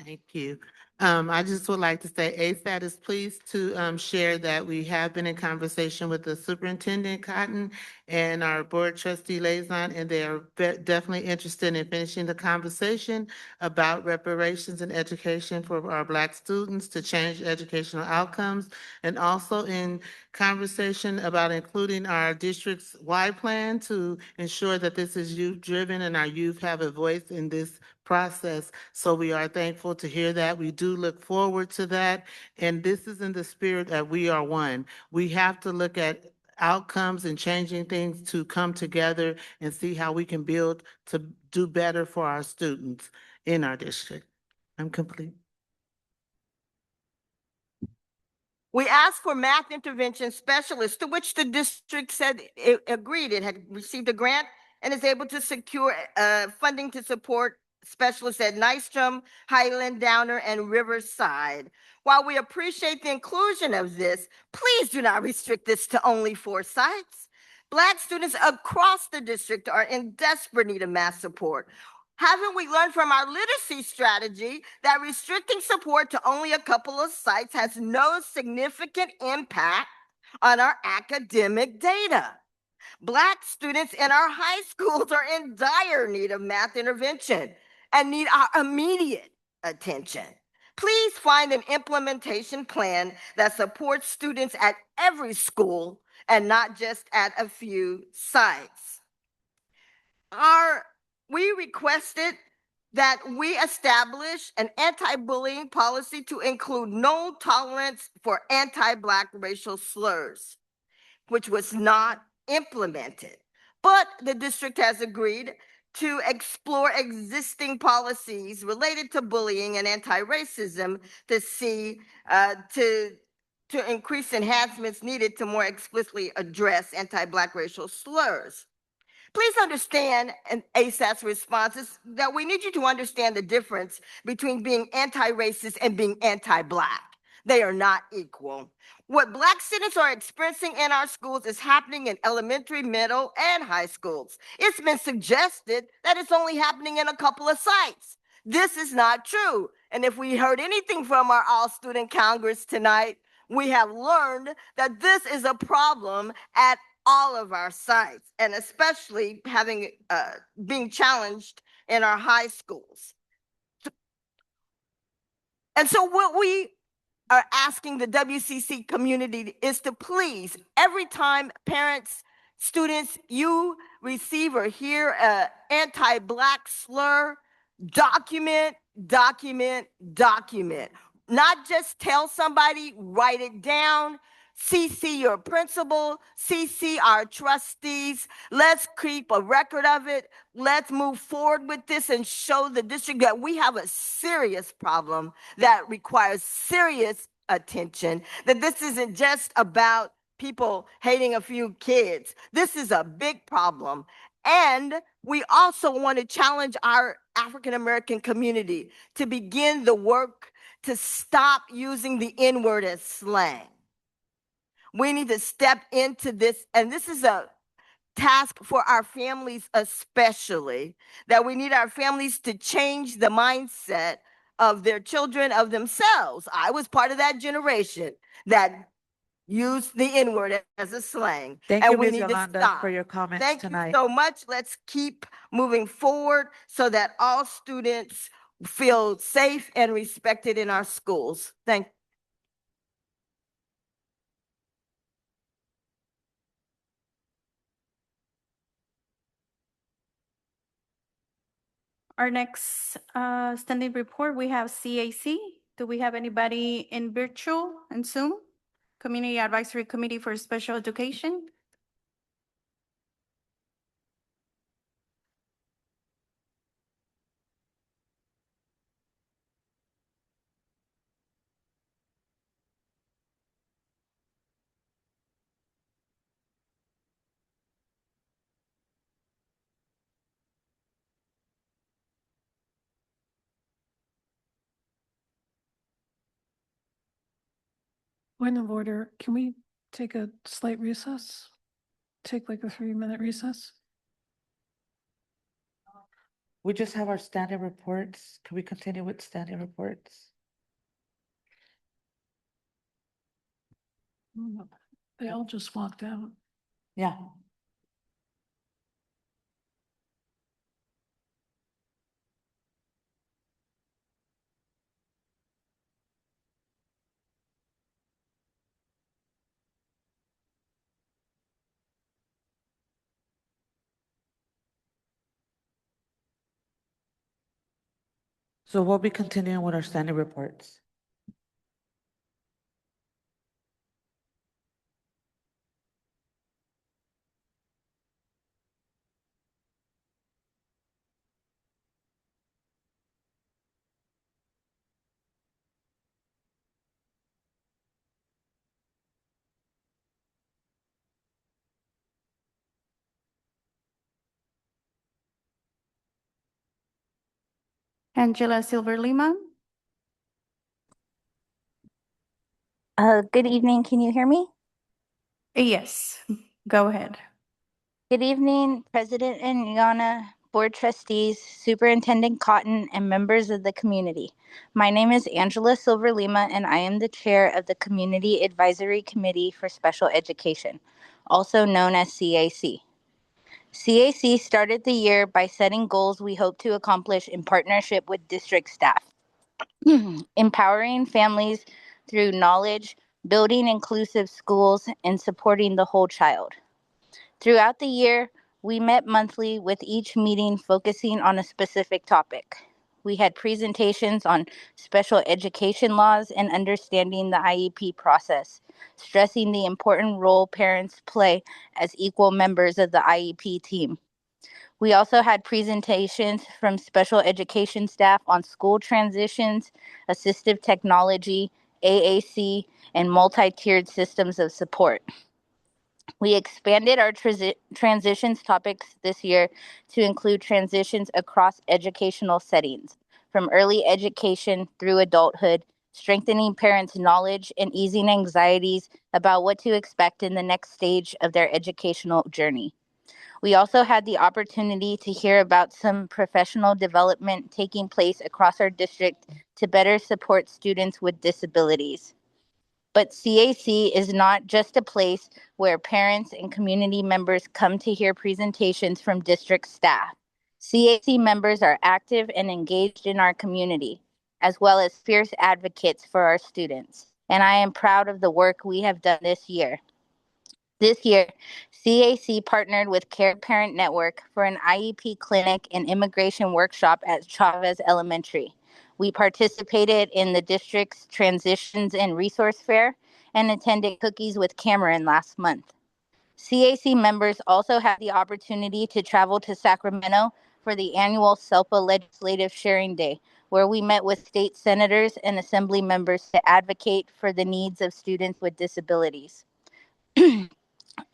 Thank you. I just would like to say ASAT is pleased to share that we have been in conversation with the superintendent Cotton and our board trustee liaison, and they are definitely interested in finishing the conversation about reparations in education for our Black students to change educational outcomes, and also in conversation about including our district's wide plan to ensure that this is youth-driven and our youth have a voice in this process. So we are thankful to hear that. We do look forward to that. And this is in the spirit that we are one. We have to look at outcomes and changing things to come together and see how we can build to do better for our students in our district. I'm complete. We asked for math intervention specialists, to which the district said it agreed. It had received a grant and is able to secure funding to support specialists at Nystrom, Highland, Downer, and Riverside. While we appreciate the inclusion of this, please do not restrict this to only 4 sites. Black students across the district are in desperate need of math support. Haven't we learned from our literacy strategy that restricting support to only a couple of sites has no significant impact on our academic data? Black students in our high schools are in dire need of math intervention and need our immediate attention. Please find an implementation plan that supports students at every school and not just at a few sites. We requested that we establish an anti-bullying policy to include no tolerance for anti-Black racial slurs, which was not implemented. But the district has agreed to explore existing policies related to bullying and anti-racism to see to increase enhancements needed to more explicitly address anti-Black racial slurs. Please understand an ASAP's response is that we need you to understand the difference between being anti-racist and being anti-Black. They are not equal. What Black students are experiencing in our schools is happening in elementary, middle, and high schools. It's been suggested that it's only happening in a couple of sites. This is not true. And if we heard anything from our All-Student Congress tonight, we have learned that this is a problem at all of our sites, and especially being challenged in our high schools. And so what we are asking the WCC community is to please, every time parents, students, you receive or hear an anti-Black slur, document. Not just tell somebody, write it down, CC your principal, CC our trustees. Let's keep a record of it. Let's move forward with this and show the district that we have a serious problem that requires serious attention, that this isn't just about people hating a few kids. This is a big problem. And we also want to challenge our African American community to begin the work to stop using the N-word as slang. We need to step into this, and this is a task for our families especially, that we need our families to change the mindset of their children, of themselves. I was part of that generation that used the N-word as a slang. Thank you, and we Ms. need to Yolanda, stop. for your comments Thank tonight. you so much. Let's keep moving forward so that all students feel safe and respected in our schools. Thank you. Our next standing report, we have CAC. Do we have anybody in virtual and Zoom? Community Advisory Committee for Special Education? Point of order, can we take a slight recess? Take like a 3-minute recess? We just have our standing reports. Can we continue with standing reports? They all just walked out. Yeah. So we'll be continuing with our standing reports. Angela Silver Lima? Good evening. Can you hear me? Yes, go ahead. Good evening, President Inyana, Board Trustees, Superintendent Cotton, and members of the community. My name is Angela Silver Lima, and I am the chair of the Community Advisory Committee for Special Education, also known as CAC. CAC started the year by setting goals we hope to accomplish in partnership with district staff. Empowering families through knowledge, building inclusive schools, and supporting the whole child. Throughout the year, we met monthly with each meeting focusing on a specific topic. We had presentations on special education laws and understanding the IEP process, stressing the important role parents play as equal members of the IEP team. We also had presentations from special education staff on school transitions, assistive technology, AAC, and multi-tiered systems of support. We expanded our transitions topics this year to include transitions across educational settings, from early education through adulthood, strengthening parents' knowledge and easing anxieties about what to expect in the next stage of their educational journey. We also had the opportunity to hear about some professional development taking place across our district to better support students with disabilities. But CAC is not just a place where parents and community members come to hear presentations from district staff. CAC members are active and engaged in our community, as well as fierce advocates for our students. And I am proud of the work we have done this year. This year, CAC partnered with Care Parent Network for an IEP clinic and immigration workshop at Chavez Elementary. We participated in the district's Transitions and Resource Fair and attended Cookies with Cameron last month. CAC members also had the opportunity to travel to Sacramento for the annual SELPA Legislative Sharing Day, where we met with state senators and assembly members to advocate for the needs of students with disabilities.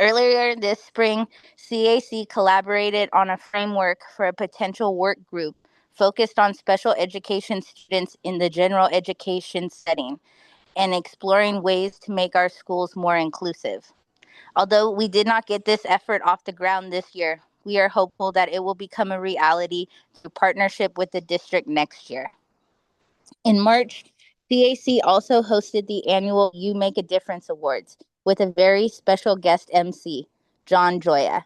Earlier this spring, CAC collaborated on a framework for a potential work group focused on special education students in the general education setting and exploring ways to make our schools more inclusive. Although we did not get this effort off the ground this year, we are hopeful that it will become a reality through partnership with the district next year. In March, CAC also hosted the annual You Make a Difference Awards with a very special guest MC, John Joya.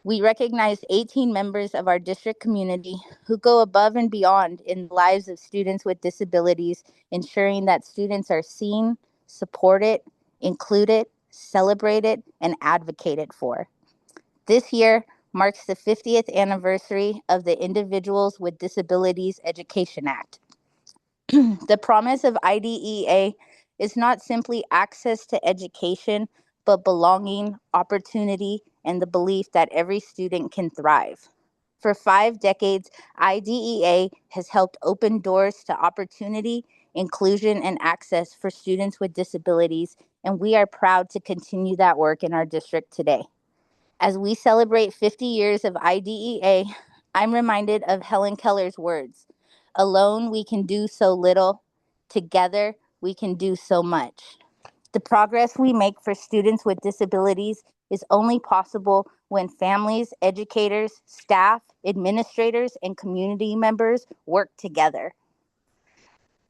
We recognized 18 members of our district community who go above and beyond in the lives of students with disabilities, ensuring that students are seen, supported, included, celebrated, and advocated for. This year marks the 50th anniversary of the Individuals with Disabilities Education Act. The promise of IDEA is not simply access to education, but belonging, opportunity, and the belief that every student can thrive. For 5 decades, IDEA has helped open doors to opportunity, inclusion, and access for students with disabilities, and we are proud to continue that work in our district today. As we celebrate 50 years of IDEA, I'm reminded of Helen Keller's words, "Alone we can do so little, together we can do so much." The progress we make for students with disabilities is only possible when families, educators, staff, administrators, and community members work together.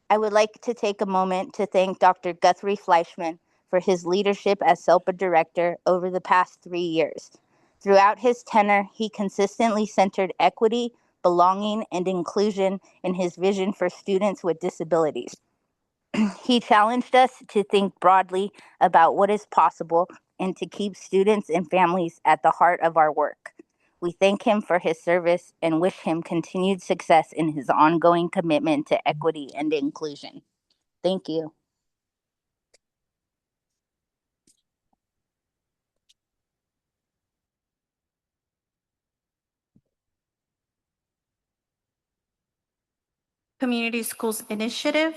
I would like to take a moment to thank Dr. Guthrie Fleischman for his leadership as SELPA director over the past 3 years. Throughout his tenure, he consistently centered equity, belonging, and inclusion in his vision for students with disabilities. He challenged us to think broadly about what is possible and to keep students and families at the heart of our work. We thank him for his service and wish him continued success in his ongoing commitment to equity and inclusion. Thank you. Community Schools Initiative.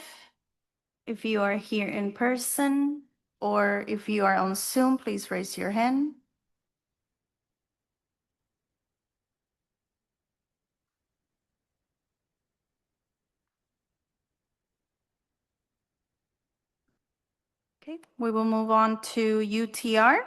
If you are here in person or if you are on Zoom, please raise your hand. Okay, we will move on to UTR.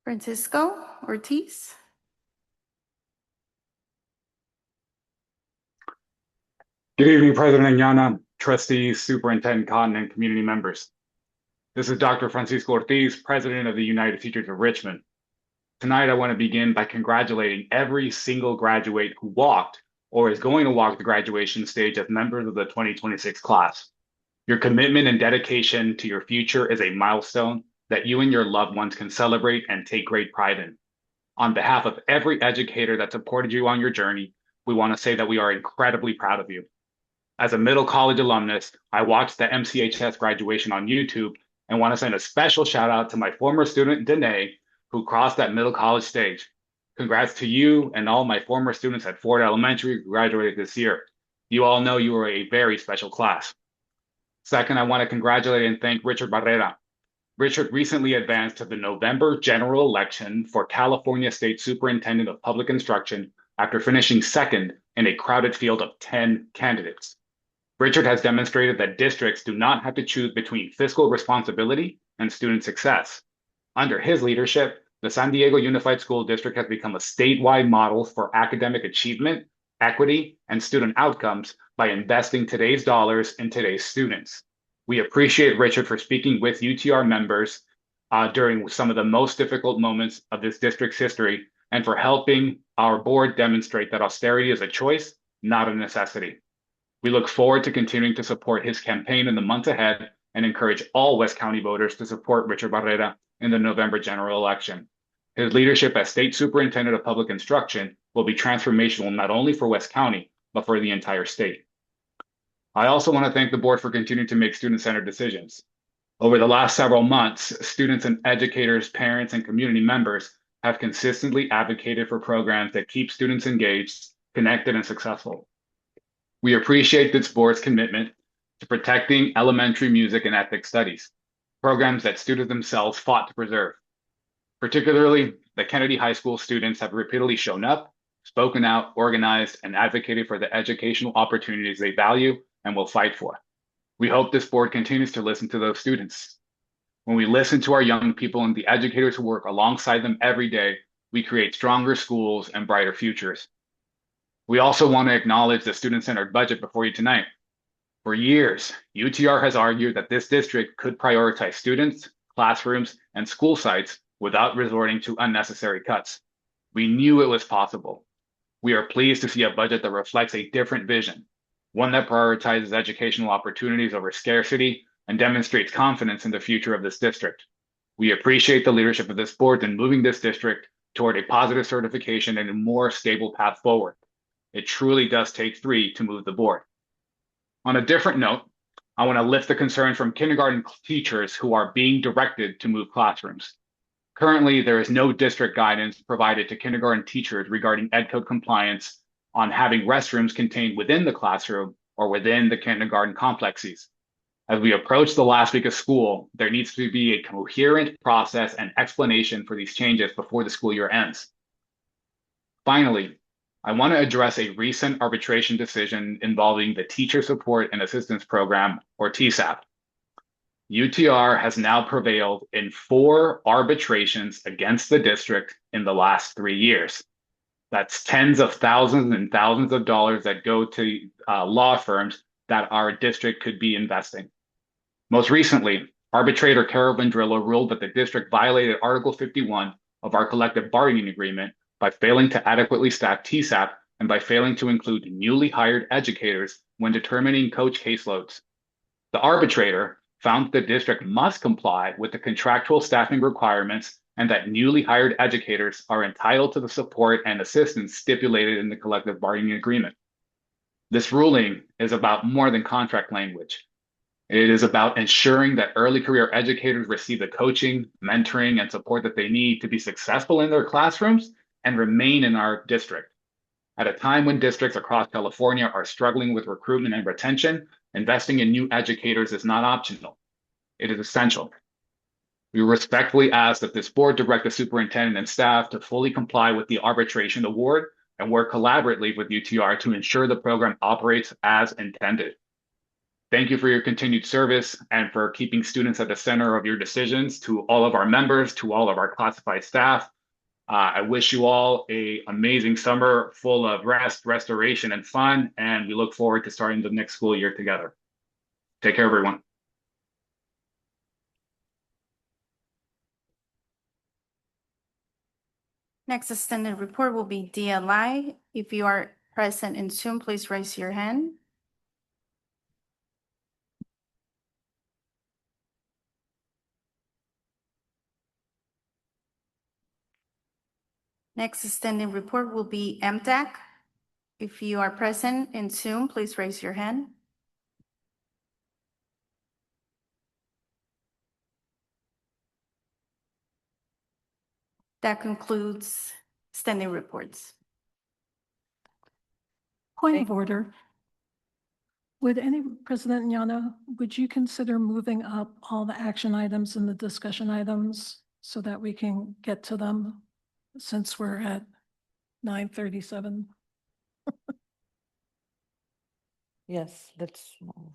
Francisco Ortiz. Good evening, President Yana, trustees, Superintendent Cotton, and community members. This is Dr. Francisco Ortiz, President of the United Teachers of Richmond. Tonight, I want to begin by congratulating every single graduate who walked or is going to walk the graduation stage as members of the 2026 class. Your commitment and dedication to your future is a milestone that you and your loved ones can celebrate and take great pride in. On behalf of every educator that supported you on your journey, we want to say that we are incredibly proud of you. As a middle college alumnus, I watched the MCHS graduation on YouTube and want to send a special shout out to my former student, Danae, who crossed that middle college stage. Congrats to you and all my former students at Ford Elementary who graduated this year. You all know you were a very special class. Second, I want to congratulate and thank Richard Barrera. Richard recently advanced to the November general election for California State Superintendent of Public Instruction after finishing second in a crowded field of 10 candidates. Richard has demonstrated that districts do not have to choose between fiscal responsibility and student success. Under his leadership, the San Diego Unified School District has become a statewide model for academic achievement, equity, and student outcomes by investing today's dollars in today's students. We appreciate Richard for speaking with UTR members during some of the most difficult moments of this district's history and for helping our board demonstrate that austerity is a choice, not a necessity. We look forward to continuing to support his campaign in the months ahead and encourage all West County voters to support Richard Barrera in the November general election. His leadership as State Superintendent of Public Instruction will be transformational not only for West County, but for the entire state. I also want to thank the board for continuing to make student-centered decisions. Over the last several months, students and educators, parents, and community members have consistently advocated for programs that keep students engaged, connected, and successful. We appreciate this board's commitment to protecting elementary music and ethnic studies, programs that students themselves fought to preserve. Particularly, the Kennedy High School students have repeatedly shown up, spoken out, organized, and advocated for the educational opportunities they value and will fight for. We hope this board continues to listen to those students. When we listen to our young people and the educators who work alongside them every day, we create stronger schools and brighter futures. We also want to acknowledge the student-centered budget before you tonight. For years, UTR has argued that this district could prioritize students, classrooms, and school sites without resorting to unnecessary cuts. We knew it was possible. We are pleased to see a budget that reflects a different vision, one that prioritizes educational opportunities over scarcity and demonstrates confidence in the future of this district. We appreciate the leadership of this board in moving this district toward a positive certification and a more stable path forward. It truly does take three to move the board. On a different note, I want to lift the concern from kindergarten teachers who are being directed to move classrooms. Currently, there is no district guidance provided to kindergarten teachers regarding Ed Code compliance on having restrooms contained within the classroom or within the kindergarten complexes. As we approach the last week of school, there needs to be a coherent process and explanation for these changes before the school year ends. Finally, I want to address a recent arbitration decision involving the Teacher Support and Assistance Program, or TSAP. UTR has now prevailed in 4 arbitrations against the district in the last 3 years. That's tens of thousands and thousands of dollars that go to law firms that our district could be investing. Most recently, arbitrator Carol Vendrillo ruled that the district violated Article 51 of our collective bargaining agreement by failing to adequately staff TSAP and by failing to include newly hired educators when determining coach caseloads. The arbitrator found the district must comply with the contractual staffing requirements and that newly hired educators are entitled to the support and assistance stipulated in the collective bargaining agreement. This ruling is about more than contract language. It is about ensuring that early career educators receive the coaching, mentoring, and support that they need to be successful in their classrooms and remain in our district. At a time when districts across California are struggling with recruitment and retention, investing in new educators is not optional. It is essential. We respectfully ask that this board direct the superintendent and staff to fully comply with the arbitration award and work collaboratively with UTR to ensure the program operates as intended. Thank you for your continued service and for keeping students at the center of your decisions. To all of our members, to all of our classified staff, I wish you all an amazing summer full of rest, restoration, and fun, and we look forward to starting the next school year together. Take care, everyone. Next extended report will be DLI. If you are present in Zoom, please raise your hand. Next extended report will be MDAC. If you are present in Zoom, please raise your hand. That concludes standing reports. Point of order. President Nyana, would you consider moving up all the action items and the discussion items so that we can get to them since we're at 9:37? Yes, let's move.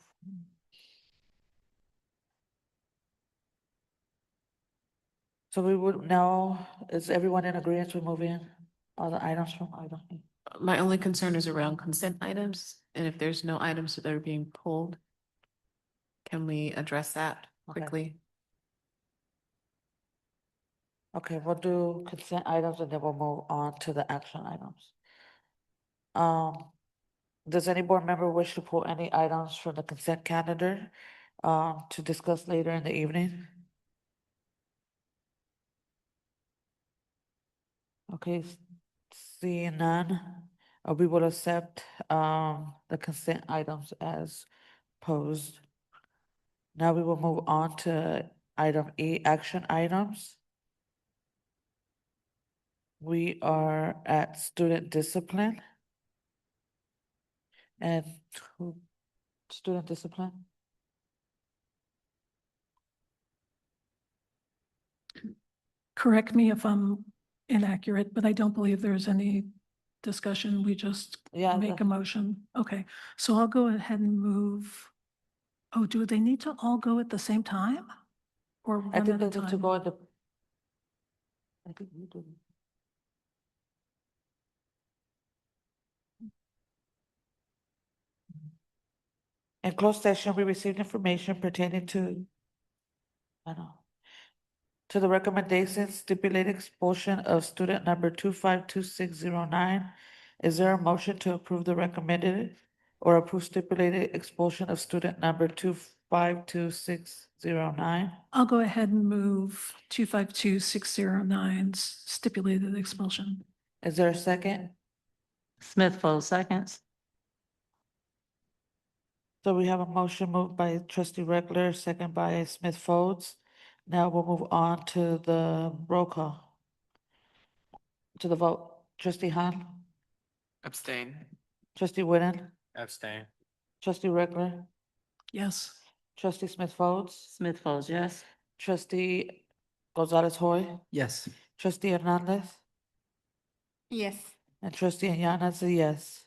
So we would now, is everyone in agreement with moving all the items from item E? My only concern is around consent items, and if there's no items that are being pulled, can we address that Okay. quickly? Okay, we'll do consent items and then we'll move on to the action items. Does any board member wish to pull any items from the consent calendar, to discuss later in the evening? Okay, seeing none, we will accept, the consent items as posed. Now we will move on to item E, action items. We are at student discipline. And student discipline. Correct me if I'm inaccurate, but I don't believe there's any discussion. We just Yeah, make a motion. Okay, so I'll go ahead and move. Oh, do they need to all go at the same time? Or I one think at they a need to time? go at the. I think we do. In closed session, we received information pertaining to, I know, to the recommendations stipulated expulsion of student number 252609. Is there a motion to approve the recommended or approve stipulated expulsion of student number 252609? I'll go ahead and move 252609's stipulated expulsion. Is there a second? Smith Folds, seconds. So we have a motion moved by trustee Reckler, second by Smith Folds. Now we'll move on to the roll call. To the vote. Trustee Han, Abstain. trustee Whitten, Abstain. trustee Reckler, Yes. trustee Smith Folds, Smith Folds, yes. trustee Gonzalez Hoy, Yes. trustee Hernandez, Yes. and trustee Anyana is a yes.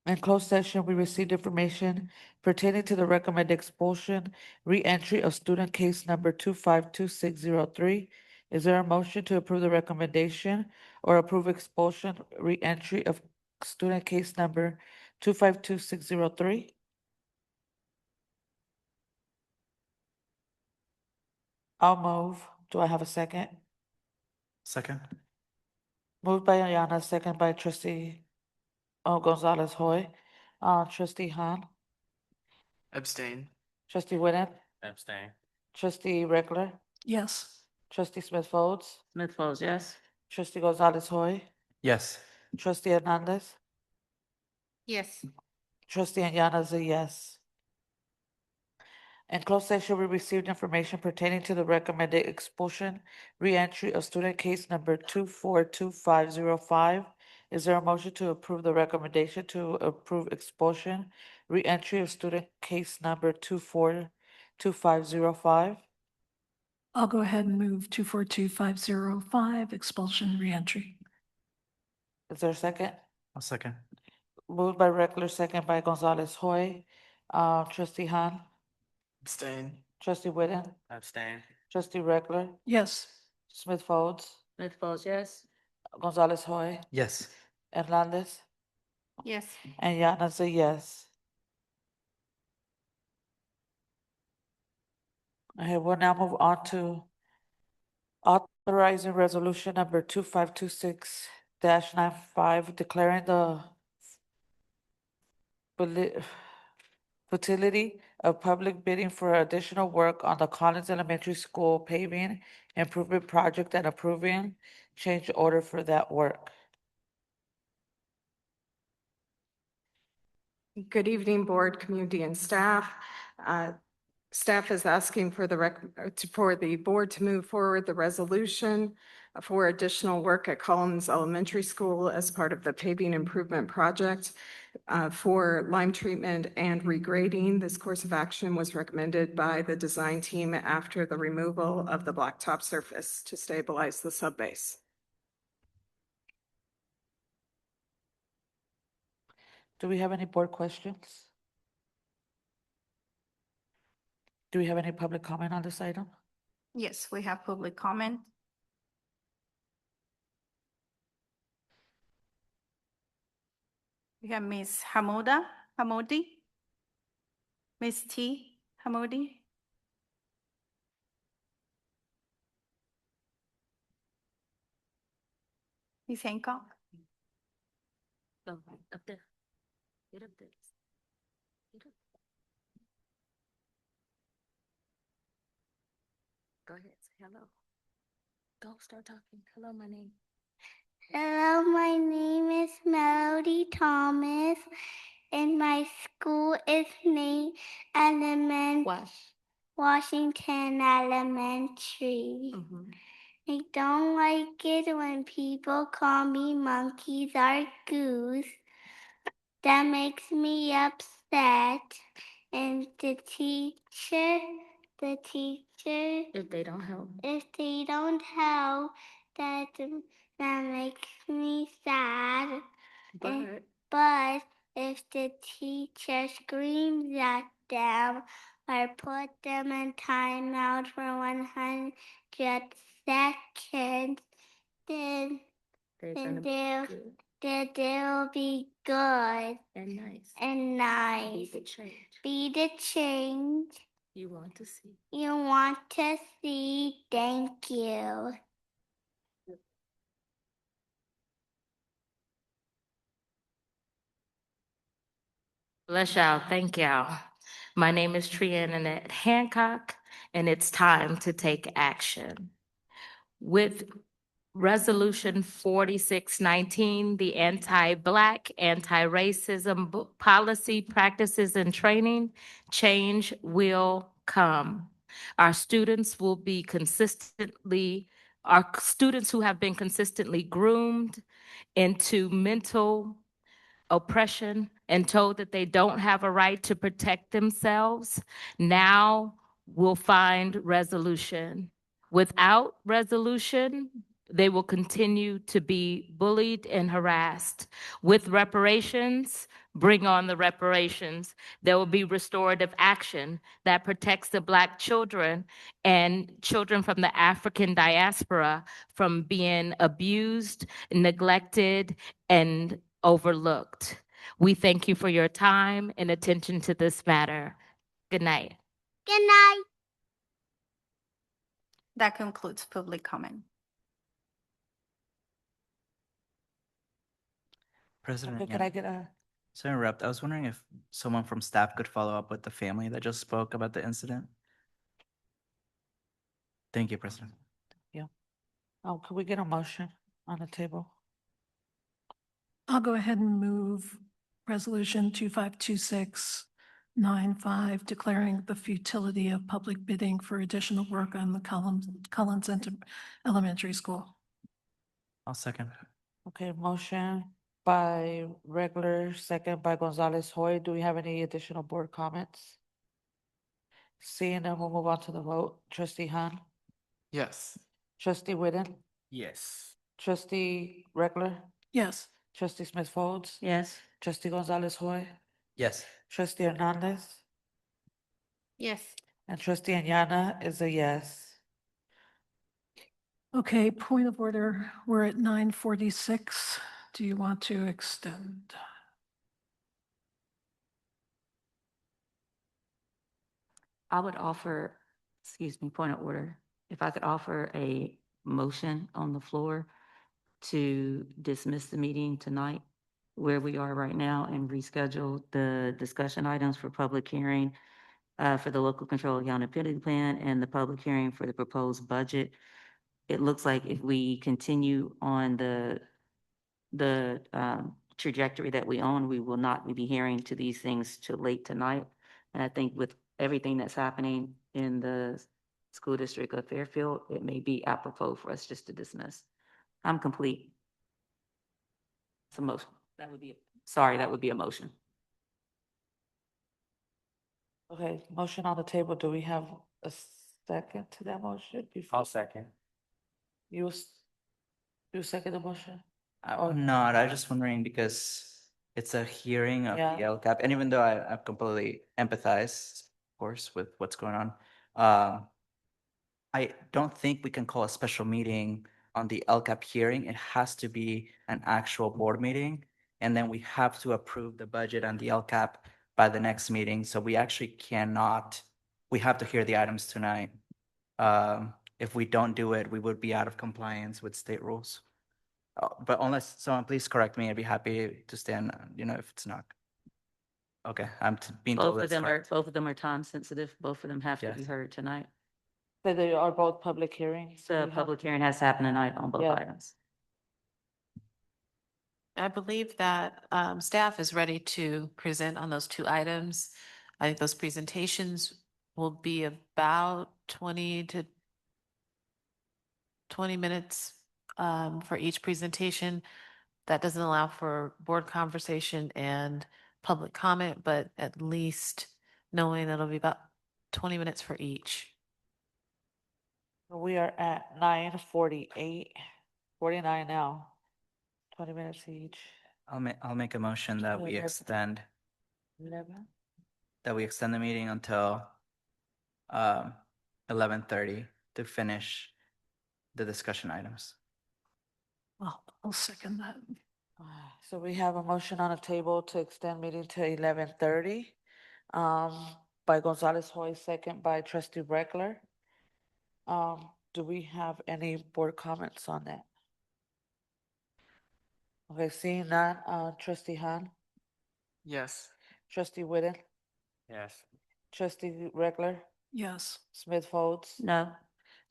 In closed session, we received information pertaining to the recommended expulsion, re-entry of student case number 252603. Is there a motion to approve the recommendation or approve expulsion, re-entry of student case number 252603? I'll move. Do I have a second? Second. Moved by Ayana, second by trustee Gonzalez Hoy. Trustee Han, Abstain. trustee Whitten, Abstain. trustee Reckler, Yes. trustee Smith Folds, Smith Folds, yes. trustee Gonzalez Hoy, Yes. trustee Hernandez, Yes. trustee Anyana is a yes. In closed session, we received information pertaining to the recommended expulsion, re-entry of student case number 242505. Is there a motion to approve the recommendation to approve expulsion, re-entry of student case number 242505? I'll go ahead and move 242505 expulsion reentry. Is there a second? I'll second. Moved by Reckler, second by Gonzalez Hoy. Trustee Han, Abstain. trustee Whitten, Abstain. trustee Reckler, Yes. Smith Folds, Smith Folds, yes. Gonzalez Hoy, Yes. Hernandez, Yes. and Yana's a yes. Okay, we'll now move on to authorizing resolution number 2526-95, declaring the futility of public bidding for additional work on the Collins Elementary School paving improvement project and approving change order for that work. Good evening, board, community, and staff. Staff is asking for the board to move forward the resolution for additional work at Collins Elementary School as part of the paving improvement project for lime treatment and regrading. This course of action was recommended by the design team after the removal of the blacktop surface to stabilize the subbase. Do we have any board questions? Do we have any public comment on this item? Yes, we have public comment. We have Ms. Hamodi. Ms. T. Hamodi. Ms. Hancock. Go right up there. Get up there. Get up. Go ahead. Say hello. Go start talking. Hello, my name. Hello, my name is Melody Thomas, and my school is named Washington Elementary. I don't like it when people call me monkeys or goose. That makes me upset. And the teacher, If they don't help. if they don't help, that makes me sad. But if the teacher screams at them or put them in timeout for 100 seconds, then they'll be good And nice. and nice. Be the change Be the change you want to see. you want to see. Thank you. Bless y'all. Thank y'all. My name is Trianette Hancock, and it's time to take action. With Resolution 4619, the anti-Black, anti-racism policy, practices, and training, change will come. Our students who have been consistently groomed into mental oppression and told that they don't have a right to protect themselves, now will find resolution. Without resolution, they will continue to be bullied and harassed. With reparations, bring on the reparations. There will be restorative action that protects the Black children and children from the African diaspora from being abused, neglected, and overlooked. We thank you for your time and attention to this matter. Good night. Good night. That concludes public comment. President, Okay, could I get a, sorry to interrupt. I was wondering if someone from staff could follow up with the family that just spoke about the incident. Thank you, President. could we get a motion on the table? I'll go ahead and move Resolution 252695, declaring the futility of public bidding for additional work on the Collins Elementary School. I'll second. Okay, motion by Regular, second by Gonzalez Hoy. Do we have any additional board comments? Seeing none, we'll move on to the vote. Trustee Han, Yes. trustee Whitten, Yes. trustee Regular, Yes. trustee Smith Folds, Yes. trustee Gonzalez Hoy, Yes. trustee Hernandez, Yes. and trustee Anyana is a yes. Okay, point of order. We're at 9:46. Do you want to extend? I would offer, point of order, if I could offer a motion on the floor to dismiss the meeting tonight where we are right now and reschedule the discussion items for public hearing for the local control accountability plan and the public hearing for the proposed budget. It looks like if we continue on the trajectory that we own, we will not be hearing to these things till late tonight. And I think with everything that's happening in the School District of Fairfield, it may be apropos for us just to dismiss. I'm complete. It's a motion. That would be, sorry, that would be a motion. Okay, motion on the table. Do we have a second to that motion? I'll second. You, you second the motion? I'm not, I was just wondering because it's a hearing of the LCAP, and even though I completely empathize, of course, with what's going on, I don't think we can call a special meeting on the LCAP hearing. It has to be an actual board meeting, and then we have to approve the budget on the LCAP by the next meeting. So we actually cannot, we have to hear the items tonight. If we don't do it, we would be out of compliance with state rules. But unless someone please correct me, I'd be happy to stand, if it's not. Okay, I'm being told that's correct. Both of them are time sensitive. Both of them have to be heard tonight. So they are both public hearings? The public hearing has to happen tonight on both items. I believe that staff is ready to present on those two items. I think those presentations will be about 20 minutes for each presentation. That doesn't allow for board conversation and public comment, but at least knowing that it'll be about 20 minutes for each. We are at 9:48, 49 now. 20 minutes each. I'll make a motion that we extend 11? the meeting until 11:30 to finish the discussion items. Well, I'll second that. So we have a motion on the table to extend meeting to 11:30 by Gonzalez Hoy, second by Trustee Reckler. Do we have any board comments on that? Okay, seeing none, Trustee Han, Yes. Trustee Whitten, Yes. Trustee Reckler, Yes. Smith Folds, No.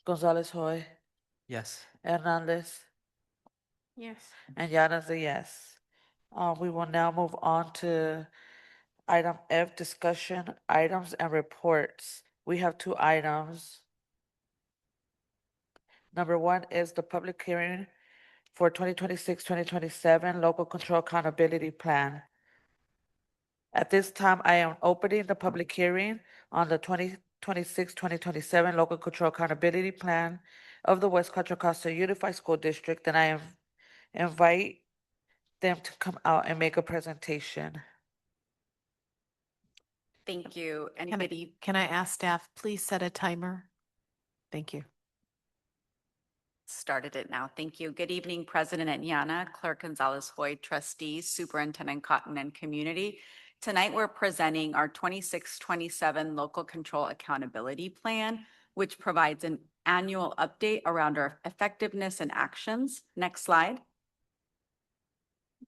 Gonzalez Hoy, Yes. Hernandez, Yes. and Yana's a yes. We will now move on to item F, discussion items and reports. We have two items. Number one is the public hearing for 2026-2027 Local Control Accountability Plan. At this time, I am opening the public hearing on the 2026-2027 Local Control Accountability Plan of the West Contra Costa Unified School District, and I invite them to come out and make a presentation. Thank you. Anybody? Can I ask staff, please set a timer? Thank you. Started it now. Thank you. Good evening, President Yana, Clerk Gonzalez Hoy, trustees, Superintendent Cotton, and community. Tonight, we're presenting our 26-27 Local Control Accountability Plan, which provides an annual update around our effectiveness and actions. Next slide.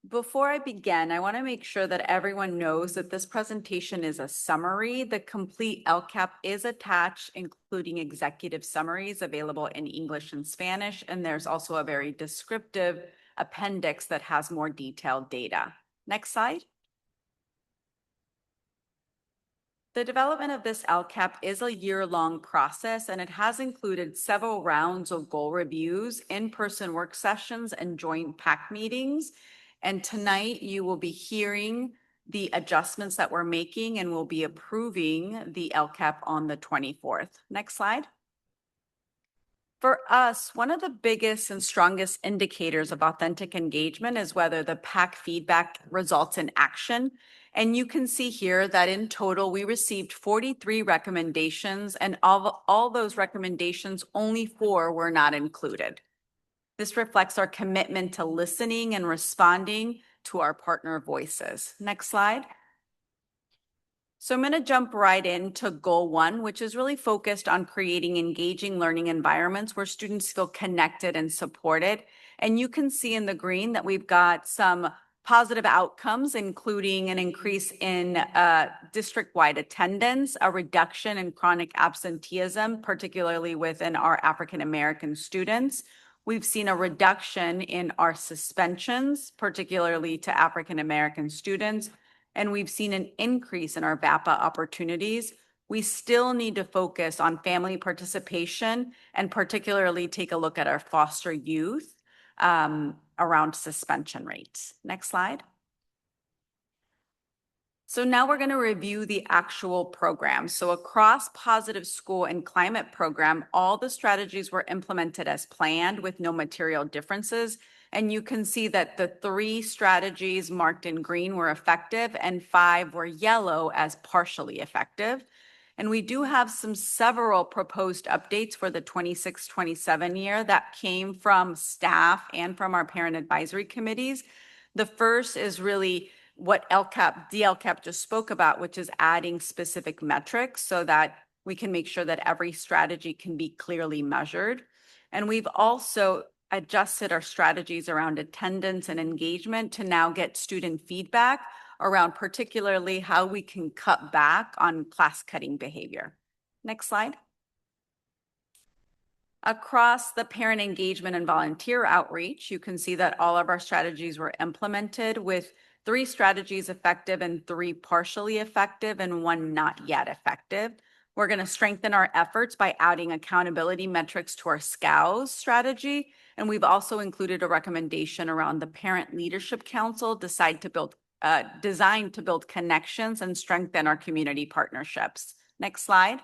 Before I begin, I want to make sure that everyone knows that this presentation is a summary. The complete LCAP is attached, including executive summaries available in English and Spanish, and there's also a very descriptive appendix that has more detailed data. Next slide. The development of this LCAP is a year-long process, and it has included several rounds of goal reviews, in-person work sessions, and joint PAC meetings. And tonight you will be hearing the adjustments that we're making, and we'll be approving the LCAP on the 24th. Next slide. For us, one of the biggest and strongest indicators of authentic engagement is whether the PAC feedback results in action. And you can see here that in total, we received 43 recommendations, and all those recommendations, only 4 were not included. This reflects our commitment to listening and responding to our partner voices. Next slide. So I'm going to jump right into goal 1, which is really focused on creating engaging learning environments where students feel connected and supported. And you can see in the green that we've got some positive outcomes, including an increase in district-wide attendance, a reduction in chronic absenteeism, particularly within our African-American students. We've seen a reduction in our suspensions, particularly to African-American students, and we've seen an increase in our VAPA opportunities, we still need to focus on family participation and particularly take a look at our foster youth around suspension rates. Next slide. So now we're going to review the actual program. So across Positive School and Climate program, all the strategies were implemented as planned with no material differences. And you can see that the 3 strategies marked in green were effective and 5 were yellow as partially effective. And we do have several proposed updates for the 26-27 year that came from staff and from our parent advisory committees. The first is really what DLCAP just spoke about, which is adding specific metrics so that we can make sure that every strategy can be clearly measured. And we've also adjusted our strategies around attendance and engagement to now get student feedback around particularly how we can cut back on class-cutting behavior. Next slide. Across the parent engagement and volunteer outreach, you can see that all of our strategies were implemented with 3 strategies effective and 3 partially effective and 1 not yet effective. We're going to strengthen our efforts by adding accountability metrics to our SCOWS strategy. And we've also included a recommendation around the Parent Leadership Council designed to build connections and strengthen our community partnerships. Next slide.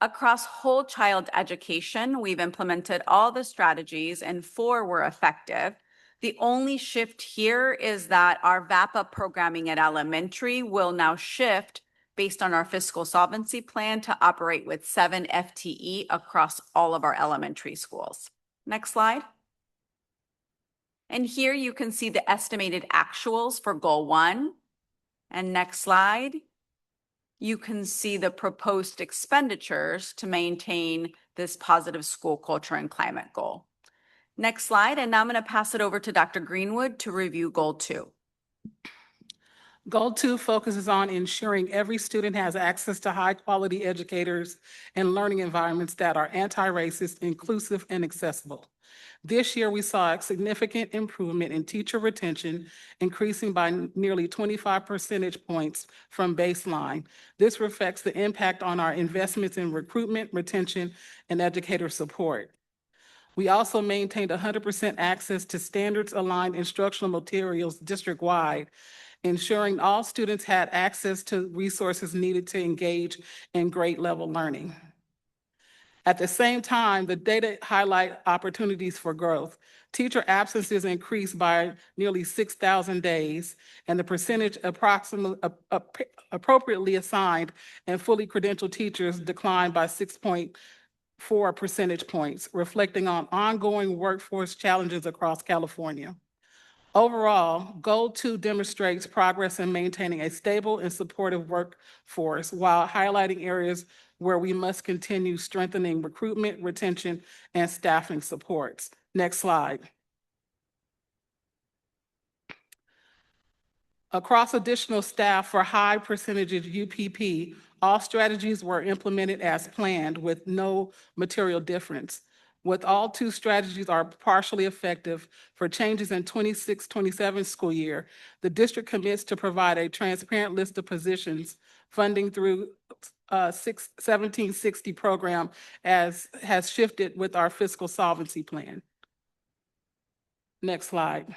Across whole child education, we've implemented all the strategies and 4 were effective. The only shift here is that our VAPA programming at elementary will now shift based on our fiscal solvency plan to operate with 7 FTE across all of our elementary schools. Next slide. And here you can see the estimated actuals for goal 1. And next slide. You can see the proposed expenditures to maintain this positive school culture and climate goal. Next slide, and now I'm going to pass it over to Dr. Greenwood to review Goal 2. Goal 2 focuses on ensuring every student has access to high-quality educators and learning environments that are anti-racist, inclusive, and accessible. This year, we saw a significant improvement in teacher retention, increasing by nearly 25 percentage points from baseline. This reflects the impact on our investments in recruitment, retention, and educator support. We also maintained 100% access to standards-aligned instructional materials district-wide, ensuring all students had access to resources needed to engage in grade-level learning. At the same time, the data highlight opportunities for growth. Teacher absences increased by nearly 6,000 days, and the percentage appropriately assigned and fully credentialed teachers declined by 6.4 percentage points, reflecting on ongoing workforce challenges across California. Overall, Goal 2 demonstrates progress in maintaining a stable and supportive workforce while highlighting areas where we must continue strengthening recruitment, retention, and staffing supports. Next slide. Across additional staff for high percentages UPP, all strategies were implemented as planned with no material difference. With all 2 strategies are partially effective for changes in 26-27 school year, the district commits to provide a transparent list of positions funding through 1760 program as has shifted with our fiscal solvency plan. Next slide.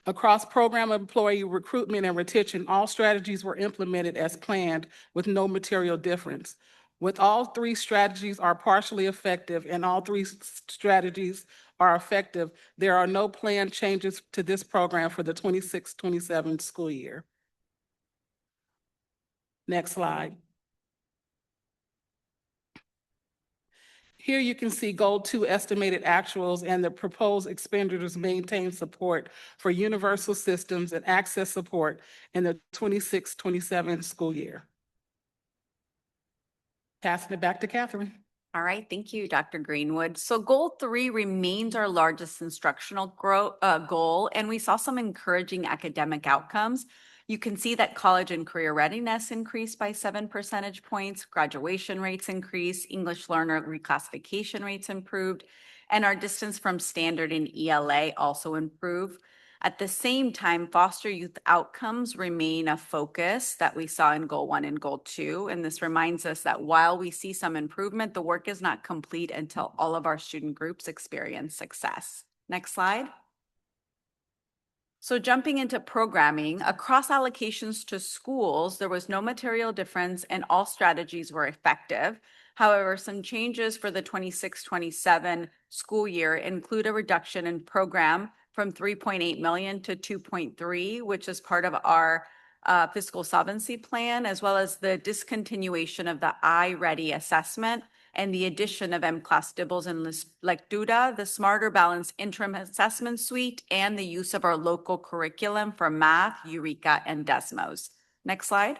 Across program employee recruitment and retention, all strategies were implemented as planned with no material difference. With all 3 strategies are partially effective and all 3 strategies are effective, there are no planned changes to this program for the 26-27 school year. Next slide. Here you can see Goal 2 estimated actuals and the proposed expenditures maintain support for universal systems and access support in the 26-27 school year. Passing it back to Catherine. All right, thank you, Dr. Greenwood. So Goal 3 remains our largest instructional goal, and we saw some encouraging academic outcomes. You can see that college and career readiness increased by 7 percentage points, graduation rates increased, English learner reclassification rates improved, and our distance from standard in ELA also improved. At the same time, foster youth outcomes remain a focus that we saw in Goal 1 and Goal 2. And this reminds us that while we see some improvement, the work is not complete until all of our student groups experience success. Next slide. So jumping into programming, across allocations to schools, there was no material difference and all strategies were effective. However, some changes for the 26-27 school year include a reduction in program from 3.8 million to 2.3, which is part of our fiscal solvency plan, as well as the discontinuation of the iReady assessment and the addition of M-Class Dibbles and Lectura, the Smarter Balance Interim Assessment Suite, and the use of our local curriculum for math, Eureka, and Desmos. Next slide.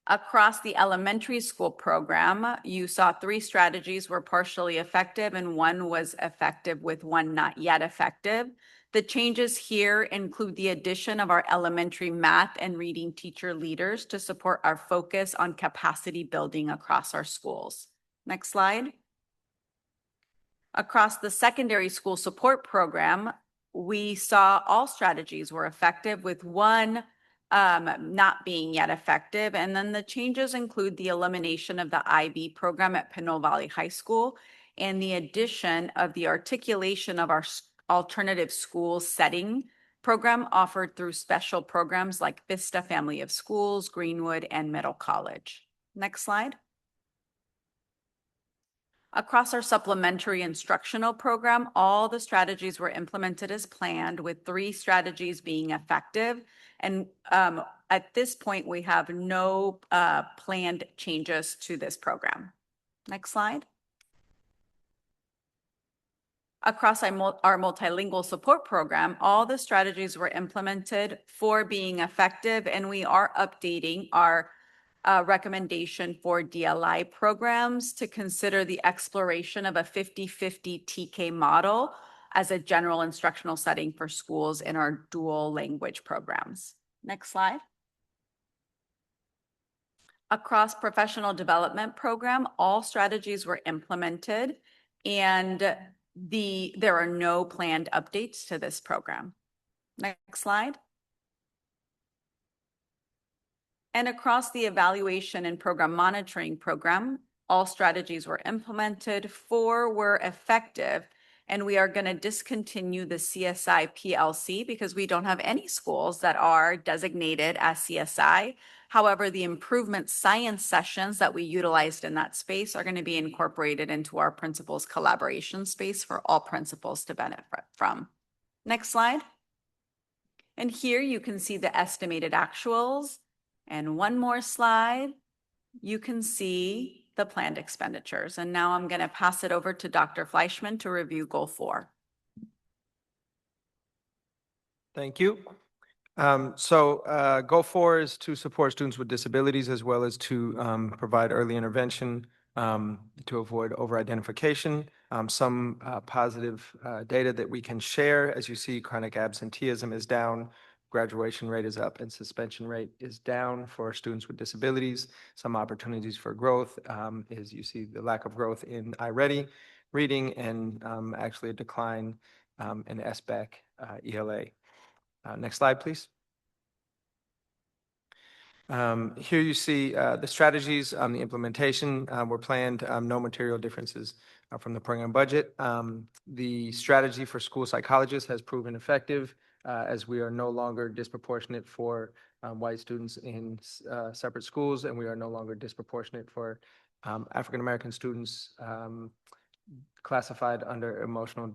Across the elementary school program, you saw 3 strategies were partially effective and 1 was effective with 1 not yet effective. The changes here include the addition of our elementary math and reading teacher leaders to support our focus on capacity building across our schools. Next slide. Across the secondary school support program, we saw all strategies were effective with 1 not being yet effective. And then the changes include the elimination of the IB program at Pinole Valley High School and the addition of the articulation of our alternative school setting program offered through special programs like Vista Family of Schools, Greenwood, and Middle College. Next slide. Across our supplementary instructional program, all the strategies were implemented as planned, with 3 strategies being effective. And at this point, we have no planned changes to this program. Next slide. Across our multilingual support program, all the strategies were implemented for being effective, and we are updating our recommendation for DLI programs to consider the exploration of a 50-50 TK model as a general instructional setting for schools in our dual language programs. Next slide. Across professional development program, all strategies were implemented, and there are no planned updates to this program. Next slide. And across the evaluation and program monitoring program, all strategies were implemented, 4 were effective, and we are going to discontinue the CSI PLC because we don't have any schools that are designated as CSI. However, the improvement science sessions that we utilized in that space are going to be incorporated into our principals collaboration space for all principals to benefit from. Next slide. And here you can see the estimated actuals. And one more slide, you can see the planned expenditures. And now I'm going to pass it over to Dr. Fleischman to review Goal 4. Thank you. Goal 4 is to support students with disabilities as well as to provide early intervention to avoid over-identification. Some positive data that we can share. As you see, chronic absenteeism is down, graduation rate is up, and suspension rate is down for students with disabilities. Some opportunities for growth is you see the lack of growth in iReady reading and actually a decline in SBAC ELA. Next slide, please. Here you see the strategies on the implementation were planned, no material differences from the program budget. The strategy for school psychologists has proven effective as we are no longer disproportionate for white students in separate schools, and we are no longer disproportionate for African-American students classified under emotional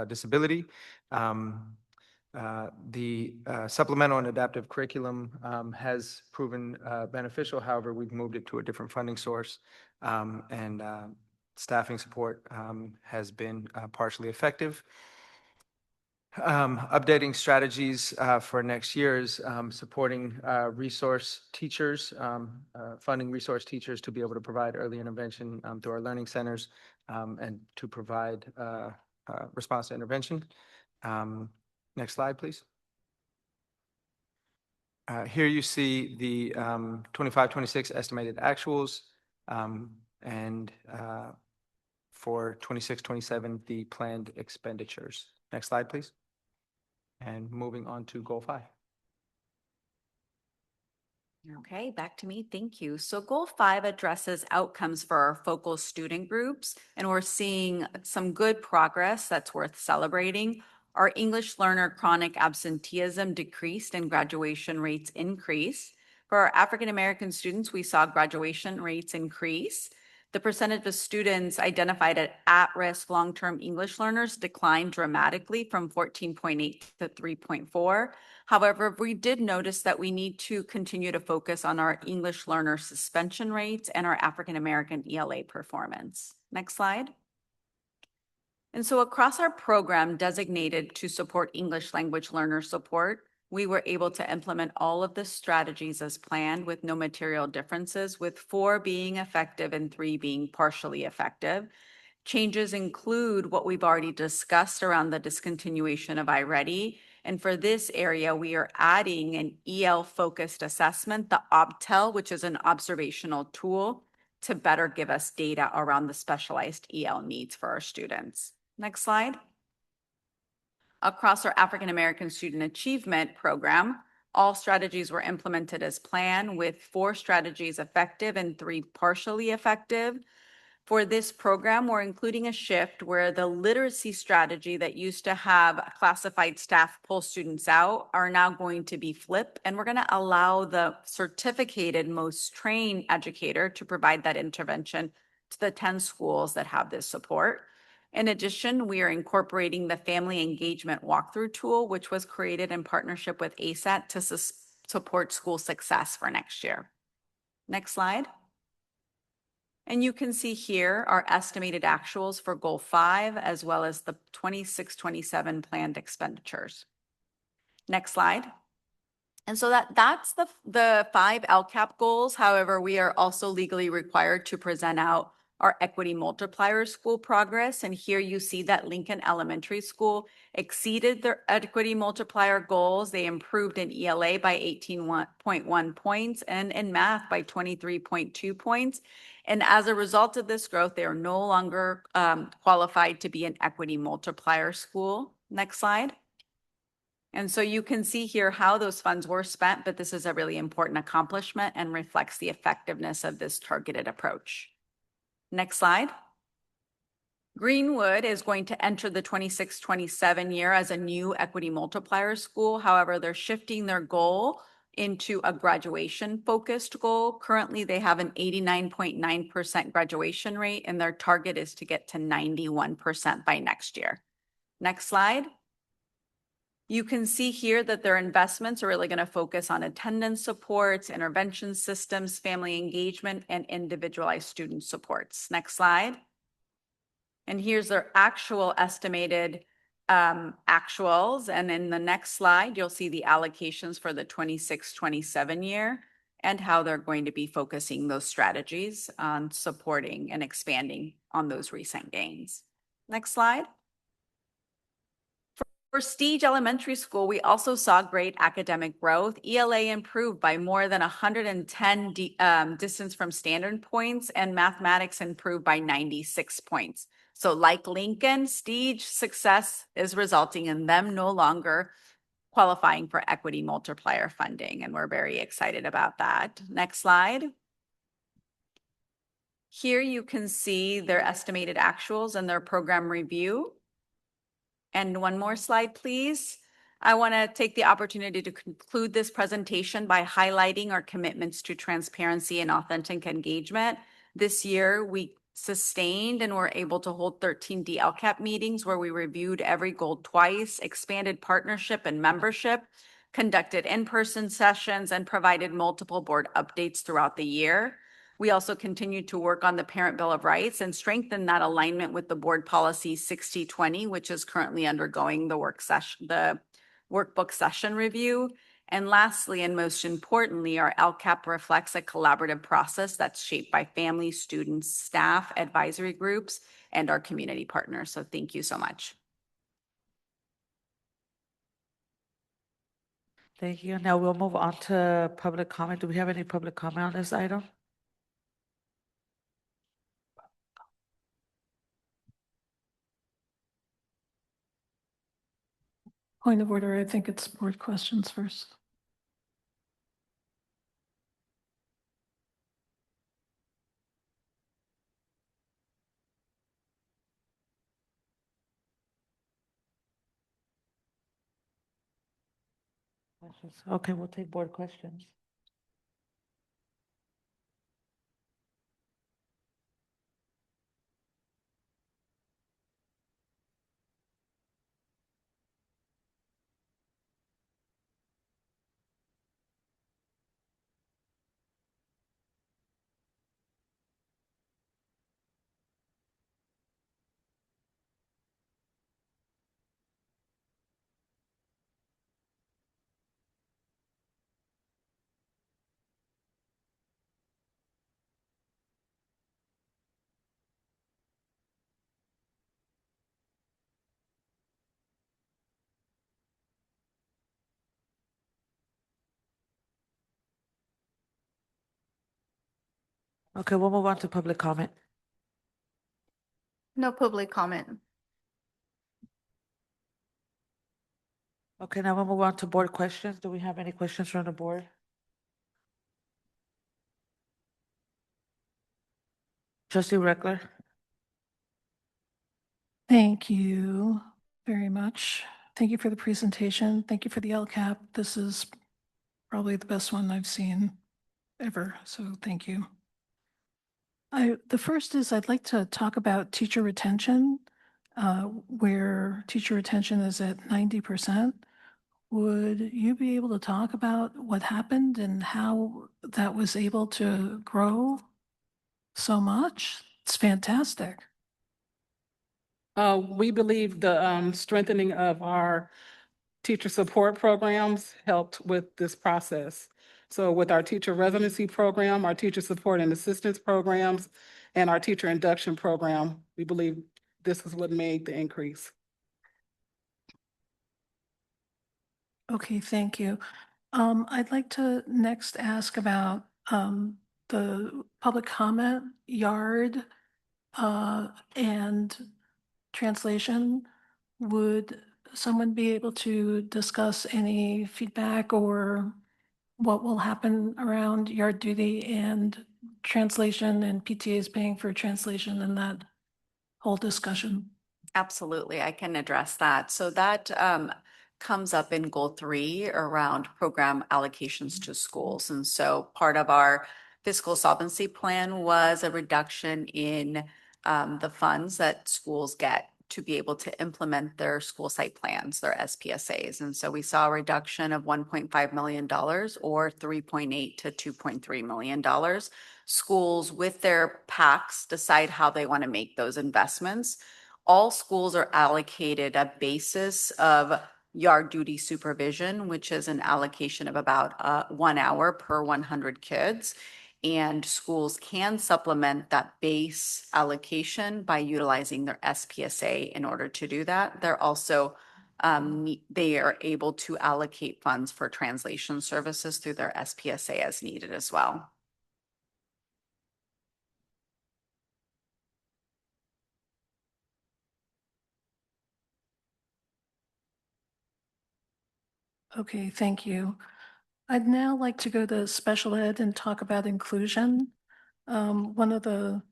disability. The supplemental and adaptive curriculum has proven beneficial. However, we've moved it to a different funding source, and staffing support has been partially effective. Updating strategies for next year is supporting resource teachers, funding resource teachers to be able to provide early intervention through our learning centers and to provide response to intervention. Next slide, please. Here you see the 25-26 estimated actuals and for 26-27 the planned expenditures. Next slide, please. And moving on to goal 5. Okay, back to me. Thank you. So goal 5 addresses outcomes for our focal student groups, and we're seeing some good progress that's worth celebrating. Our English learner chronic absenteeism decreased and graduation rates increased. For our African American students, we saw graduation rates increase. The percentage of students identified as at-risk long-term English learners declined dramatically from 14.8 to 3.4. However, we did notice that we need to continue to focus on our English learner suspension rates and our African American ELA performance. Next slide. And so across our program designated to support English language learner support, we were able to implement all of the strategies as planned with no material differences, with 4 being effective and 3 being partially effective. Changes include what we've already discussed around the discontinuation of iReady. And for this area, we are adding an EL-focused assessment, the OBTEL, which is an observational tool to better give us data around the specialized EL needs for our students. Next slide. Across our African American Student Achievement Program, all strategies were implemented as planned, with 4 strategies effective and 3 partially effective. For this program, we're including a shift where the literacy strategy that used to have classified staff pull students out are now going to be flipped, and we're going to allow the certificated most trained educator to provide that intervention to the 10 schools that have this support. In addition, we are incorporating the family engagement walkthrough tool, which was created in partnership with ASAT to support school success for next year. Next slide. And you can see here our estimated actuals for goal 5, as well as the 26-27 planned expenditures. Next slide. And so that's the 5 LCAP goals. However, we are also legally required to present out our equity multiplier school progress. And here you see that Lincoln Elementary School exceeded their equity multiplier goals. They improved in ELA by 18.1 points and in math by 23.2 points. And as a result of this growth, they are no longer qualified to be an equity multiplier school. Next slide. And so you can see here how those funds were spent, but this is a really important accomplishment and reflects the effectiveness of this targeted approach. Next slide. Greenwood is going to enter the 26-27 year as a new equity multiplier school. However, they're shifting their goal into a graduation focused goal. Currently, they have an 89.9% graduation rate, and their target is to get to 91% by next year. Next slide. You can see here that their investments are really going to focus on attendance supports, intervention systems, family engagement, and individualized student supports. Next slide. And here's their actual estimated actuals. And in the next slide, you'll see the allocations for the 26-27 year and how they're going to be focusing those strategies on supporting and expanding on those recent gains. Next slide. For Stige Elementary School, we also saw great academic growth. ELA improved by more than 110 distance from standard points, and mathematics improved by 96 points. So like Lincoln, Stige success is resulting in them no longer qualifying for equity multiplier funding, and we're very excited about that. Next slide. Here you can see their estimated actuals and their program review. And one more slide, please. I want to take the opportunity to conclude this presentation by highlighting our commitments to transparency and authentic engagement. This year, we sustained and were able to hold 13 DLCAP meetings where we reviewed every goal twice, expanded partnership and membership, conducted in-person sessions, and provided multiple board updates throughout the year. We also continued to work on the Parent Bill of Rights and strengthen that alignment with the board policy 6020, which is currently undergoing the workbook session review. And lastly, and most importantly, our LCAP reflects a collaborative process that's shaped by families, students, staff, advisory groups, and our community partners. So thank you so much. Thank you. Now we'll move on to public comment. Do we have any public comment on this item? Point of order, I think it's board questions first. Questions? Okay, we'll take board questions. Okay, we'll move on to public comment. No public comment. Okay, now we'll move on to board questions. Do we have any questions from the board? Trustee Reckler? Thank you very much. Thank you for the presentation. Thank you for the LCAP. This is probably the best one I've seen ever, so thank you. The first is I'd like to talk about teacher retention, where teacher retention is at 90%. Would you be able to talk about what happened and how that was able to grow so much? It's fantastic. We believe the strengthening of our teacher support programs helped with this process. So with our teacher residency program, our teacher support and assistance programs, and our teacher induction program, we believe this is what made the increase. Okay, thank you. I'd like to next ask about the public comment yard and translation. Would someone be able to discuss any feedback or what will happen around yard duty and translation and PTAs paying for translation and that whole discussion? Absolutely, I can address that. So that comes up in goal 3 around program allocations to schools. And so part of our fiscal solvency plan was a reduction in the funds that schools get to be able to implement their school site plans, their SPSAs. And so we saw a reduction of $1.5 million or 3.8 to $2.3 million. Schools with their PACs decide how they want to make those investments. All schools are allocated a basis of yard duty supervision, which is an allocation of about 1 hour per 100 kids. And schools can supplement that base allocation by utilizing their SPSA in order to do that. They're also, they are able to allocate funds for translation services through their SPSA as needed as well. Okay, thank you. I'd now like to go to special ed and talk about inclusion. One of the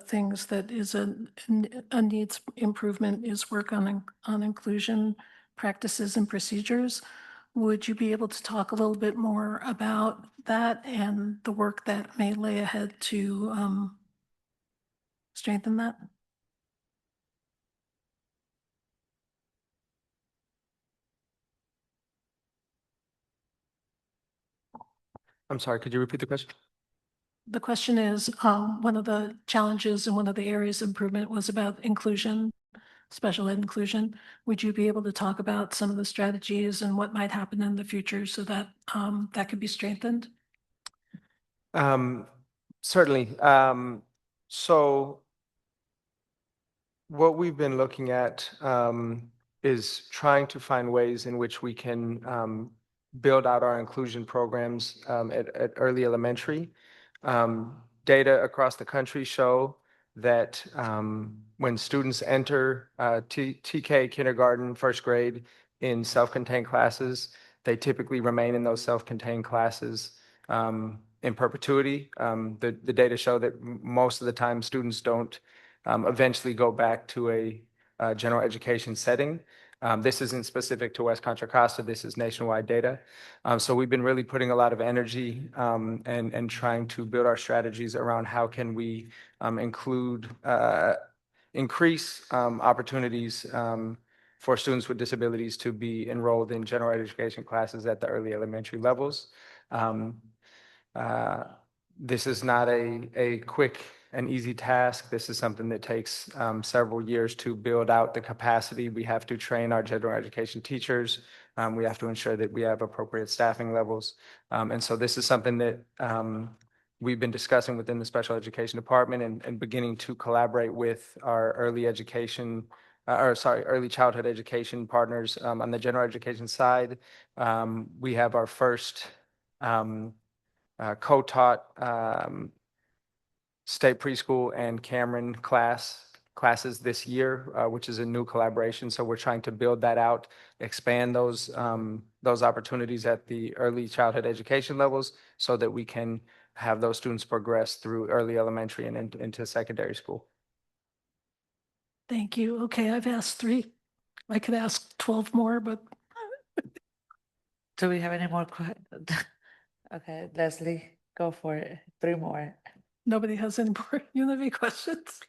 things that is a needs improvement is work on inclusion practices and procedures. Would you be able to talk a little bit more about that and the work that may lay ahead to strengthen that? I'm sorry, could you repeat the question? The question is, one of the challenges and one of the areas of improvement was about inclusion, special ed inclusion. Would you be able to talk about some of the strategies and what might happen in the future so that that could be strengthened? Certainly. So what we've been looking at is trying to find ways in which we can build out our inclusion programs at early elementary. Data across the country show that when students enter TK, kindergarten, first grade in self-contained classes, they typically remain in those self-contained classes in perpetuity. The data show that most of the time students don't eventually go back to a general education setting. This isn't specific to West Contra Costa. This is nationwide data. So we've been really putting a lot of energy and trying to build our strategies around how can we increase opportunities for students with disabilities to be enrolled in general education classes at the early elementary levels. This is not a quick and easy task. This is something that takes several years to build out the capacity. We have to train our general education teachers. We have to ensure that we have appropriate staffing levels. And so this is something that we've been discussing within the special education department and beginning to collaborate with our early childhood education partners on the general education side. We have our first co-taught state preschool and Cameron classes this year, which is a new collaboration. So we're trying to build that out, expand those opportunities at the early childhood education levels so that we can have those students progress through early elementary and into secondary school. Thank you. Okay, I've asked 3. I could ask 12 more, but Do we have any more Okay, Leslie, go for it. 3 more. nobody has any more Unity questions.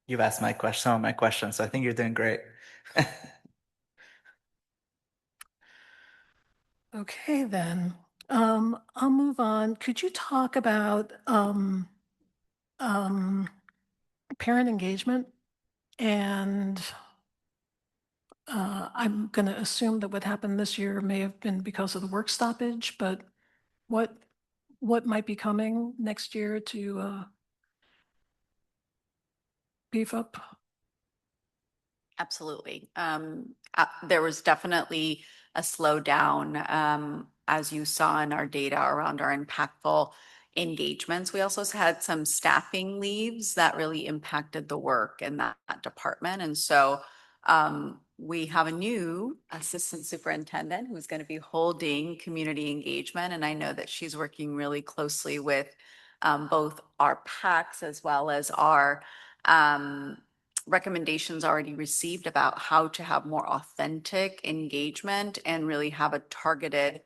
You've asked some of my questions, so I think you're doing great. Okay, then. I'll move on. Could you talk about parent engagement? And I'm going to assume that what happened this year may have been because of the work stoppage, but what might be coming next year to beef up? Absolutely. There was definitely a slowdown, as you saw in our data around our impactful engagements. We also had some staffing leaves that really impacted the work in that department. And so we have a new assistant superintendent who's going to be holding community engagement. And I know that she's working really closely with both our PACs as well as our recommendations already received about how to have more authentic engagement and really have a targeted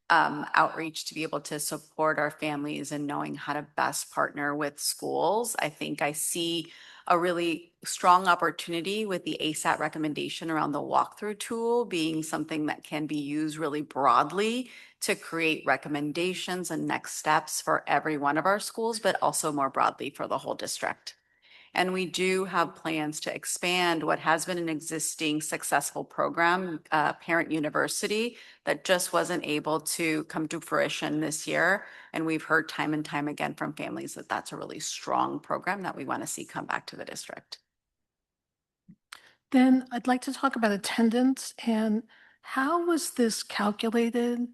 outreach to be able to support our families and knowing how to best partner with schools. I think I see a really strong opportunity with the ASAT recommendation around the walkthrough tool being something that can be used really broadly to create recommendations and next steps for every one of our schools, but also more broadly for the whole district. And we do have plans to expand what has been an existing successful program, Parent University, that just wasn't able to come to fruition this year. And we've heard time and time again from families that that's a really strong program that we want to see come back to the district. Then I'd like to talk about attendance and how was this calculated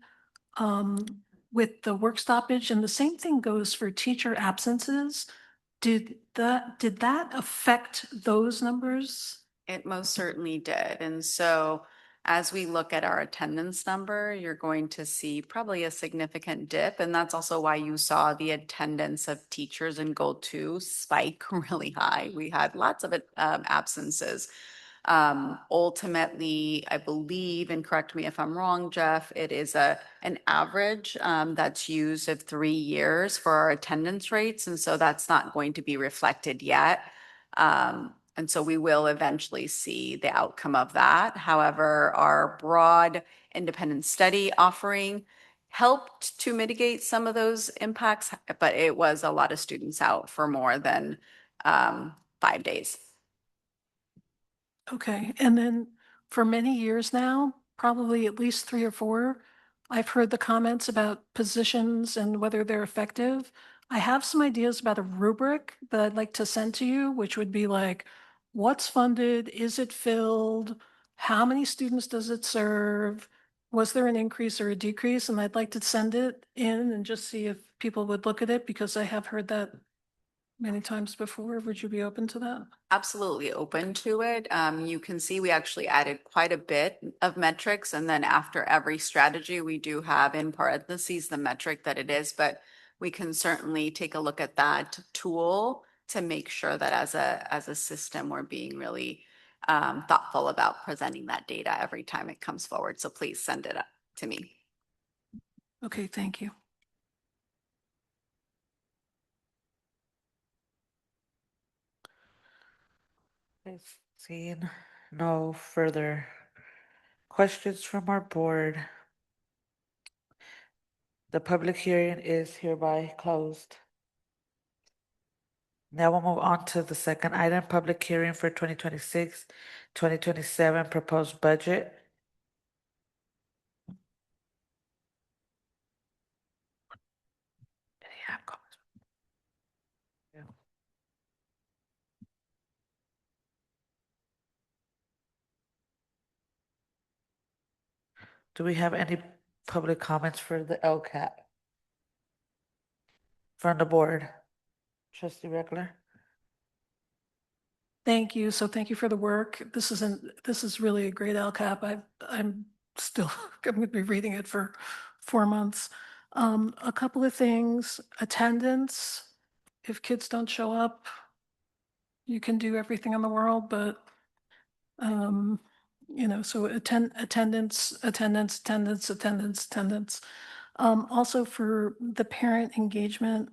with the work stoppage? And the same thing goes for teacher absences. Did that affect those numbers? It most certainly did. And so as we look at our attendance number, you're going to see probably a significant dip. And that's also why you saw the attendance of teachers in Goal 2 spike really high. We had lots of absences. Ultimately, I believe, and correct me if I'm wrong, Jeff, it is an average that's used of 3 years for our attendance rates. And so that's not going to be reflected yet. And so we will eventually see the outcome of that. However, our broad independent study offering helped to mitigate some of those impacts, but it was a lot of students out for more than 5 days. Okay, and then for many years now, probably at least 3 or 4, I've heard the comments about positions and whether they're effective. I have some ideas about a rubric that I'd like to send to you, which would be like, what's funded? Is it filled? How many students does it serve? Was there an increase or a decrease? And I'd like to send it in and just see if people would look at it because I have heard that many times before. Would you be open to that? Absolutely open to it. You can see we actually added quite a bit of metrics, and then after every strategy, we do have in parentheses the metric that it is, but we can certainly take a look at that tool to make sure that as a system, we're being really thoughtful about presenting that data every time it comes forward. So please send it up to me. Okay, thank you. Okay, seeing no further questions from our board, the public hearing is hereby closed. Now we'll move on to the second item, public hearing for 2026-2027 proposed budget. Yeah, comments? Yeah. Do we have any public comments for the LCAP? From the board? Trustee Reckler? Thank you. So thank you for the work. This is really a great LCAP. I'm still, I'm going to be reading it for 4 months. A couple of things, attendance. If kids don't show up, you can do everything in the world, but, so attendance. Also for the parent engagement,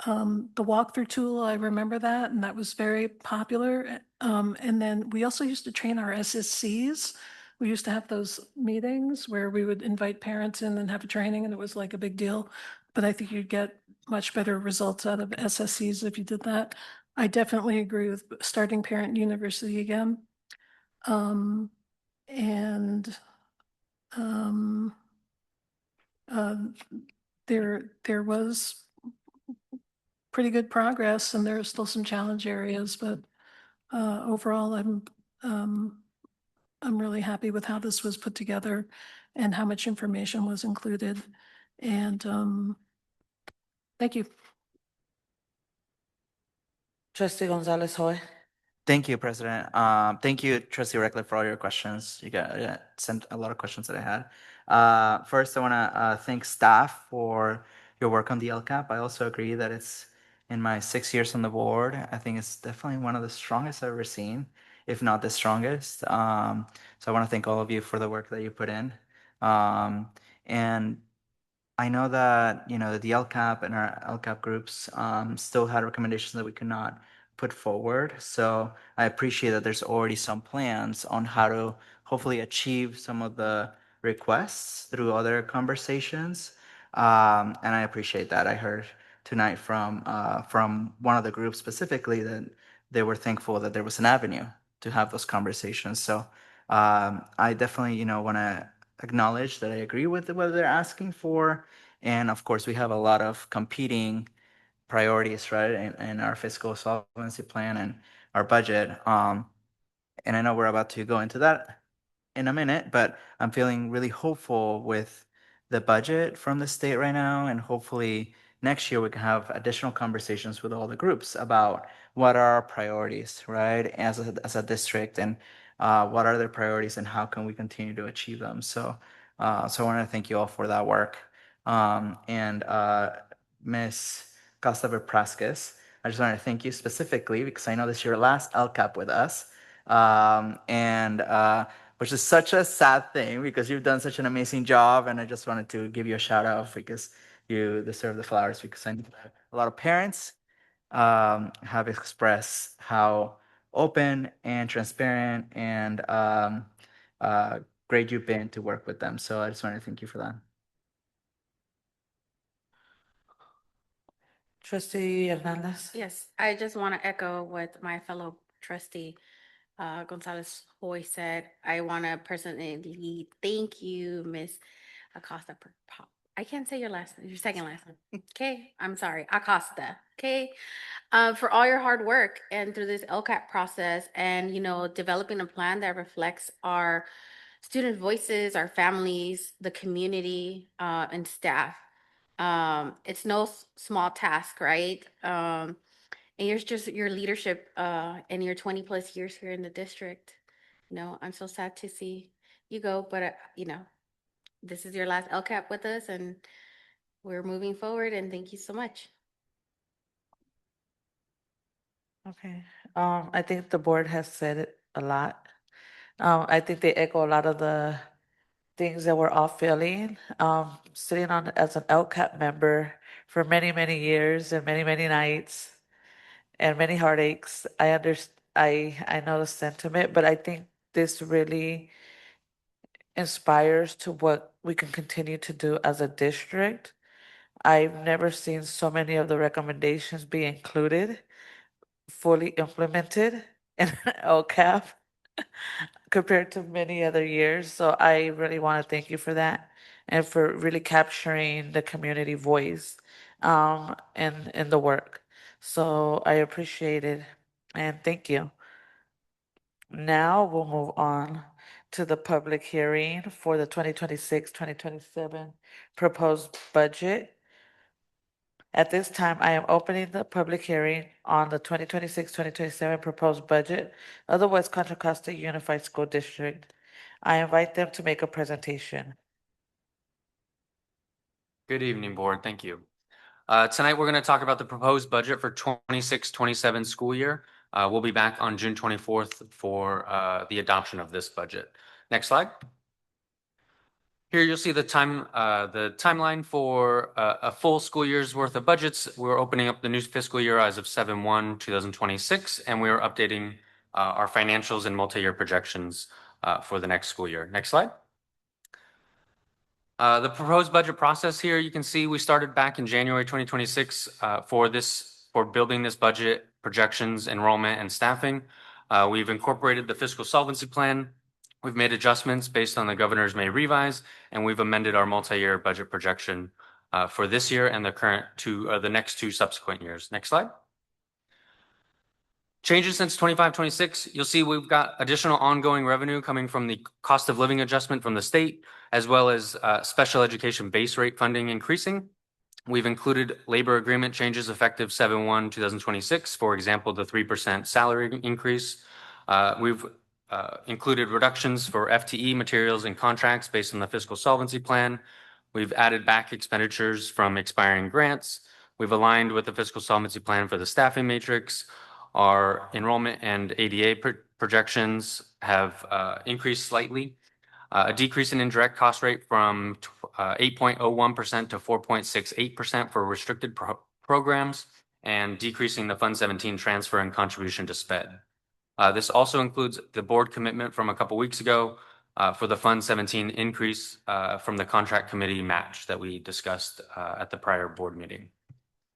the walkthrough tool, I remember that, and that was very popular. And then we also used to train our SSCs. We used to have those meetings where we would invite parents in and have a training, and it was like a big deal. But I think you'd get much better results out of SSCs if you did that. I definitely agree with starting Parent University again. And there was pretty good progress, and there are still some challenge areas, but overall, I'm really happy with how this was put together and how much information was included. And thank you. Trustee Gonzalez Hoy? Thank you, President. Thank you, Trustee Reckler, for all your questions. You got sent a lot of questions that I had. First, I want to thank staff for your work on the LCAP. I also agree that it's in my 6 years on the board. I think it's definitely one of the strongest I've ever seen, if not the strongest. So I want to thank all of you for the work that you put in. And I know that the LCAP and our LCAP groups still had recommendations that we could not put forward. So I appreciate that there's already some plans on how to hopefully achieve some of the requests through other conversations. And I appreciate that. I heard tonight from one of the groups specifically that they were thankful that there was an avenue to have those conversations. So I definitely want to acknowledge that I agree with what they're asking for. And of course, we have a lot of competing priorities, right, in our fiscal solvency plan and our budget. And I know we're about to go into that in a minute, but I'm feeling really hopeful with the budget from the state right now. And hopefully next year we can have additional conversations with all the groups about what are our priorities, right, as a district, and what are their priorities and how can we continue to achieve them. So I want to thank you all for that work. And Ms. Costa Veprasquez, I just want to thank you specifically because I know this is your last LCAP with us. Which is such a sad thing because you've done such an amazing job, and I just wanted to give you a shout out because you deserve the flowers, because I know that a lot of parents have expressed how open and transparent and great you've been to work with them. So I just want to thank you for that. Trustee Hernandez? Yes, I just want to echo what my fellow trustee Gonzalez Hoy said. I want to personally thank you, Miss Acosta. I can't say your second last name. Okay, I'm sorry, Acosta. Okay, for all your hard work and through this LCAP process, and developing a plan that reflects our student voices, our families, the community, and staff. It's no small task, right? And you're just your leadership and your 20+ years here in the district. You know, I'm so sad to see you go, but you know, this is your last LCAP with us, and we're moving forward. And thank you so much. Okay, I think the board has said it a lot. I think they echo a lot of the things that we're all feeling. Sitting on as an LCAP member for many, many years and many, many nights and many heartaches. I know the sentiment, but I think this really inspires to what we can continue to do as a district. I've never seen so many of the recommendations be included, fully implemented in LCAP compared to many other years. So I really want to thank you for that and for really capturing the community voice in the work. So I appreciate it and thank you. Now we'll move on to the public hearing for the 2026-2027 proposed budget. At this time, I am opening the public hearing on the 2026-2027 proposed budget of the West Contra Costa Unified School District. I invite them to make a presentation. Good evening, Board. Thank you. Tonight, we're going to talk about the proposed budget for 26-27 school year. We'll be back on June 24th for the adoption of this budget. Next slide. Here you'll see the timeline for a full school year's worth of budgets. We're opening up the new fiscal year as of 7/1/2026, and we are updating our financials and multi-year projections for the next school year. Next slide. The proposed budget process here, you can see we started back in January 2026 for building this budget, projections, enrollment, and staffing. We've incorporated the fiscal solvency plan. We've made adjustments based on the governor's May revise, and we've amended our multi-year budget projection for this year and the next two subsequent years. Next slide. Changes since 25-26, you'll see we've got additional ongoing revenue coming from the cost of living adjustment from the state, as well as special education base rate funding increasing. We've included labor agreement changes effective 7/1/2026, for example, the 3% salary increase. We've included reductions for FTE materials and contracts based on the fiscal solvency plan. We've added back expenditures from expiring grants. We've aligned with the fiscal solvency plan for the staffing matrix. Our enrollment and ADA projections have increased slightly. A decrease in indirect cost rate from 8.01% to 4.68% for restricted programs, and decreasing the Fund 17 transfer and contribution to SPED. This also includes the board commitment from a couple weeks ago for the Fund 17 increase from the contract committee match that we discussed at the prior board meeting.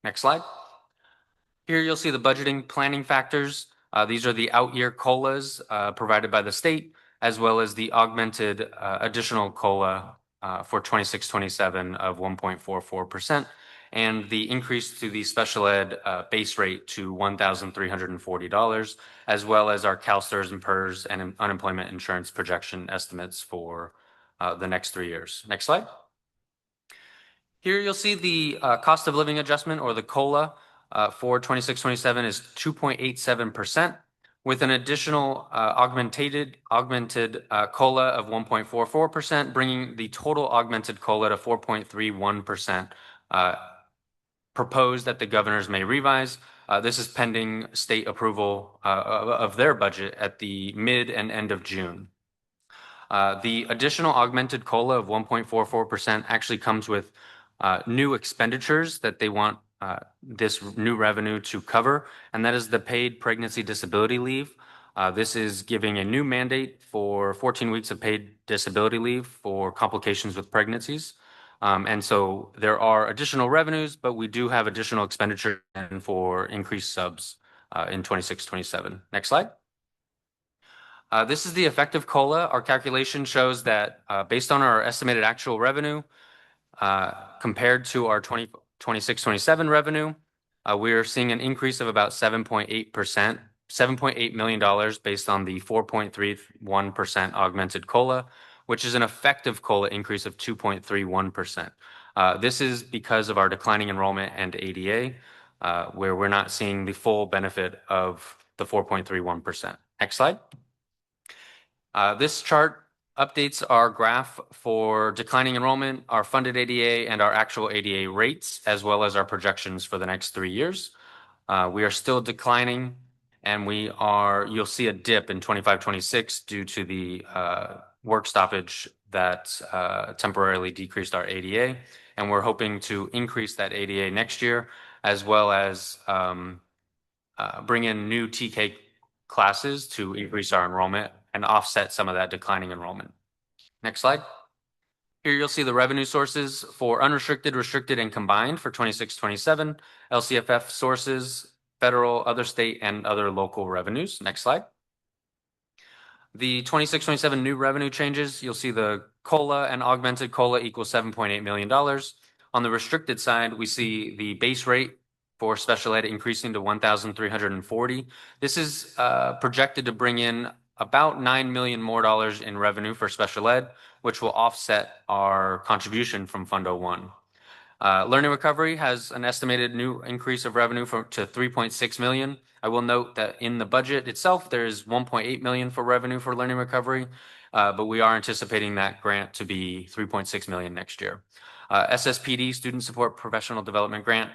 Next slide. Here you'll see the budgeting planning factors. These are the out-year COLAs provided by the state, as well as the augmented additional COLA for 26-27 of 1.44%, and the increase to the special ed base rate to $1,340, as well as our CalSTRS and PERS and unemployment insurance projection estimates for the next 3 years. Next slide. Here you'll see the cost of living adjustment, or the COLA, for 26-27 is 2.87%, with an additional augmented COLA of 1.44%, bringing the total augmented COLA to 4.31%. Proposed that the governors may revise. This is pending state approval of their budget at the mid and end of June. The additional augmented COLA of 1.44% actually comes with new expenditures that they want this new revenue to cover, and that is the paid pregnancy disability leave. This is giving a new mandate for 14 weeks of paid disability leave for complications with pregnancies. And so there are additional revenues, but we do have additional expenditure for increased subs in 26-27. Next slide. This is the effective COLA. Our calculation shows that based on our estimated actual revenue compared to our 26-27 revenue, we are seeing an increase of about 7.8%, $7.8 million based on the 4.31% augmented COLA, which is an effective COLA increase of 2.31%. This is because of our declining enrollment and ADA. where we're not seeing the full benefit of the 4.31%. Next slide. This chart updates our graph for declining enrollment, our funded ADA, and our actual ADA rates, as well as our projections for the next 3 years. We are still declining, and you'll see a dip in 25-26 due to the work stoppage that temporarily decreased our ADA. And we're hoping to increase that ADA next year, as well as bring in new TK classes to increase our enrollment and offset some of that declining enrollment. Next slide. Here you'll see the revenue sources for unrestricted, restricted, and combined for 26-27, LCFF sources, federal, other state, and other local revenues. Next slide. The 26-27 new revenue changes, you'll see the COLA and augmented COLA equals $7.8 million. On the restricted side, we see the base rate for special ed increasing to $1,340. This is projected to bring in about $9 million more in revenue for special ed, which will offset our contribution from Fund 01. Learning recovery has an estimated new increase of revenue to $3.6 million. I will note that in the budget itself, there is $1.8 million for revenue for learning recovery, but we are anticipating that grant to be $3.6 million next year. SSPD, Student Support Professional Development Grant,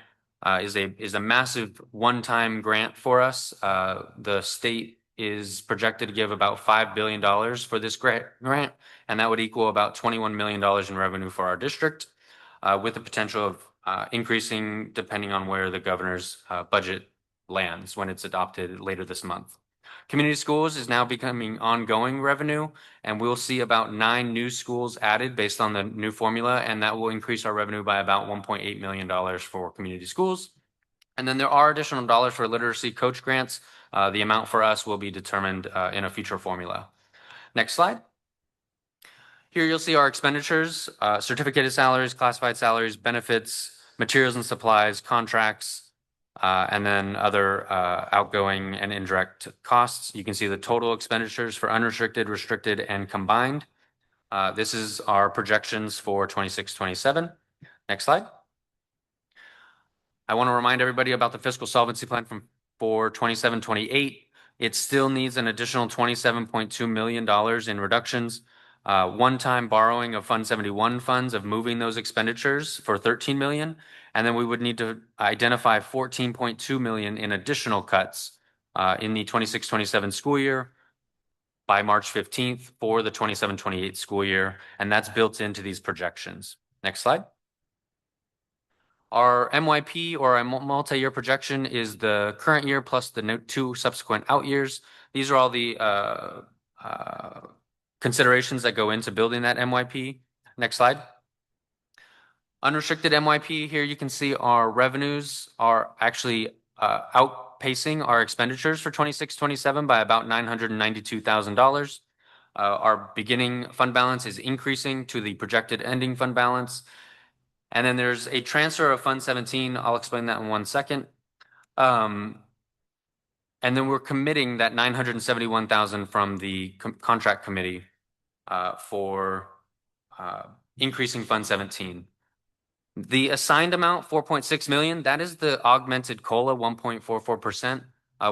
is a massive one-time grant for us. The state is projected to give about $5 billion for this grant, and that would equal about $21 million in revenue for our district, with the potential of increasing depending on where the governor's budget lands when it's adopted later this month. Community schools is now becoming ongoing revenue, and we'll see about 9 new schools added based on the new formula, and that will increase our revenue by about $1.8 million for community schools. And then there are additional dollars for literacy coach grants. The amount for us will be determined in a future formula. Next slide. Here you'll see our expenditures, certificated salaries, classified salaries, benefits, materials and supplies, contracts, and then other outgoing and indirect costs. You can see the total expenditures for unrestricted, restricted, and combined. This is our projections for 26-27. Next slide. I want to remind everybody about the fiscal solvency plan for 27-28. It still needs an additional $27.2 million in reductions. One-time borrowing of Fund 71 funds of moving those expenditures for $13 million. And then we would need to identify $14.2 million in additional cuts in the 26-27 school year by March 15th for the 27-28 school year. And that's built into these projections. Next slide. Our MYP, or a multi-year projection, is the current year plus the 2 subsequent out years. These are all the considerations that go into building that MYP. Next slide. Unrestricted MYP, here you can see our revenues are actually outpacing our expenditures for 26-27 by about $992,000. Our beginning fund balance is increasing to the projected ending fund balance. And then there's a transfer of Fund 17. I'll explain that in 1 second. And then we're committing that $971,000 from the contract committee for increasing Fund 17. The assigned amount, $4.6 million, that is the augmented COLA, 1.44%.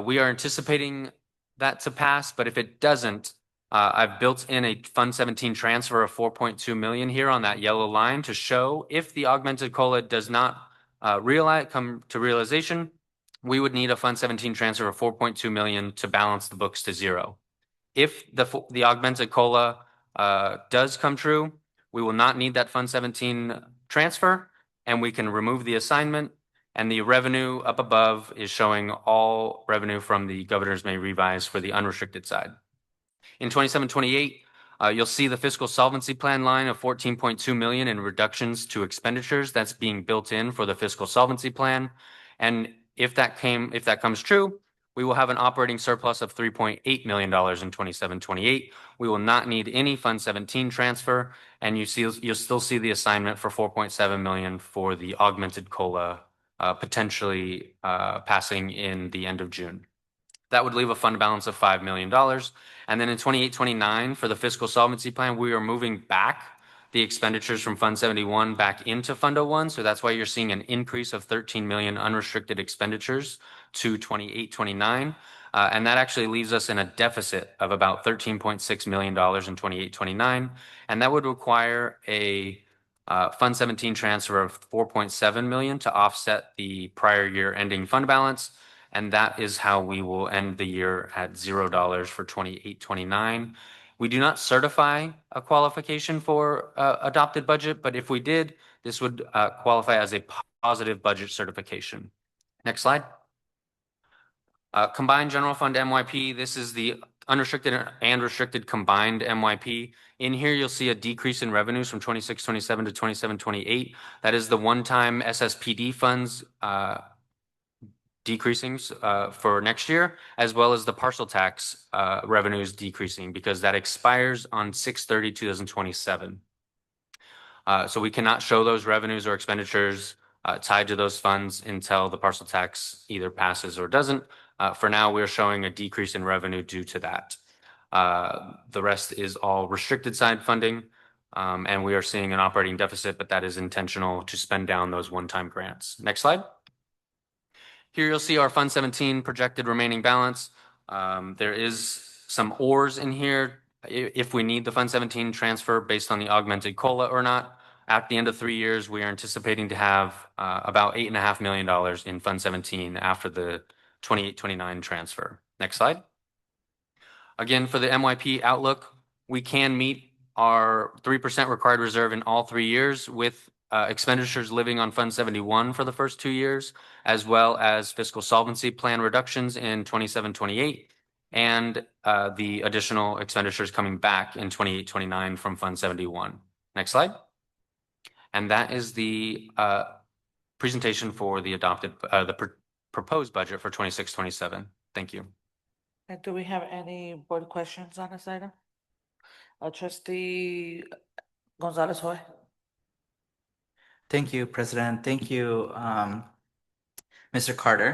We are anticipating that to pass, but if it doesn't, I've built in a Fund 17 transfer of $4.2 million here on that yellow line to show if the augmented COLA does not come to realization, we would need a Fund 17 transfer of $4.2 million to balance the books to zero. If the augmented COLA does come true, we will not need that Fund 17 transfer, and we can remove the assignment, and the revenue up above is showing all revenue from the governor's May revise for the unrestricted side. In 27-28, you'll see the fiscal solvency plan line of $14.2 million in reductions to expenditures that's being built in for the fiscal solvency plan. And if that comes true, we will have an operating surplus of $3.8 million in 27-28. We will not need any Fund 17 transfer, and you'll still see the assignment for $4.7 million for the augmented COLA potentially passing in the end of June. That would leave a fund balance of $5 million. And then in 28-29, for the fiscal solvency plan, we are moving back the expenditures from Fund 71 back into Fund 01. So that's why you're seeing an increase of 13 million unrestricted expenditures to 28-29. And that actually leaves us in a deficit of about $13.6 million in 28-29. And that would require a Fund 17 transfer of 4.7 million to offset the prior year ending fund balance. And that is how we will end the year at $0 for 28-29. We do not certify a qualification for adopted budget, but if we did, this would qualify as a positive budget certification. Next slide. Combined General Fund MYP, this is the unrestricted and restricted combined MYP. In here, you'll see a decrease in revenues from 26-27 to 27-28. That is the one-time SSPD funds decreasing for next year, as well as the parcel tax revenues decreasing because that expires on 6/30/2027. So we cannot show those revenues or expenditures tied to those funds until the parcel tax either passes or doesn't. For now, we're showing a decrease in revenue due to that. The rest is all restricted side funding, and we are seeing an operating deficit, but that is intentional to spend down those one-time grants. Next slide. Here you'll see our Fund 17 projected remaining balance. There is some ORs in here if we need the Fund 17 transfer based on the augmented COLA or not. At the end of 3 years, we are anticipating to have about $8.5 million in Fund 17 after the 28-29 transfer. Next slide. Again, for the MYP outlook, we can meet our 3% required reserve in all 3 years with expenditures living on Fund 71 for the first 2 years, as well as fiscal solvency plan reductions in 27-28, and the additional expenditures coming back in 28-29 from Fund 71. Next slide. And that is the presentation for the proposed budget for 26-27. Thank you. And do we have any board questions on this item? Trustee Gonzalez Hoy. Thank you, President. Thank you, Mr. Carter.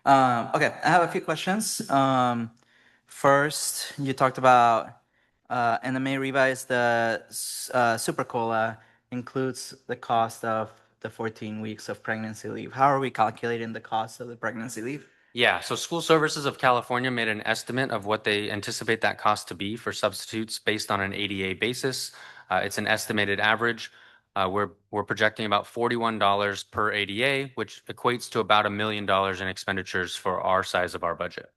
Okay, I have a few questions. First, you talked about and the May revise the Super COLA includes the cost of the 14 weeks of pregnancy leave. How are we calculating the cost of the pregnancy leave? Yeah, so School Services of California made an estimate of what they anticipate that cost to be for substitutes based on an ADA basis. It's an estimated average. We're projecting about $41 per ADA, which equates to about $1 million in expenditures for our size of our budget.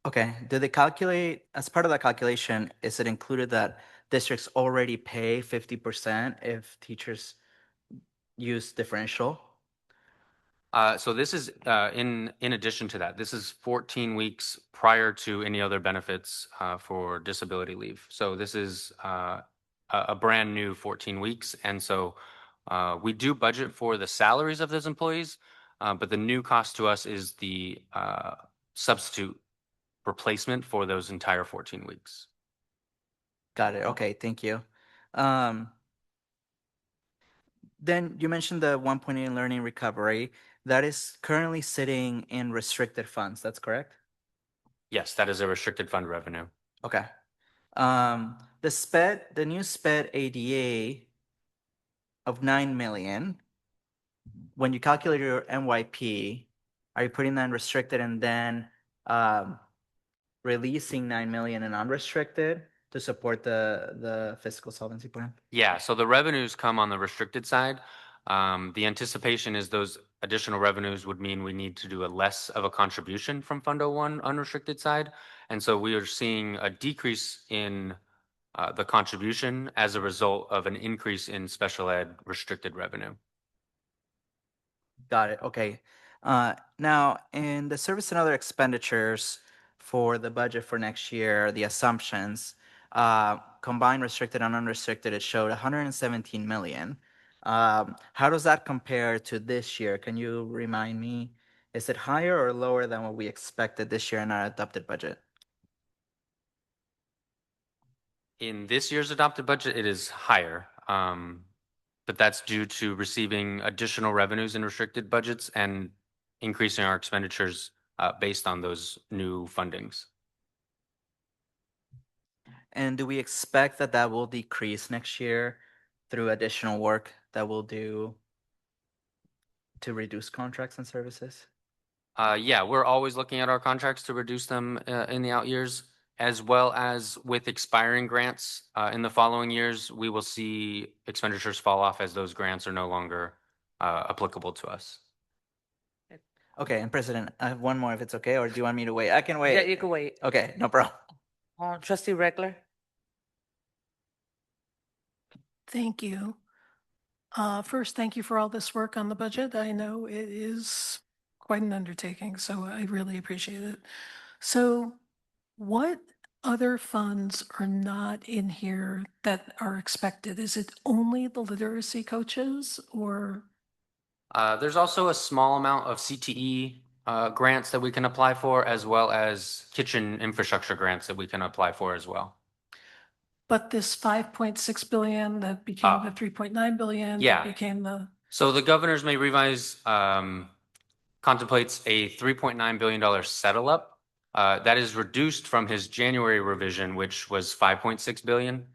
Okay, do they calculate, as part of that calculation, is it included that districts already pay 50% if teachers use differential? So this is in addition to that. This is 14 weeks prior to any other benefits for disability leave. So this is a brand new 14 weeks. And so we do budget for the salaries of those employees, but the new cost to us is the substitute replacement for those entire 14 weeks. Got it. Okay, thank you. Then you mentioned the 1.8 learning recovery. That is currently sitting in restricted funds. That's correct? Yes, that is a restricted fund revenue. Okay. The new SPED ADA of 9 million, when you calculate your MYP, are you putting that in restricted and then releasing 9 million in unrestricted to support the fiscal solvency plan? Yeah, so the revenues come on the restricted side. The anticipation is those additional revenues would mean we need to do a less of a contribution from Fund 01 unrestricted side. And so we are seeing a decrease in the contribution as a result of an increase in special ed restricted revenue. Got it. Okay. Now, in the service and other expenditures for the budget for next year, the assumptions, combined restricted and unrestricted, it showed 117 million. How does that compare to this year? Can you remind me? Is it higher or lower than what we expected this year in our adopted budget? In this year's adopted budget, it is higher, but that's due to receiving additional revenues in restricted budgets and increasing our expenditures based on those new fundings. And do we expect that that will decrease next year through additional work that we'll do to reduce contracts and services? Yeah, we're always looking at our contracts to reduce them in the out years, as well as with expiring grants. In the following years, we will see expenditures fall off as those grants are no longer applicable to us. Okay, and President, I have one more if it's okay, or do you want me to wait? I can wait. Yeah, you can wait. Okay, no problem. Trustee Reckler? Thank you. First, thank you for all this work on the budget. I know it is quite an undertaking, so I really appreciate it. So what other funds are not in here that are expected? Is it only the literacy coaches or? There's also a small amount of CTE grants that we can apply for, as well as kitchen infrastructure grants that we can apply for as well. But this 5.6 billion that became the 3.9 billion, yeah. that became the, So the governor's May revise contemplates a $3.9 billion settle up. That is reduced from his January revision, which was 5.6 billion.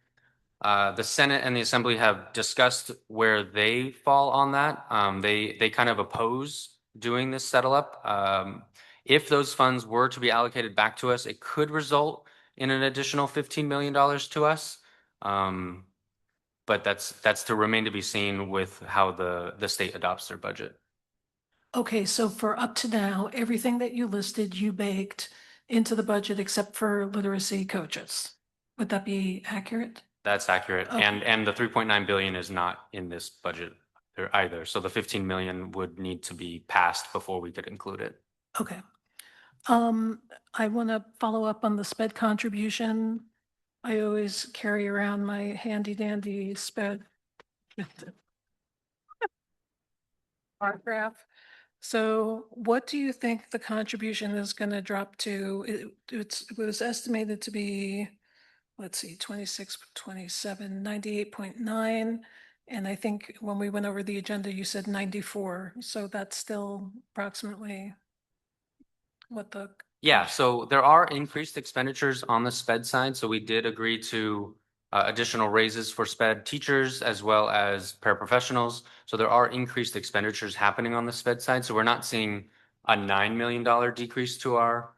The Senate and the Assembly have discussed where they fall on that. They kind of oppose doing this settle up. If those funds were to be allocated back to us, it could result in an additional $15 million to us. But that's to remain to be seen with how the state adopts their budget. okay, so for up to now, everything that you listed, you baked into the budget except for literacy coaches. Would that be accurate? That's accurate. Okay. And the 3.9 billion is not in this budget either. So the 15 million would need to be passed before we could include it. Okay. I want to follow up on the SPED contribution. I always carry around my handy dandy SPED bar graph. So what do you think the contribution is going to drop to? It was estimated to be, let's see, 26, 27, 98.9. And I think when we went over the agenda, you said 94. So that's still approximately what the, Yeah, so there are increased expenditures on the SPED side. So we did agree to additional raises for SPED teachers as well as paraprofessionals. So there are increased expenditures happening on the SPED side. So we're not seeing a $9 million decrease to our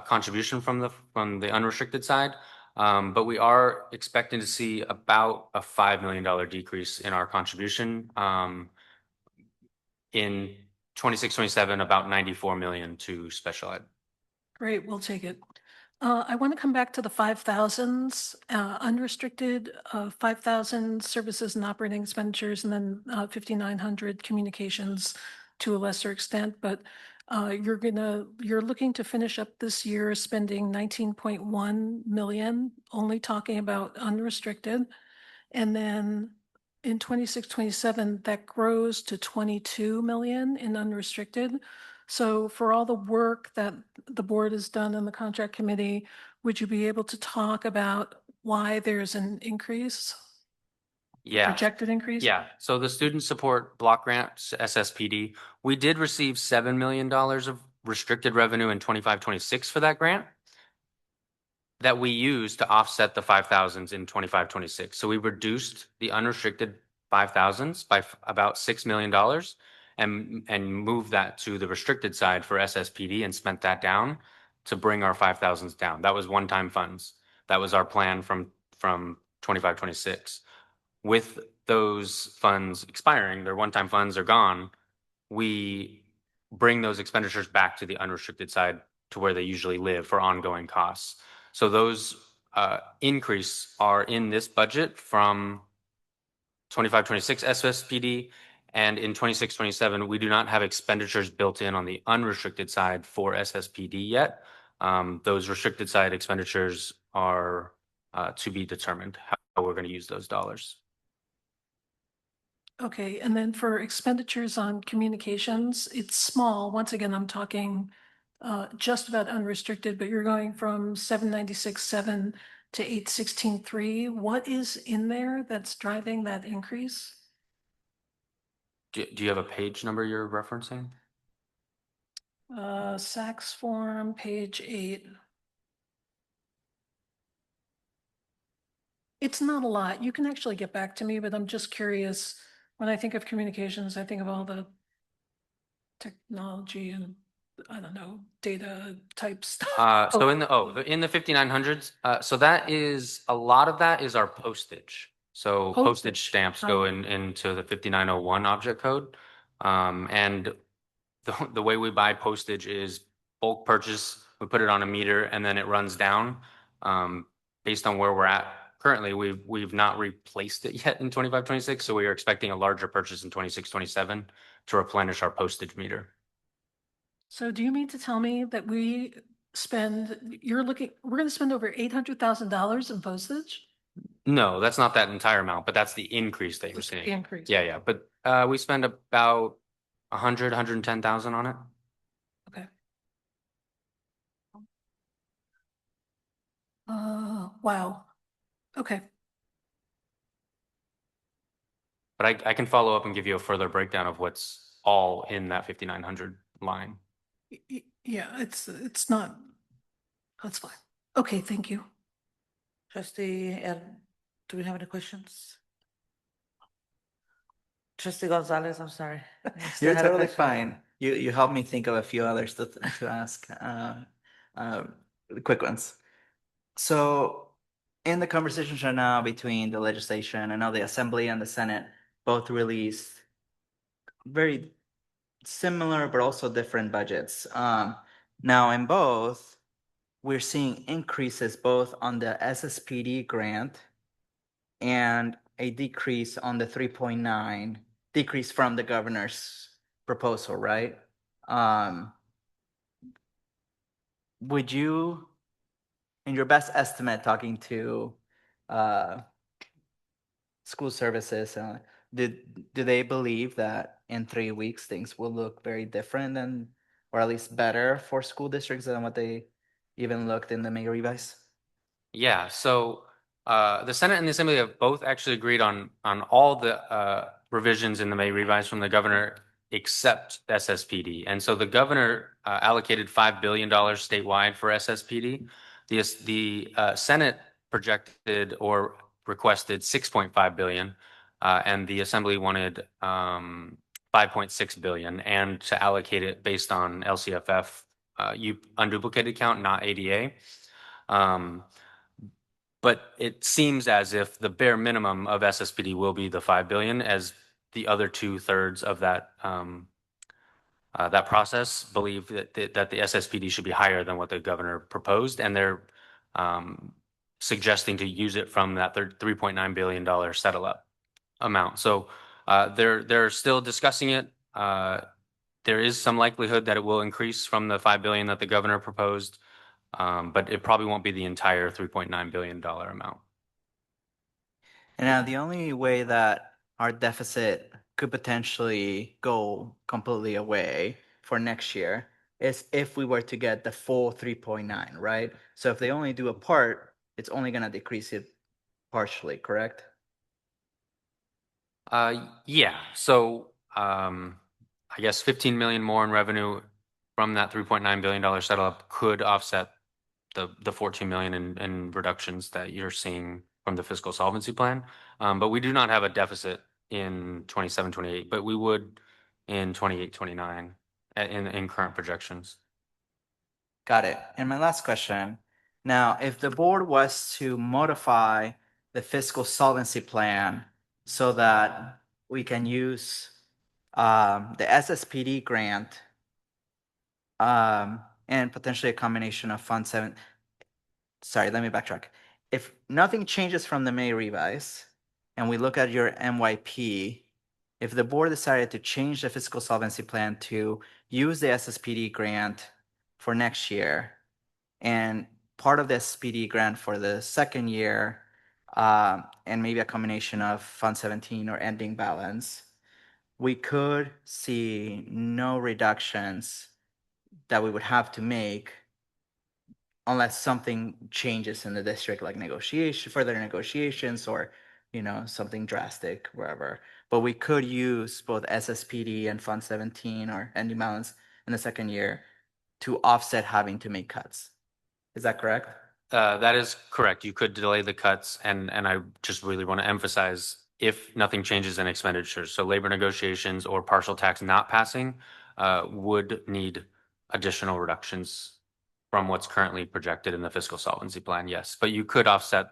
contribution from the unrestricted side. But we are expecting to see about a $5 million decrease in our contribution. In 26-27, about 94 million to special ed. great, we'll take it. I want to come back to the 5,000s, unrestricted, 5,000 services and operating expenditures, and then 5,900 communications to a lesser extent. But you're looking to finish up this year spending 19.1 million, only talking about unrestricted. And then in 26-27, that grows to 22 million in unrestricted. So for all the work that the board has done in the contract committee, would you be able to talk about why there's an increase? Yeah. Projected increase? Yeah. So the student support block grants, SSPD, we did receive $7 million of restricted revenue in 25-26 for that grant that we used to offset the 5,000s in 25-26. So we reduced the unrestricted 5,000s by about $6 million and moved that to the restricted side for SSPD and spent that down to bring our 5,000s down. That was one-time funds. That was our plan from 25-26. With those funds expiring, their one-time funds are gone, we bring those expenditures back to the unrestricted side to where they usually live for ongoing costs. So those increase are in this budget from 25-26 SSPD, and in 26-27, we do not have expenditures built in on the unrestricted side for SSPD yet. Those restricted side expenditures are to be determined how we're going to use those dollars. Okay, and then for expenditures on communications, it's small. Once again, I'm talking just about unrestricted, but you're going from 796.7 to 816.3. What is in there that's driving that increase? Do you have a page number you're referencing? Saks form, page 8. It's not a lot. You can actually get back to me, but I'm just curious. When I think of communications, I think of all the technology and, I don't know, data type stuff. So in the 5900s, so that is, a lot of that is our postage. So postage Postage. stamps go into the 5901 object code. And the way we buy postage is bulk purchase. We put it on a meter and then it runs down. Based on where we're at currently, we've not replaced it yet in 25, 26. So we are expecting a larger purchase in 26, 27 to replenish our postage meter. So do you mean to tell me that we're going to spend over $800,000 in postage? No, that's not that entire amount, but that's the increase that you're seeing. The increase. Yeah, yeah, but we spend about 110,000 on it. Okay. Wow. Okay. But I can follow up and give you a further breakdown of what's all in that 5,900 line. Yeah, it's not, that's fine. Okay, thank you. Trustee, do we have any questions? Trustee Gonzalez, I'm sorry. You still You're had a totally question? fine. You helped me think of a few others to ask. Quick ones. So in the conversations right now between the legislation, I know the Assembly and the Senate both released very similar but also different budgets. Now in both, we're seeing increases both on the SSPD grant and a decrease on the 3.9, decrease from the governor's proposal, right? Would you, in your best estimate, talking to school services, do they believe that in 3 weeks things will look very different than, or at least better for school districts than what they even looked in the May revise? Yeah, so the Senate and the Assembly have both actually agreed on all the revisions in the May revise from the governor except SSPD. And so the governor allocated $5 billion statewide for SSPD. The Senate projected or requested 6.5 billion, and the Assembly wanted 5.6 billion, and to allocate it based on LCFF unduplicated count, not ADA. But it seems as if the bare minimum of SSPD will be the 5 billion, as the other 2/3 of that that process believe that the SSPD should be higher than what the governor proposed, and they're suggesting to use it from that $3.9 billion settle up amount. So they're still discussing it. There is some likelihood that it will increase from the 5 billion that the governor proposed. But it probably won't be the entire $3.9 billion amount. And now the only way that our deficit could potentially go completely away for next year is if we were to get the full 3.9, right? So if they only do a part, it's only going to decrease it partially, correct? Yeah. So I guess 15 million more in revenue from that $3.9 billion setup could offset the 14 million in reductions that you're seeing from the fiscal solvency plan. But we do not have a deficit in 27, 28, but we would in 28, 29 in current projections. Got it. And my last question. Now, if the board was to modify the fiscal solvency plan so that we can use the SSPD grant and potentially a combination of Fund 7. Sorry, let me backtrack. If nothing changes from the May revise and we look at your MYP, if the board decided to change the fiscal solvency plan to use the SSPD grant for next year and part of the SSPD grant for the second year, and maybe a combination of Fund 17 or ending balance, we could see no reductions that we would have to make unless something changes in the district, like further negotiations or, something drastic, wherever. But we could use both SSPD and Fund 17 or ending balance in the second year to offset having to make cuts. Is that correct? That is correct. You could delay the cuts, and I just really want to emphasize if nothing changes in expenditures, so labor negotiations or partial tax not passing, would need additional reductions from what's currently projected in the fiscal solvency plan, yes. But you could offset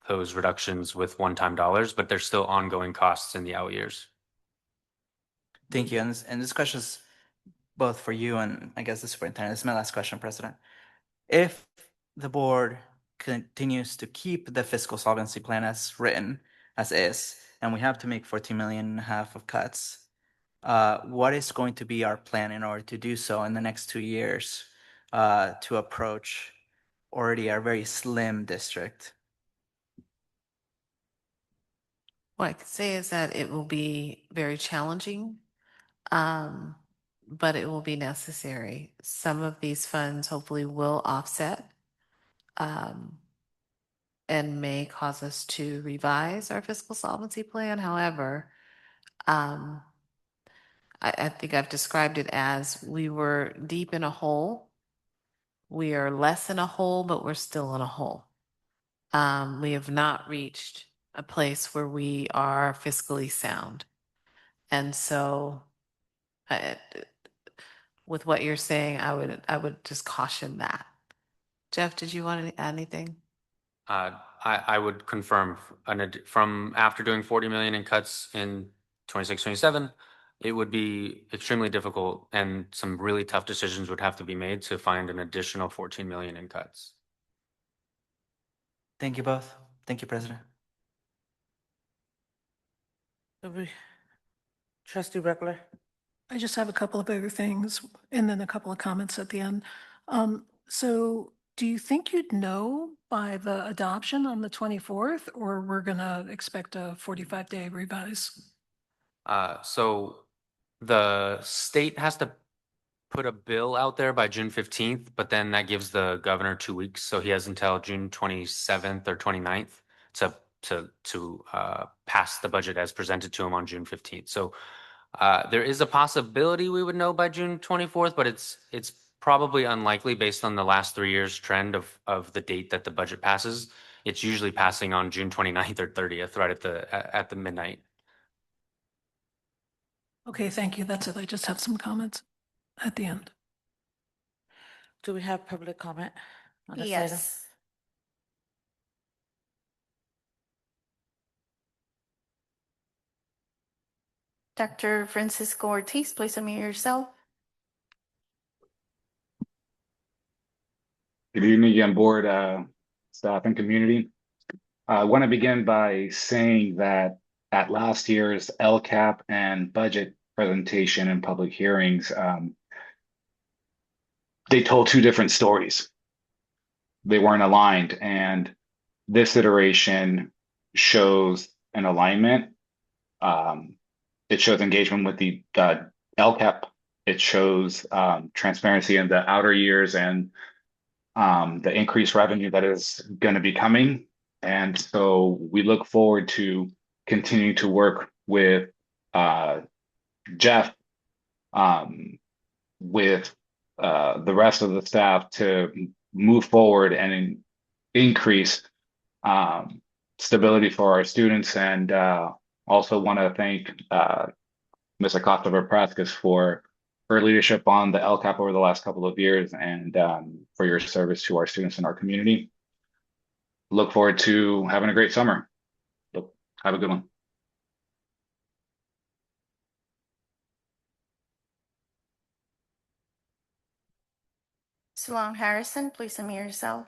those reductions with one-time dollars, but there's still ongoing costs in the out years. Thank you. And this question is both for you and I guess the superintendent. This is my last question, President. If the board continues to keep the fiscal solvency plan as written, as is, and we have to make 14 million and a half of cuts, what is going to be our plan in order to do so in the next 2 years to approach already our very slim district? What I could say is that it will be very challenging, but it will be necessary. Some of these funds hopefully will offset and may cause us to revise our fiscal solvency plan. However, I think I've described it as we were deep in a hole. We are less in a hole, but we're still in a hole. We have not reached a place where we are fiscally sound. And so with what you're saying, I would just caution that. Jeff, did you want to add anything? I would confirm from after doing 40 million in cuts in 26, 27, it would be extremely difficult and some really tough decisions would have to be made to find an additional 14 million in cuts. Thank you both. Thank you, President. Trustee Reckler. I just have a couple of other things and then a couple of comments at the end. So do you think you'd know by the adoption on the 24th, or we're gonna expect a 45-day revise? So the state has to put a bill out there by June 15th, but then that gives the governor 2 weeks. So he has until June 27th or 29th to pass the budget as presented to him on June 15th. So there is a possibility we would know by June 24th, but it's probably unlikely based on the last 3 years trend of the date that the budget passes. It's usually passing on June 29th or 30th, right at the midnight. Okay, thank you. That's it. I just have some comments at the end. Do we have public comment on this item? Yes. Dr. Francisco Ortiz, please unmute yourself. Good evening again, board, staff, and community. I want to begin by saying that at last year's LCAP and budget presentation and public hearings, they told two different stories. They weren't aligned, and this iteration shows an alignment. It shows engagement with the LCAP. It shows transparency in the outer years and the increased revenue that is going to be coming. And so we look forward to continuing to work with Jeff, with the rest of the staff to move forward and increase stability for our students. And also want to thank Ms. Acosta-Verprascas for her leadership on the LCAP over the last couple of years and for your service to our students in our community. Look forward to having a great summer. Have a good one. Salon Harrison, please unmute yourself.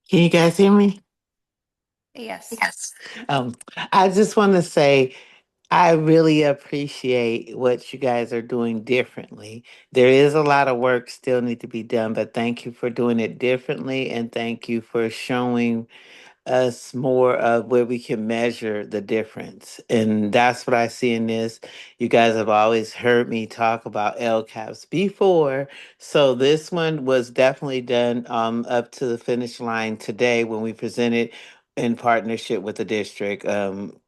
Can you guys hear me? Yes. Yes. I just want to say I really appreciate what you guys are doing differently. There is a lot of work still need to be done, but thank you for doing it differently, and thank you for showing us more of where we can measure the difference. And that's what I see in this. You guys have always heard me talk about LCAPs before. So this one was definitely done up to the finish line today when we presented in partnership with the district.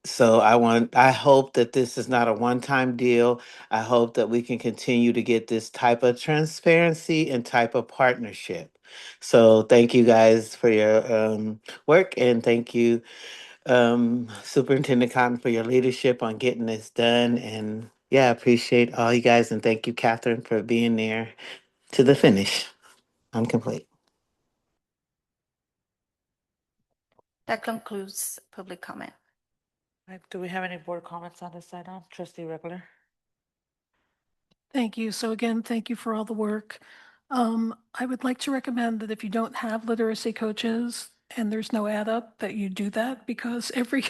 So I hope that this is not a one-time deal. I hope that we can continue to get this type of transparency and type of partnership. So thank you guys for your work, and thank you, Superintendent Cotton, for your leadership on getting this done. And yeah, I appreciate all you guys, and thank you, Catherine, for being there to the finish. I'm complete. That concludes public comment. Right, do we have any board comments on this item? Trustee Regular? Thank you. So again, thank you for all the work. I would like to recommend that if you don't have literacy coaches and there's no add up, that you do that, because every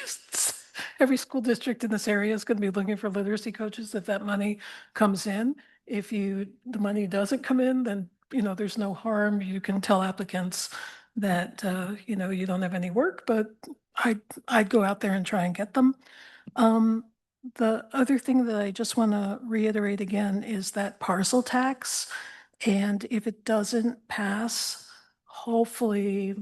school district in this area is going to be looking for literacy coaches if that money comes in. If the money doesn't come in, then, there's no harm. You can tell applicants that, you don't have any work, but I'd go out there and try and get them. The other thing that I just want to reiterate again is that parcel tax. And if it doesn't pass, hopefully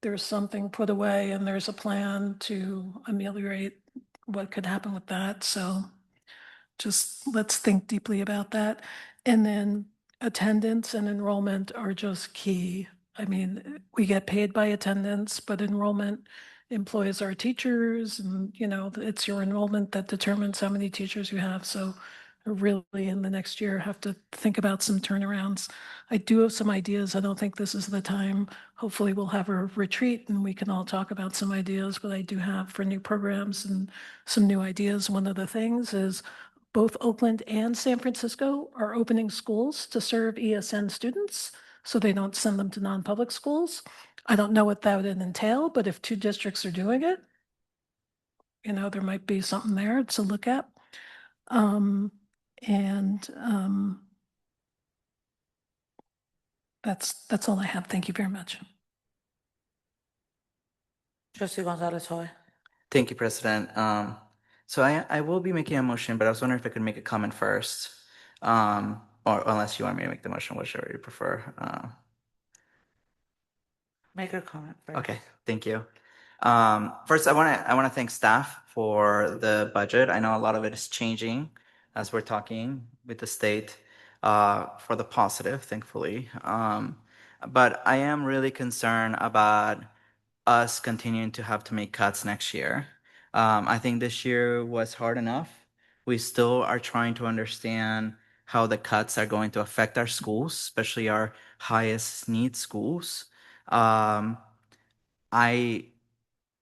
there's something put away and there's a plan to ameliorate what could happen with that. So just let's think deeply about that. And then attendance and enrollment are just key. I mean, we get paid by attendance, but enrollment employs our teachers, and it's your enrollment that determines how many teachers you have. So really in the next year have to think about some turnarounds. I do have some ideas. I don't think this is the time. Hopefully we'll have a retreat and we can all talk about some ideas, but I do have for new programs and some new ideas. One of the things is both Oakland and San Francisco are opening schools to serve ESN students, so they don't send them to non-public schools. I don't know what that would entail, but if two districts are doing it, there might be something there to look at. That's all I have. Thank you very much. Trustee Gonzalez Hoy? Thank you, President. So I will be making a motion, but I was wondering if I could make a comment first. Or unless you want me to make the motion, whichever you prefer. Make a comment first. Okay, thank you. First, I want to thank staff for the budget. I know a lot of it is changing as we're talking with the state, for the positive, thankfully. But I am really concerned about us continuing to have to make cuts next year. I think this year was hard enough. We still are trying to understand how the cuts are going to affect our schools, especially our highest need schools. I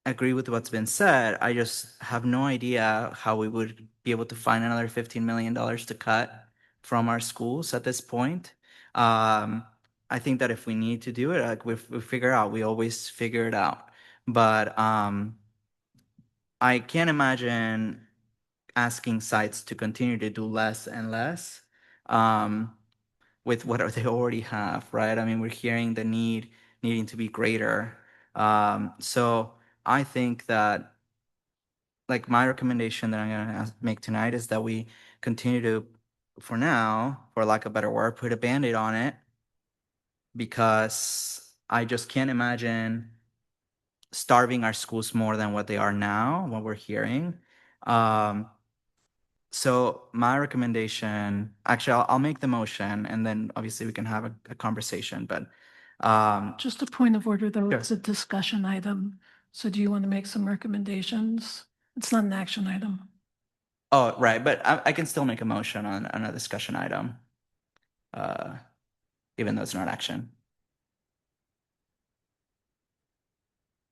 agree with what's been said. I just have no idea how we would be able to find another $15 million to cut from our schools at this point. I think that if we need to do it, like we figure out, we always figure it out. But I can't imagine asking sites to continue to do less and less with what they already have, right? I mean, we're hearing the needing to be greater. So I think that, like, my recommendation that I'm going to make tonight is that we continue to, for now, for lack of a better word, put a Band-Aid on it, because I just can't imagine starving our schools more than what they are now, what we're hearing. So my recommendation, actually, I'll make the motion, and then obviously we can have a conversation, but Just a point of order, though, Sure. it's a discussion item. So do you want to make some recommendations? It's not an action item. oh, right, but I can still make a motion on a discussion item, even though it's not action.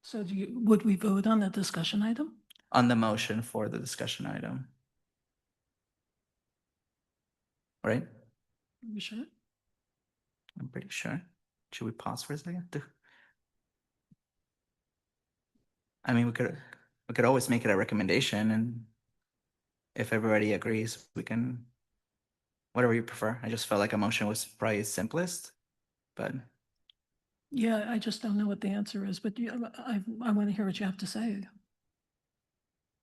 So would we vote on the discussion item? On the motion for the discussion item. Right? Are you sure? I'm pretty sure. Should we pause for a second? I mean, we could always make it a recommendation, and if everybody agrees, we can, whatever you prefer. I just felt like a motion was probably simplest, but Yeah, I just don't know what the answer is, but I want to hear what you have to say.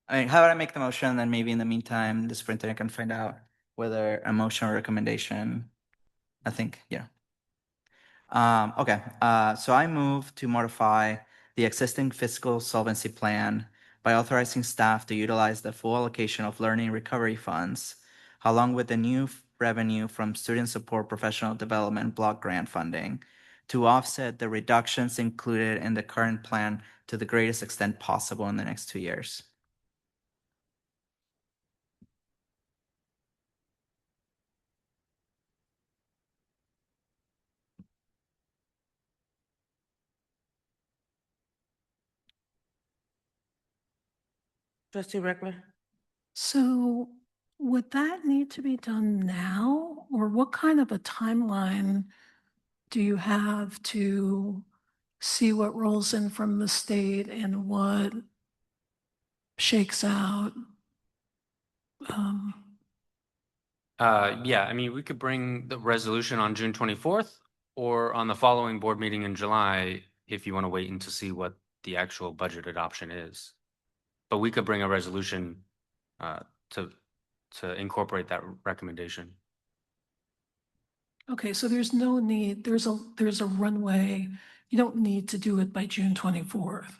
I mean, how about I make the motion, and then maybe in the meantime, the superintendent can find out whether a motion or recommendation, I think, yeah. Okay, so I move to modify the existing fiscal solvency plan by authorizing staff to utilize the full allocation of learning recovery funds, along with the new revenue from student support professional development block grant funding, to offset the reductions included in the current plan to the greatest extent possible in the next 2 years. Trustee Reckler? So would that need to be done now, or what kind of a timeline do you have to see what rolls in from the state and what shakes out? Um, Yeah, I mean, we could bring the resolution on June 24th or on the following board meeting in July if you want to wait and to see what the actual budget adoption is. But we could bring a resolution to incorporate that recommendation. Okay, so there's no need, there's a runway. You don't need to do it by June 24th.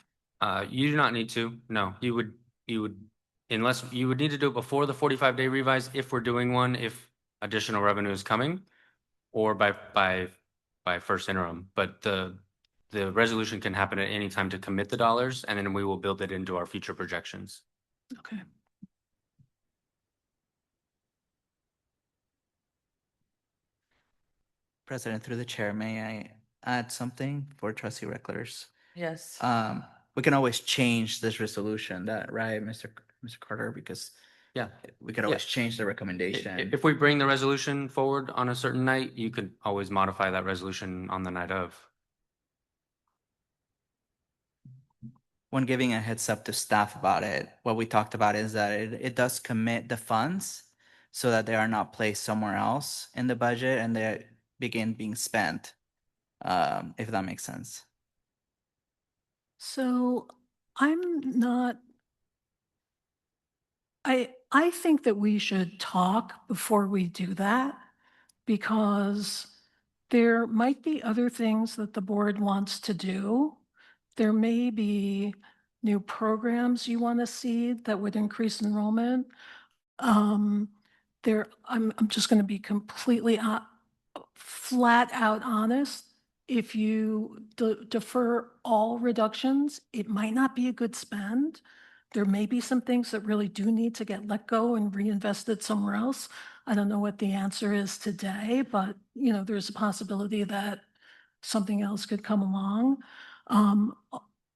You do not need to. No, you would unless you would need to do it before the 45-day revise if we're doing one, if additional revenue is coming, or by first interim. But the resolution can happen at any time to commit the dollars, and then we will build it into our future projections. Okay. President, through the chair, may I add something for trustee Reckler's? Yes. We can always change this resolution, right, Mr. Carter, because Yeah. we could always change the recommendation. If we bring the resolution forward on a certain night, you could always modify that resolution on the night of. When giving a heads up to staff about it, what we talked about is that it does commit the funds so that they are not placed somewhere else in the budget and they begin being spent, if that makes sense. So I'm not, I think that we should talk before we do that, because there might be other things that the board wants to do. There may be new programs you want to see that would increase enrollment. I'm just going to be completely flat out honest. If you defer all reductions, it might not be a good spend. There may be some things that really do need to get let go and reinvested somewhere else. I don't know what the answer is today, but there's a possibility that something else could come along.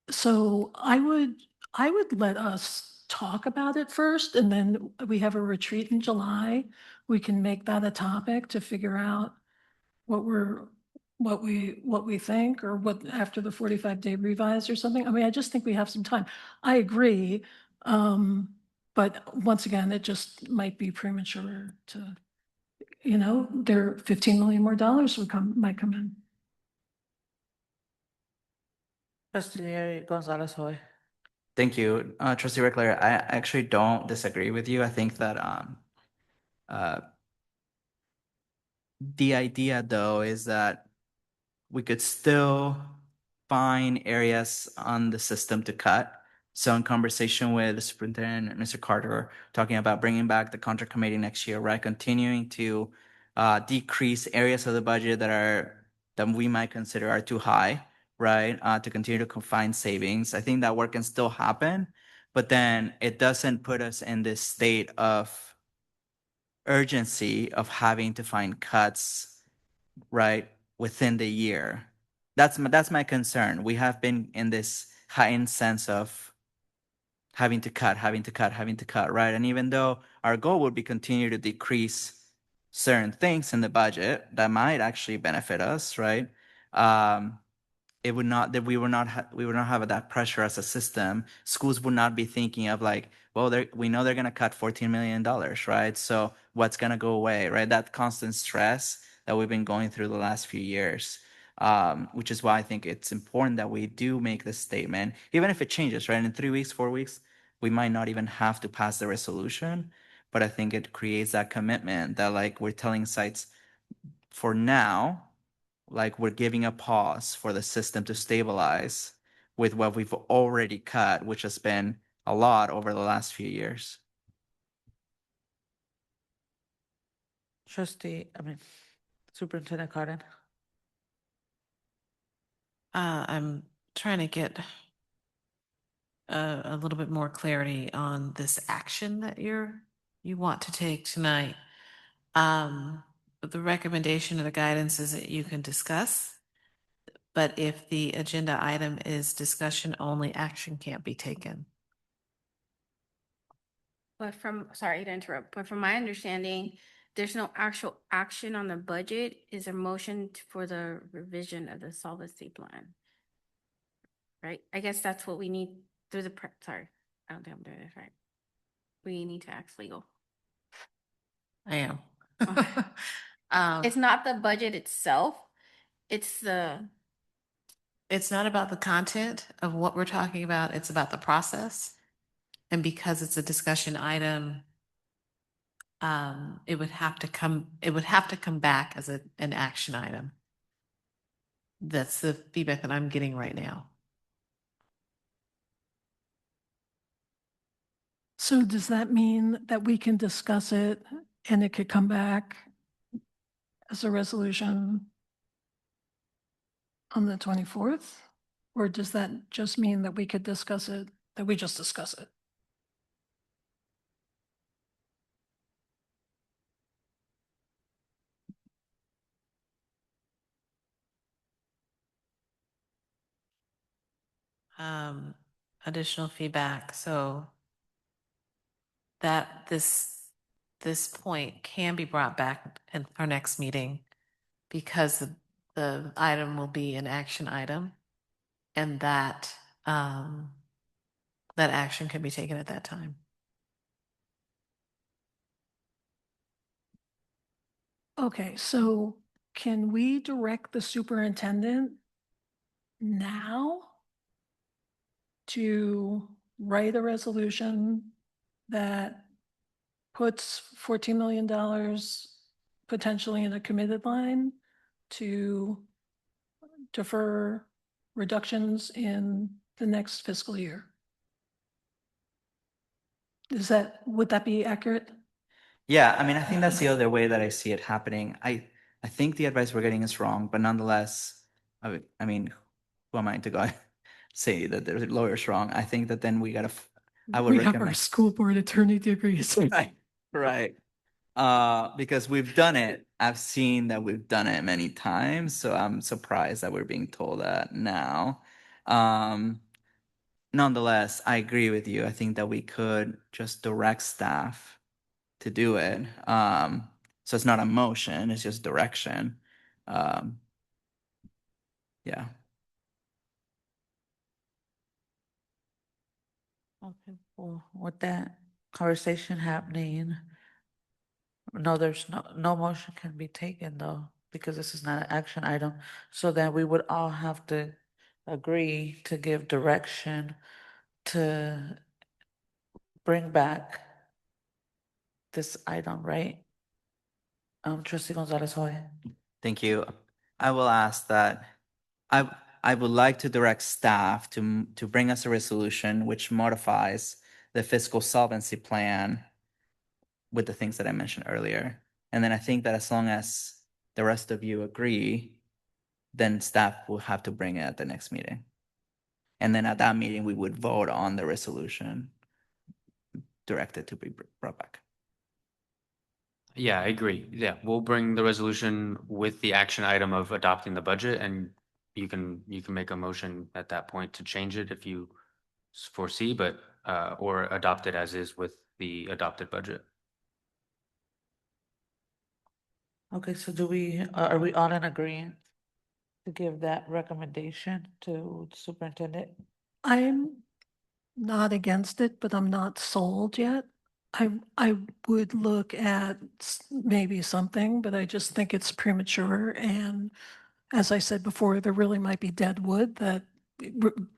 So I would let us talk about it first, and then we have a retreat in July. We can make that a topic to figure out what we think, or what after the 45-day revise or something. I mean, I just think we have some time. I agree. But once again, it just might be premature to, there $15 million more might come in. Trustee Gonzalez Hoy. Thank you, trustee Reckler. I actually don't disagree with you. I think that the idea, though, is that we could still find areas on the system to cut. So in conversation with the superintendent, Mr. Carter, talking about bringing back the contract committee next year, right? Continuing to decrease areas of the budget that we might consider are too high, right? To continue to find savings. I think that work can still happen, but then it doesn't put us in this state of urgency of having to find cuts, right, within the year. That's my concern. We have been in this heightened sense of having to cut, right? And even though our goal would be continue to decrease certain things in the budget that might actually benefit us, right? It would not that we would not have that pressure as a system. Schools would not be thinking of like, well, we know they're going to cut $14 million, right? So what's going to go away, right? That constant stress that we've been going through the last few years, which is why I think it's important that we do make this statement, even if it changes, right? In 3 weeks, 4 weeks, we might not even have to pass the resolution, but I think it creates that commitment that like we're telling sites for now, like we're giving a pause for the system to stabilize, with what we've already cut, which has been a lot over the last few years. Superintendent Cotton. I'm trying to get a little bit more clarity on this action that you want to take tonight. The recommendation or the guidance is that you can discuss, but if the agenda item is discussion only, action can't be taken. But sorry to interrupt, but from my understanding, there's no actual action on the budget. Is a motion for the revision of the solvency plan. Right? I guess that's what we need through sorry, I don't think I'm doing this right. We need to ask legal. I am. It's not the budget itself. It's not about the content of what we're talking about. It's about the process. And because it's a discussion item, it would have to come back as an action item. That's the feedback that I'm getting right now. So does that mean that we can discuss it and it could come back as a resolution on the 24th? Or does that just mean that we could discuss it, that we just discuss it? Additional feedback. So that this point can be brought back in our next meeting because the item will be an action item, and that action can be taken at that time. Okay, so can we direct the superintendent now to write a resolution that puts $14 million potentially in a committed line to defer reductions in the next fiscal year? Would that be accurate? Yeah, I mean, I think that's the other way that I see it happening. I think the advice we're getting is wrong, but nonetheless, I mean, who am I to go say that the lawyer's wrong? I think that then we gotta. I would We have our recommend. school board attorney degrees. Right. Because we've done it. I've seen that we've done it many times, so I'm surprised that we're being told that now. Nonetheless, I agree with you. I think that we could just direct staff to do it. So it's not a motion, it's just direction. Yeah. Okay, well, with that conversation happening, no, there's no motion can be taken though, because this is not an action item. So then we would all have to agree to give direction to bring back this item, right? Trustee Gonzalez Hoy. Thank you. I will ask that I would like to direct staff to bring us a resolution which modifies the fiscal solvency plan with the things that I mentioned earlier. And then I think that as long as the rest of you agree, then staff will have to bring it at the next meeting. And then at that meeting, we would vote on the resolution directed to be brought back. Yeah, I agree. Yeah, we'll bring the resolution with the action item of adopting the budget, and you can make a motion at that point to change it if you foresee, but or adopt it as is with the adopted budget. Okay, so are we all in agreement to give that recommendation to the superintendent? I'm not against it, but I'm not sold yet. I would look at maybe something, but I just think it's premature. And as I said before, there really might be dead wood that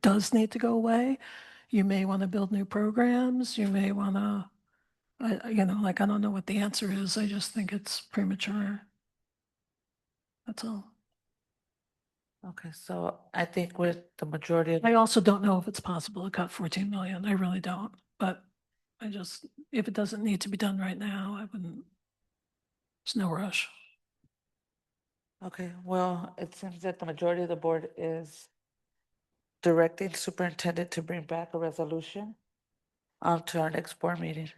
does need to go away. You may want to build new programs. You may want to, I don't know what the answer is. I just think it's premature. That's all. Okay, so I think with the majority of, I also don't know if it's possible to cut 14 million. I really don't. But I just, if it doesn't need to be done right now, I wouldn't, there's no rush. okay, well, it seems that the majority of the board is directing superintendent to bring back a resolution to our next board meeting.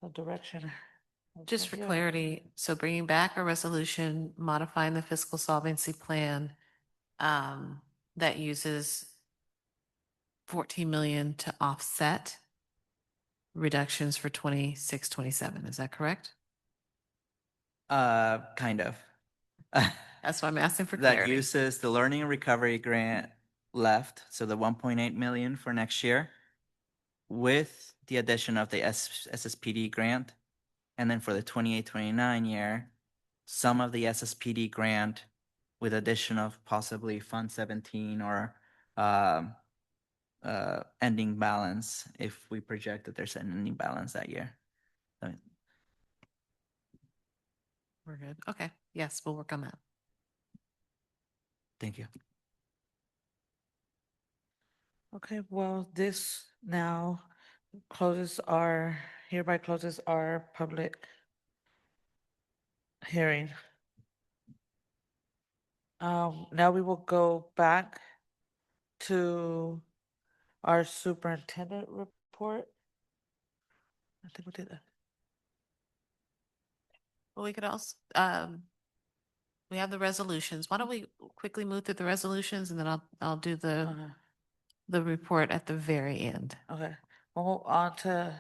The direction. Just for Yeah. clarity, so bringing back a resolution modifying the fiscal solvency plan that uses 14 million to offset reductions for 26, 27. Is that correct? Kind of. That's why I'm asking for That clarity. uses the learning and recovery grant left, so the 1.8 million for next year, with the addition of the SSPD grant. And then for the 28-29 year, some of the SSPD grant with addition of possibly Fund 17 or ending balance if we project that there's an ending balance that year. We're good. Okay. Yes, we'll work on that. Thank you. Okay, well, this now hereby closes our public hearing. Now we will go back to our superintendent report. I think we did that. Well, we could also, we have the resolutions. Why don't we quickly move through the resolutions and then I'll do the report at the very end. Okay, we'll move on to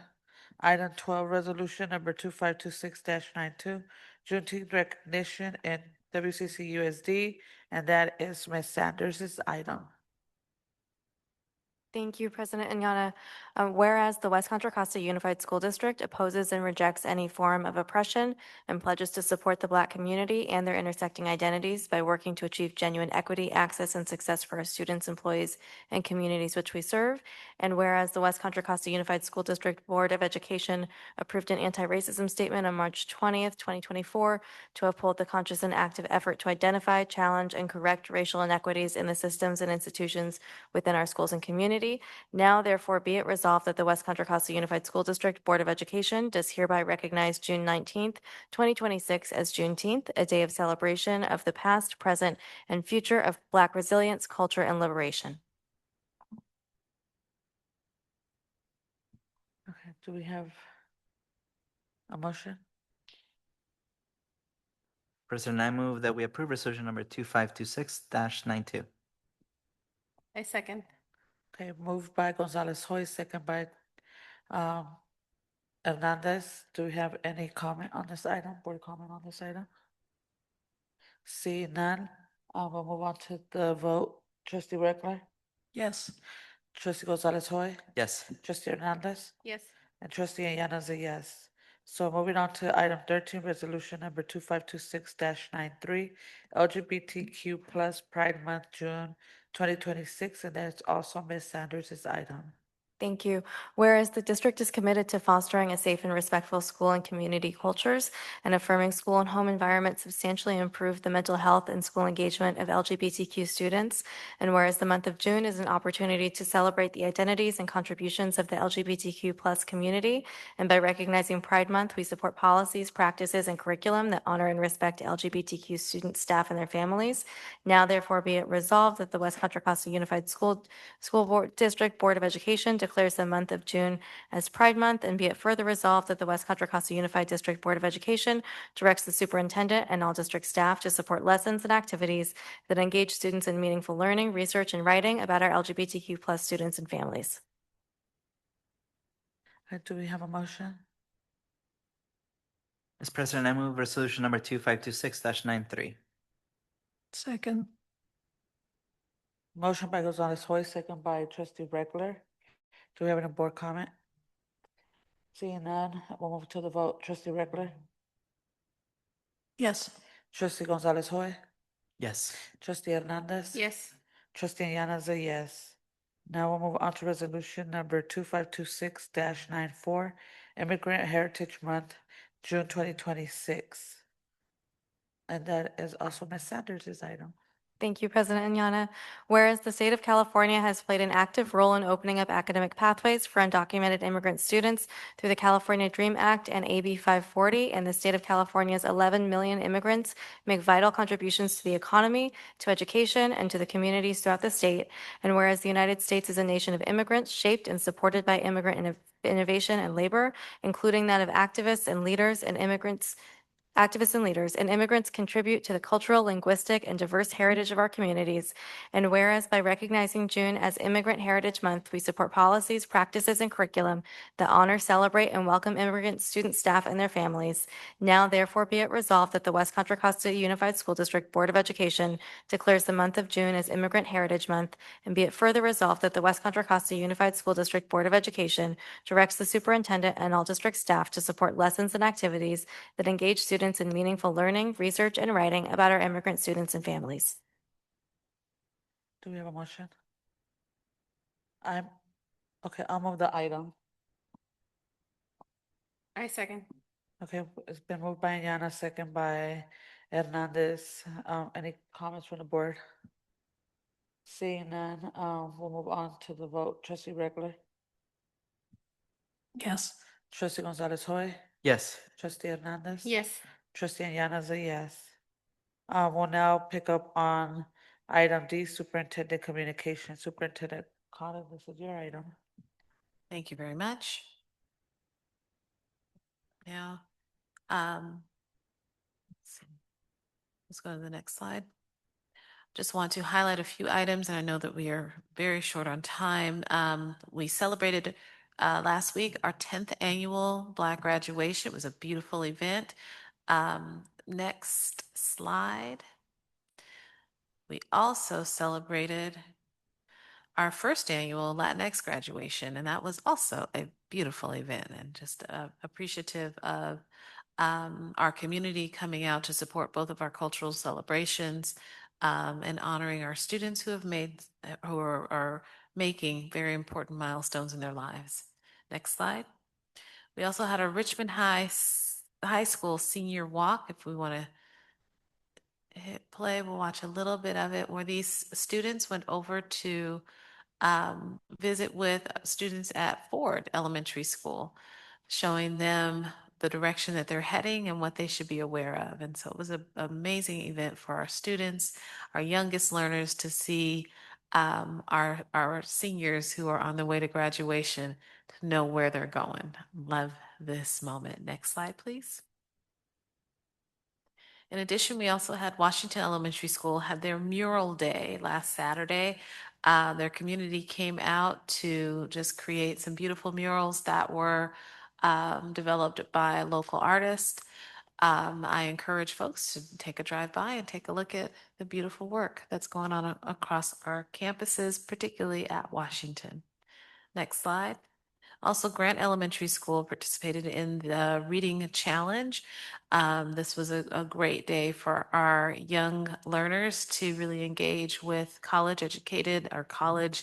item 12, resolution number 2526-92, Juneteenth recognition in WCC USD, and that is Ms. Sanders's item. Thank you, President Inyana. Whereas the West Contra Costa Unified School District opposes and rejects any form of oppression and pledges to support the Black community and their intersecting identities by working to achieve genuine equity, access, and success for our students, employees, and communities which we serve. And whereas the West Contra Costa Unified School District Board of Education approved an anti-racism statement on March 20th, 2024, to uphold the conscious and active effort to identify, challenge, and correct racial inequities in the systems and institutions within our schools and community. Now, therefore, be it resolved that the West Contra Costa Unified School District Board of Education does hereby recognize June 19th, 2026 as Juneteenth, a day of celebration of the past, present, and future of Black resilience, culture, and liberation. Okay, do we have a motion? President, I move that we approve resolution number 2526-92. I second. Okay, moved by Gonzalez Hoy, second by um, Hernandez. Do we have any comment on this item, board comment on this item? Seeing none, we'll move on to the vote. Trustee Reckler, Yes. trustee Gonzalez Hoy, Yes. trustee Hernandez, Yes. and trustee Ayana is a yes. So moving on to item 13, resolution number 2526-93, LGBTQ plus Pride Month, June 2026, and that's also Ms. Sanders' item. Thank you. Whereas the district is committed to fostering a safe and respectful school and community cultures and affirming school and home environments substantially improve the mental health and school engagement of LGBTQ students. And whereas the month of June is an opportunity to celebrate the identities and contributions of the LGBTQ plus community. And by recognizing Pride Month, we support policies, practices, and curriculum that honor and respect LGBTQ students, staff, and their families. Now, therefore, be it resolved that the West Contra Costa Unified School Board District Board of Education declares the month of June as Pride Month, and be it further resolved that the West Contra Costa Unified District Board of Education directs the superintendent and all district staff to support lessons and activities that engage students in meaningful learning, research, and writing about our LGBTQ plus students and families. Do we have a motion? Mr. President, I move resolution number 2526-93. Second. Motion by Gonzalez Hoy, second by trustee Reckler. Do we have any board comment? Seeing none, we'll move to the vote. Trustee Reckler, Yes. trustee Gonzalez Hoy, Yes. trustee Hernandez. Yes. Trustee Ayana is a yes. Now we'll move on to resolution number 2526-94, Immigrant Heritage Month, June 2026. And that is also Ms. Sanders' item. Thank you, President Enyana. Whereas the state of California has played an active role in opening up academic pathways for undocumented immigrant students through the California DREAM Act and AB 540, and the state of California's 11 million immigrants make vital contributions to the economy, to education, and to the communities throughout the state. And whereas the United States is a nation of immigrants shaped and supported by innovation and labor, including that of activists and leaders and immigrants and immigrants contribute to the cultural, linguistic, and diverse heritage of our communities. And whereas by recognizing June as Immigrant Heritage Month, we support policies, practices, and curriculum that honor, celebrate, and welcome immigrant student staff and their families. Now therefore be it resolved that the West Contra Costa Unified School District Board of Education declares the month of June as Immigrant Heritage Month, and be it further resolved that the West Contra Costa Unified School District Board of Education directs the superintendent and all district staff to support lessons and activities that engage students in meaningful learning, research, and writing about our immigrant students and families. Do we have a motion? I'll move the item. I second. Okay, it's been moved by Enyana, second by Hernandez. Any comments from the board? Seeing none, we'll move on to the vote. Trustee Regular, Yes. trustee Gonzalez Hoy, Yes. trustee Hernandez. Yes. Trustee Enyana's a yes. We'll now pick up on item D, Superintendent Communication. Superintendent Cotton, this is your item. Thank you very much. Now, let's go to the next slide. Just want to highlight a few items, and I know that we are very short on time. We celebrated last week our 10th annual Black graduation. It was a beautiful event. Next slide. We also celebrated our first annual Latinx graduation, and that was also a beautiful event, and just appreciative of our community coming out to support both of our cultural celebrations and honoring our students who are making very important milestones in their lives. Next slide. We also had a Richmond High School senior walk. If we want to hit play, we'll watch a little bit of it, where these students went over to visit with students at Ford Elementary School, showing them the direction that they're heading and what they should be aware of. And so it was an amazing event for our students, our youngest learners, to see our seniors who are on their way to graduation to know where they're going. Love this moment. Next slide, please. In addition, we also had Washington Elementary School had their mural day last Saturday. Their community came out to just create some beautiful murals that were developed by local artists. I encourage folks to take a drive by and take a look at the beautiful work that's going on across our campuses, particularly at Washington. Next slide. Also, Grant Elementary School participated in the Reading Challenge. This was a great day for our young learners to really engage with college-educated or college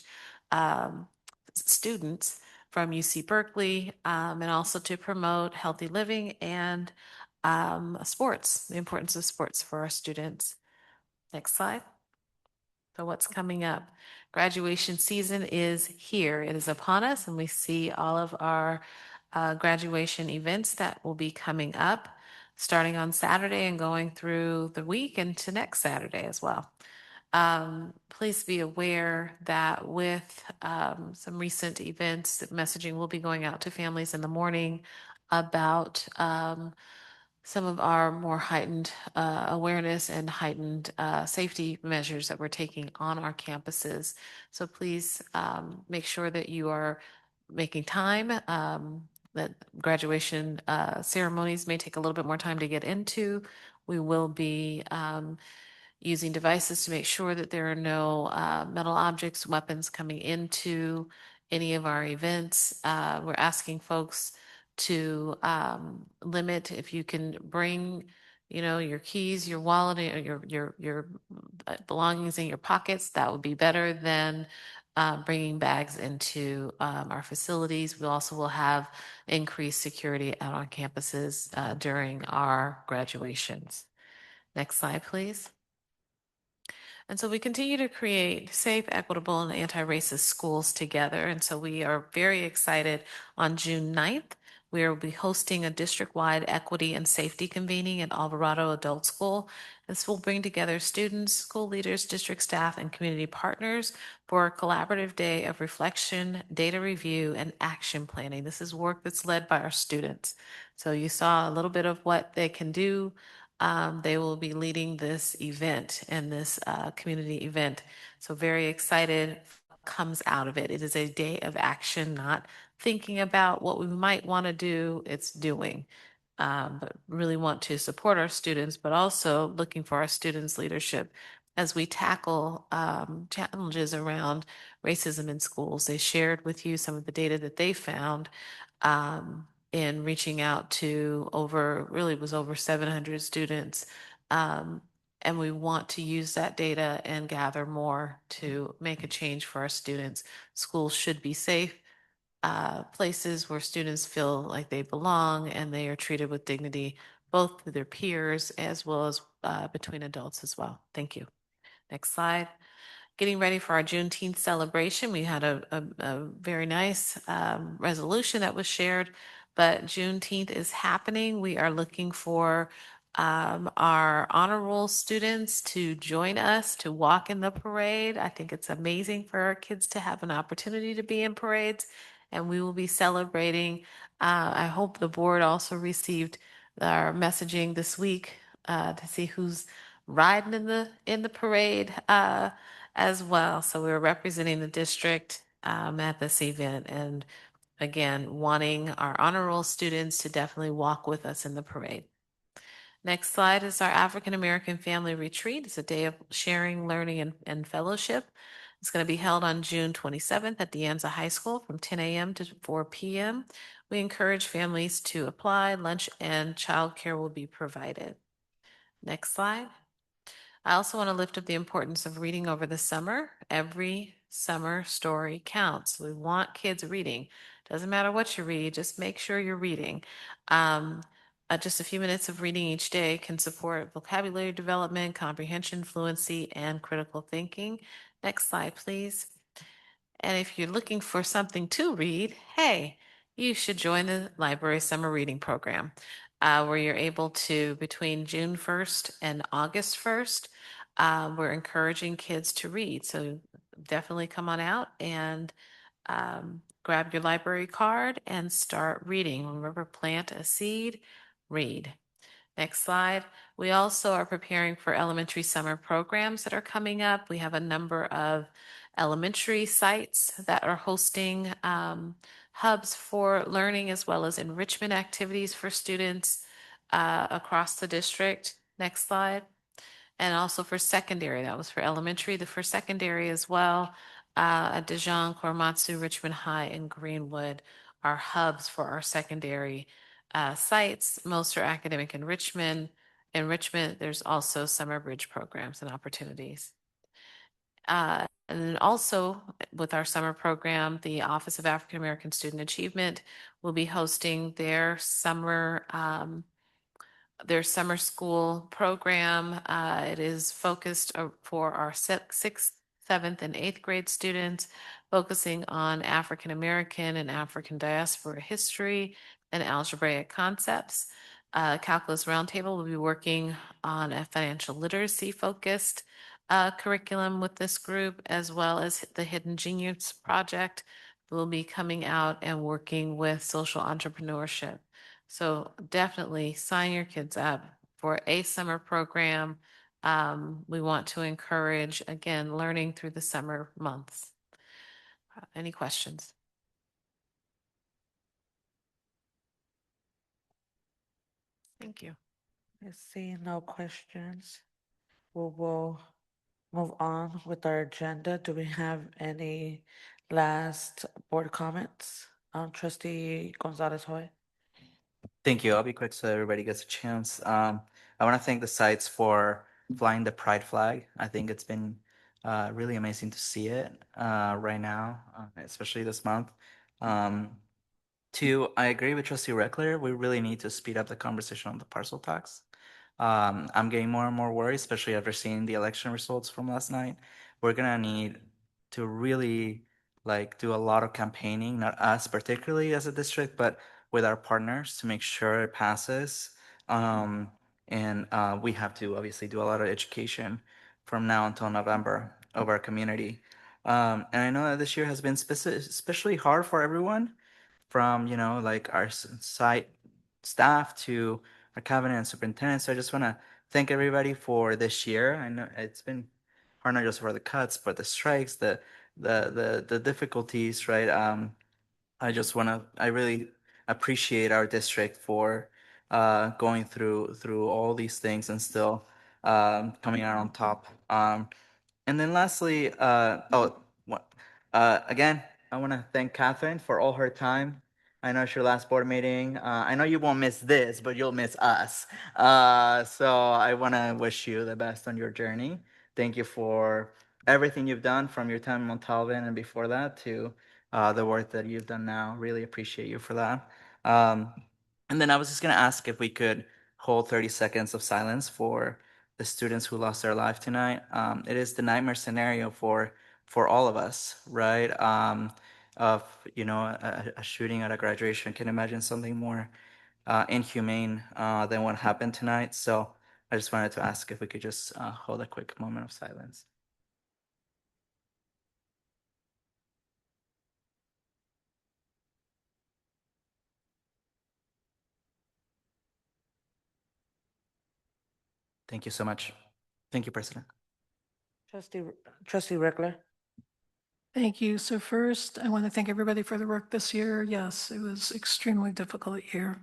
students from UC Berkeley, and also to promote healthy living and sports, the importance of sports for our students. Next slide. So what's coming up? Graduation season is here. It is upon us, and we see all of our graduation events that will be coming up, starting on Saturday and going through the week into next Saturday as well. Please be aware that with some recent events, that messaging will be going out to families in the morning about some of our more heightened awareness and heightened safety measures that we're taking on our campuses. So please make sure that you are making time. That graduation ceremonies may take a little bit more time to get into. We will be using devices to make sure that there are no metal objects, weapons coming into any of our events. We're asking folks to limit, if you can bring, your keys, your wallet, or your belongings in your pockets, that would be better than bringing bags into our facilities. We also will have increased security out on campuses during our graduations. Next slide, please. And so we continue to create safe, equitable, and anti-racist schools together. And so we are very excited on June 9th. We will be hosting a district-wide equity and safety convening at Alvarado Adult School. This will bring together students, school leaders, district staff, and community partners for a collaborative day of reflection, data review, and action planning. This is work that's led by our students. So you saw a little bit of what they can do. They will be leading this event and this community event. So very excited comes out of it. It is a day of action, not thinking about what we might want to do, it's doing. But really want to support our students, but also looking for our students' leadership as we tackle challenges around racism in schools. They shared with you some of the data that they found in reaching out to over 700 students. And we want to use that data and gather more to make a change for our students. Schools should be safe places where students feel like they belong and they are treated with dignity, both with their peers as well as between adults as well. Thank you. Next slide. Getting ready for our Juneteenth celebration. We had a very nice resolution that was shared, but Juneteenth is happening. We are looking for our honor roll students to join us to walk in the parade. I think it's amazing for our kids to have an opportunity to be in parades, and we will be celebrating. I hope the board also received our messaging this week to see who's riding in the parade as well. So we're representing the district at this event, and again, wanting our honor roll students to definitely walk with us in the parade. Next slide is our African American Family Retreat. It's a day of sharing, learning, and fellowship. It's going to be held on June 27th at De Anza High School from 10 a.m. to 4 p.m. We encourage families to apply. Lunch and childcare will be provided. Next slide. I also want to lift up the importance of reading over the summer. Every summer story counts. We want kids reading. Doesn't matter what you read, just make sure you're reading. Just a few minutes of reading each day can support vocabulary development, comprehension, fluency, and critical thinking. Next slide, please. And if you're looking for something to read, hey, you should join the library summer reading program, where you're able to, between June 1st and August 1st, we're encouraging kids to read. So definitely come on out and grab your library card and start reading. Remember, plant a seed, read. Next slide. We also are preparing for elementary summer programs that are coming up. We have a number of elementary sites that are hosting hubs for learning as well as enrichment activities for students across the district. Next slide. And also for secondary, that was for elementary, for secondary as well, at Dijon, Korematsu, Richmond High, and Greenwood are hubs for our secondary sites. Most are academic enrichment. There's also summer bridge programs and opportunities. And then also with our summer program, the Office of African American Student Achievement will be hosting their summer school program. It is focused for our sixth, seventh, and eighth grade students, focusing on African American and African diaspora history and algebraic concepts. Calculus Roundtable will be working on a financial literacy focused curriculum with this group, as well as the Hidden Genius Project will be coming out and working with social entrepreneurship. So definitely sign your kids up for a summer program. We want to encourage, again, learning through the summer months. Any questions? Thank you. I see no questions. We will move on with our agenda. Do we have any last board comments? Trustee Gonzalez Hoy. Thank you. I'll be quick so everybody gets a chance. I want to thank the sites for flying the pride flag. I think it's been really amazing to see it right now, especially this month. Two, I agree with Trustee Reckler. We really need to speed up the conversation on the parcel tax. I'm getting more and more worried, especially after seeing the election results from last night. We're gonna need to really like do a lot of campaigning, not us particularly as a district, but with our partners to make sure it passes. And we have to obviously do a lot of education from now until November of our community. And I know that this year has been especially hard for everyone, from like our site staff to our cabinet and superintendent. So I just want to thank everybody for this year. I know it's been hard, not just for the cuts, but the strikes, the difficulties, right? I really appreciate our district for going through all these things and still coming out on top. And then lastly, again, I want to thank Catherine for all her time. I know it's your last board meeting. I know you won't miss this, but you'll miss us. So I want to wish you the best on your journey. Thank you for everything you've done from your time in Montalban and before that to the work that you've done now. Really appreciate you for that. And then I was just going to ask if we could hold 30 seconds of silence for the students who lost their life tonight. It is the nightmare scenario for all of us, right? Of a shooting at a graduation. Can imagine something more inhumane than what happened tonight. So I just wanted to ask if we could just hold a quick moment of silence. Thank you so much. Thank you, President. Trustee Reckler. Thank you. So first, I want to thank everybody for the work this year. Yes, it was extremely difficult year.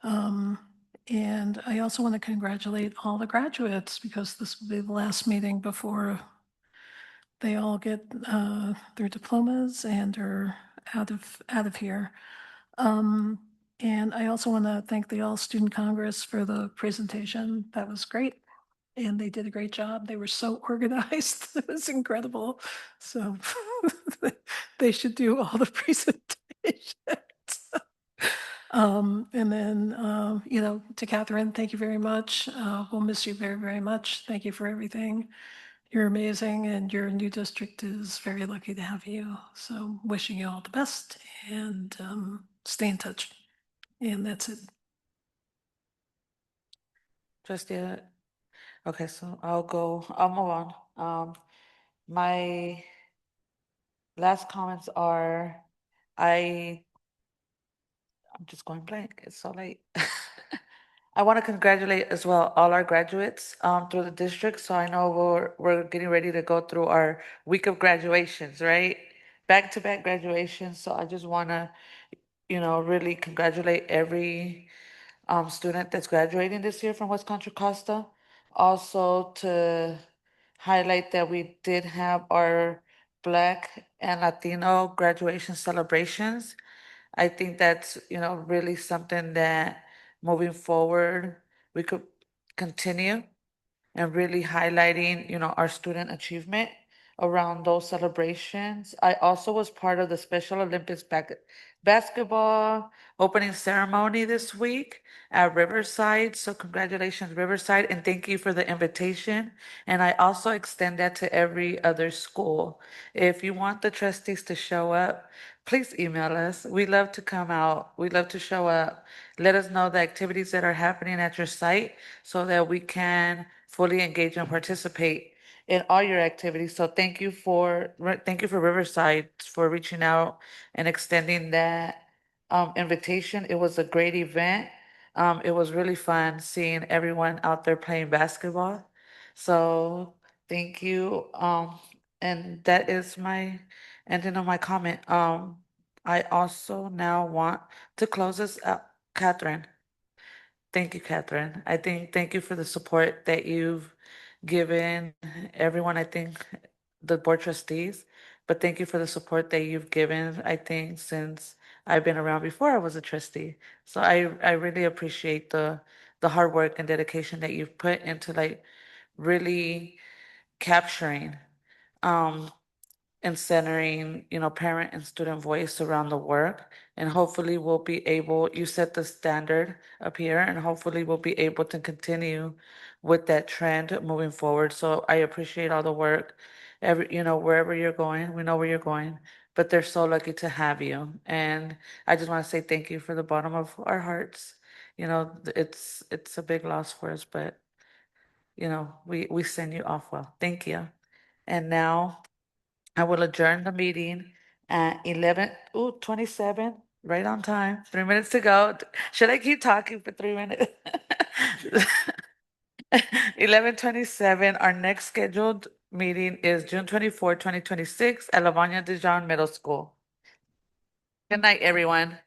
And I also want to congratulate all the graduates because this will be the last meeting before they all get their diplomas and are out of here. And I also want to thank the All Student Congress for the presentation. That was great. And they did a great job. They were so organized. It was incredible. So they should do all the presentations. And then, to Catherine, thank you very much. We'll miss you very, very much. Thank you for everything. You're amazing, and your new district is very lucky to have you. So wishing you all the best, and stay in touch. And that's it. Trustee, okay, so I'll move on. My last comments are, I'm just going blank. It's so late. I want to congratulate as well all our graduates through the district. So I know we're getting ready to go through our week of graduations, right? Back-to-back graduations. So I just want to, really congratulate every student that's graduating this year from West Contra Costa. Also to highlight that we did have our Black and Latino graduation celebrations. I think that's, really something that moving forward, we could continue and really highlighting, our student achievement around those celebrations. I also was part of the Special Olympics basketball opening ceremony this week at Riverside. So congratulations, Riverside, and thank you for the invitation. And I also extend that to every other school. If you want the trustees to show up, please email us. We love to come out. We love to show up. Let us know the activities that are happening at your site so that we can fully engage and participate in all your activities. So thank you for Riverside for reaching out and extending that invitation. It was a great event. It was really fun seeing everyone out there playing basketball. So thank you. And that is my ending of my comment. I also now want to close this out. Catherine. Thank you, Catherine. Thank you for the support that you've given everyone, I think, the board trustees, but thank you for the support that you've given, I think, since I've been around before I was a trustee. So I really appreciate the hard work and dedication that you've put into like really capturing and centering, parent and student voice around the work. And hopefully we'll be able, you set the standard up here, and hopefully we'll be able to continue with that trend moving forward. So I appreciate all the work. Wherever you're going, we know where you're going, but they're so lucky to have you. And I just want to say thank you for the bottom of our hearts. It's a big loss for us, but we send you off well. Thank you. And now I will adjourn the meeting at 27, right on time, 3 minutes to go. Should I keep talking for 3 minutes? 11:27, our next scheduled meeting is June 24, 2026 at Lavanya Dijon Middle School. Good night, everyone.